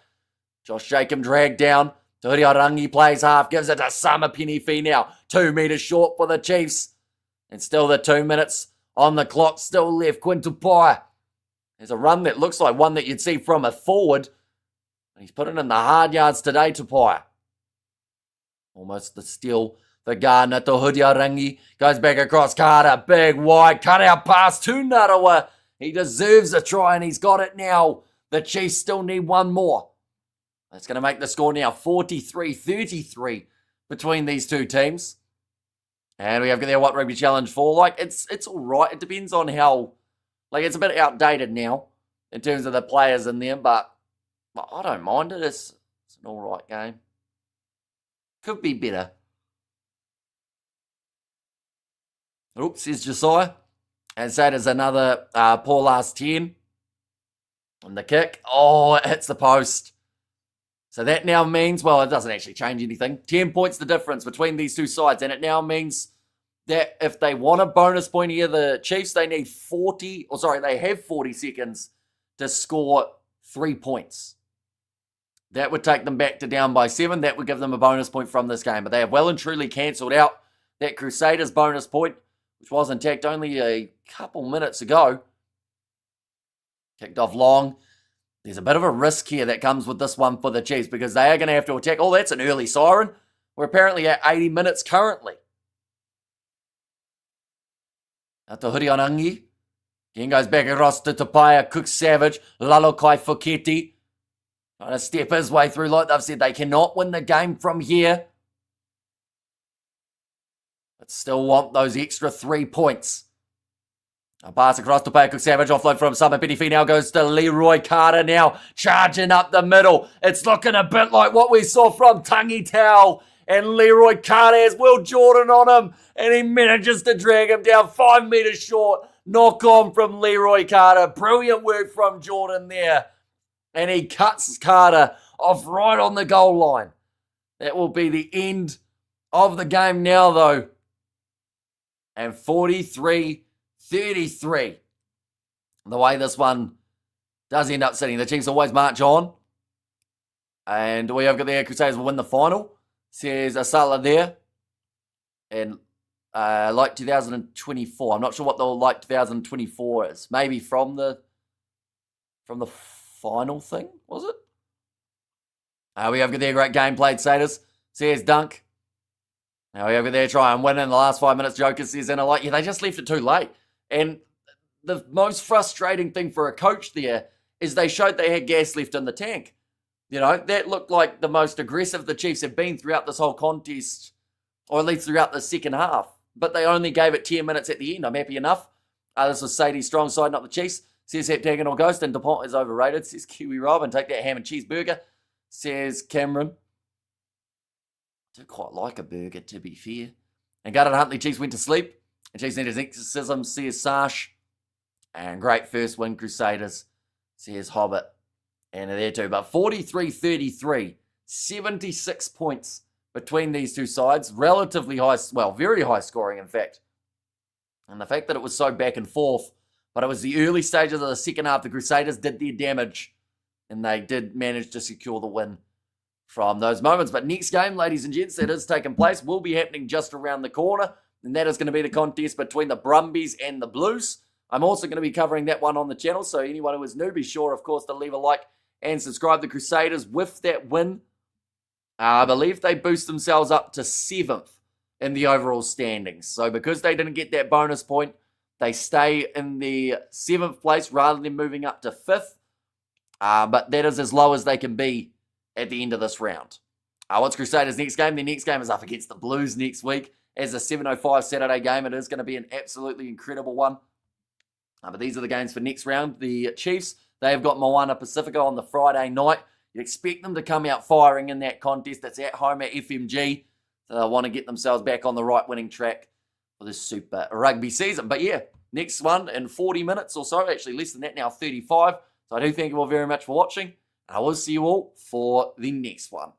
Josh Jacob dragged down. Tahuri Arangi plays half, gives it to Sama Penifei now. 2 metres short for the Chiefs. And still the 2 minutes on the clock, still left. Quinton Pye. There's a run that looks like one that you'd see from a forward. He's put it in the hard yards today to Pye. Almost the steal. The Gardner to Tahuri Arangi. Goes back across Carter. Big wide cut out pass to Narawa. He deserves a try and he's got it now. The Chiefs still need one more. That's going to make the score now 43-33 between these two teams. And we have their What Rugby Challenge 4. Like, it's all right. It depends on how, like, it's a bit outdated now in terms of the players in there, but I don't mind it. It's It's an alright game. Could be better. Oops, says Josiah. And so does another poor last 10. And the kick. Oh, it hits the post. So that now means, well, it doesn't actually change anything. 10 points the difference between these two sides. And it now means that if they want a bonus point here, the Chiefs, they have 40 seconds to score 3 points. That would take them back to down by 7. That would give them a bonus point from this game. But they have well and truly cancelled out that Crusaders bonus point, which was intact only a couple minutes ago. Kicked off long. There's a bit of a risk here that comes with this one for the Chiefs because they are going to have to attack. Oh, that's an early siren. We're apparently at 80 minutes currently. Out to Hurianangi. Again goes back across to Tapaya, Cook Savage, Lalokai Fuketi. Trying to step his way through. Like they've said, they cannot win the game from here. But still want those extra 3 points. A pass across to Cook Savage, offload from Summer Pettife now goes to Leroy Carter now, charging up the middle. It's looking a bit like what we saw from Tangi Tau, and Leroy Carter has Will Jordan on him, and he manages to drag him down 5 metres short. Knock on from Leroy Carter, brilliant work from Jordan there, and he cuts Carter off right on the goal line. That will be the end of the game now though, and 43-33. The way this one does end up sitting. The Chiefs always march on. And we have got the Crusaders will win the final. Says Asala there. And like 2024. I'm not sure what the like 2024 is. Maybe from the final thing, was it? We have got their great game played, Crusaders. Says Dunk. Now we have got their try and win in the last 5 minutes. Joker says, and I like, yeah, they just left it too late. And the most frustrating thing for a coach there is they showed they had gas left in the tank. You know, that looked like the most aggressive the Chiefs have been throughout this whole contest, or at least throughout the second half. But they only gave it 10 minutes at the end. I'm happy enough. This was Sadie's strong side, not the Chiefs. Says Heptagonal Ghost, and DuPont is overrated. Says Kiwi Rob, and take that ham and cheeseburger. Says Cameron. I do quite like a burger, to be fair. And Gardner Huntley, Chiefs went to sleep. And Chiefs need his exorcism, says Sash. And great first win, Crusaders, says Hobbit. And there too. But 43-33, 76 points between these two sides. Relatively high, well, very high scoring, in fact. And the fact that it was so back and forth, but it was the early stages of the second half, the Crusaders did their damage. And they did manage to secure the win from those moments. But next game, ladies and gents, that is taking place, will be happening just around the corner. And that is going to be the contest between the Brumbies and the Blues. I'm also going to be covering that one on the channel. So anyone who is new, be sure, of course, to leave a like and subscribe. The Crusaders, with that win, I believe they boost themselves up to 7th in the overall standings. So because they didn't get that bonus point, they stay in the 7th place rather than moving up to 5th. But that is as low as they can be at the end of this round. What's Crusaders' next game? Their next game is up against the Blues next week. As a 7:05 Saturday game, it is going to be an absolutely incredible one. But these are the games for next round. The Chiefs, they have got Moana Pacifica on the Friday night. You expect them to come out firing in that contest. It's at home at FMG. So they'll want to get themselves back on the right winning track for this Super Rugby season. But yeah, next one in 40 minutes or so. Actually less than that now, 35. So I do thank you all very much for watching. I will see you all for the next one.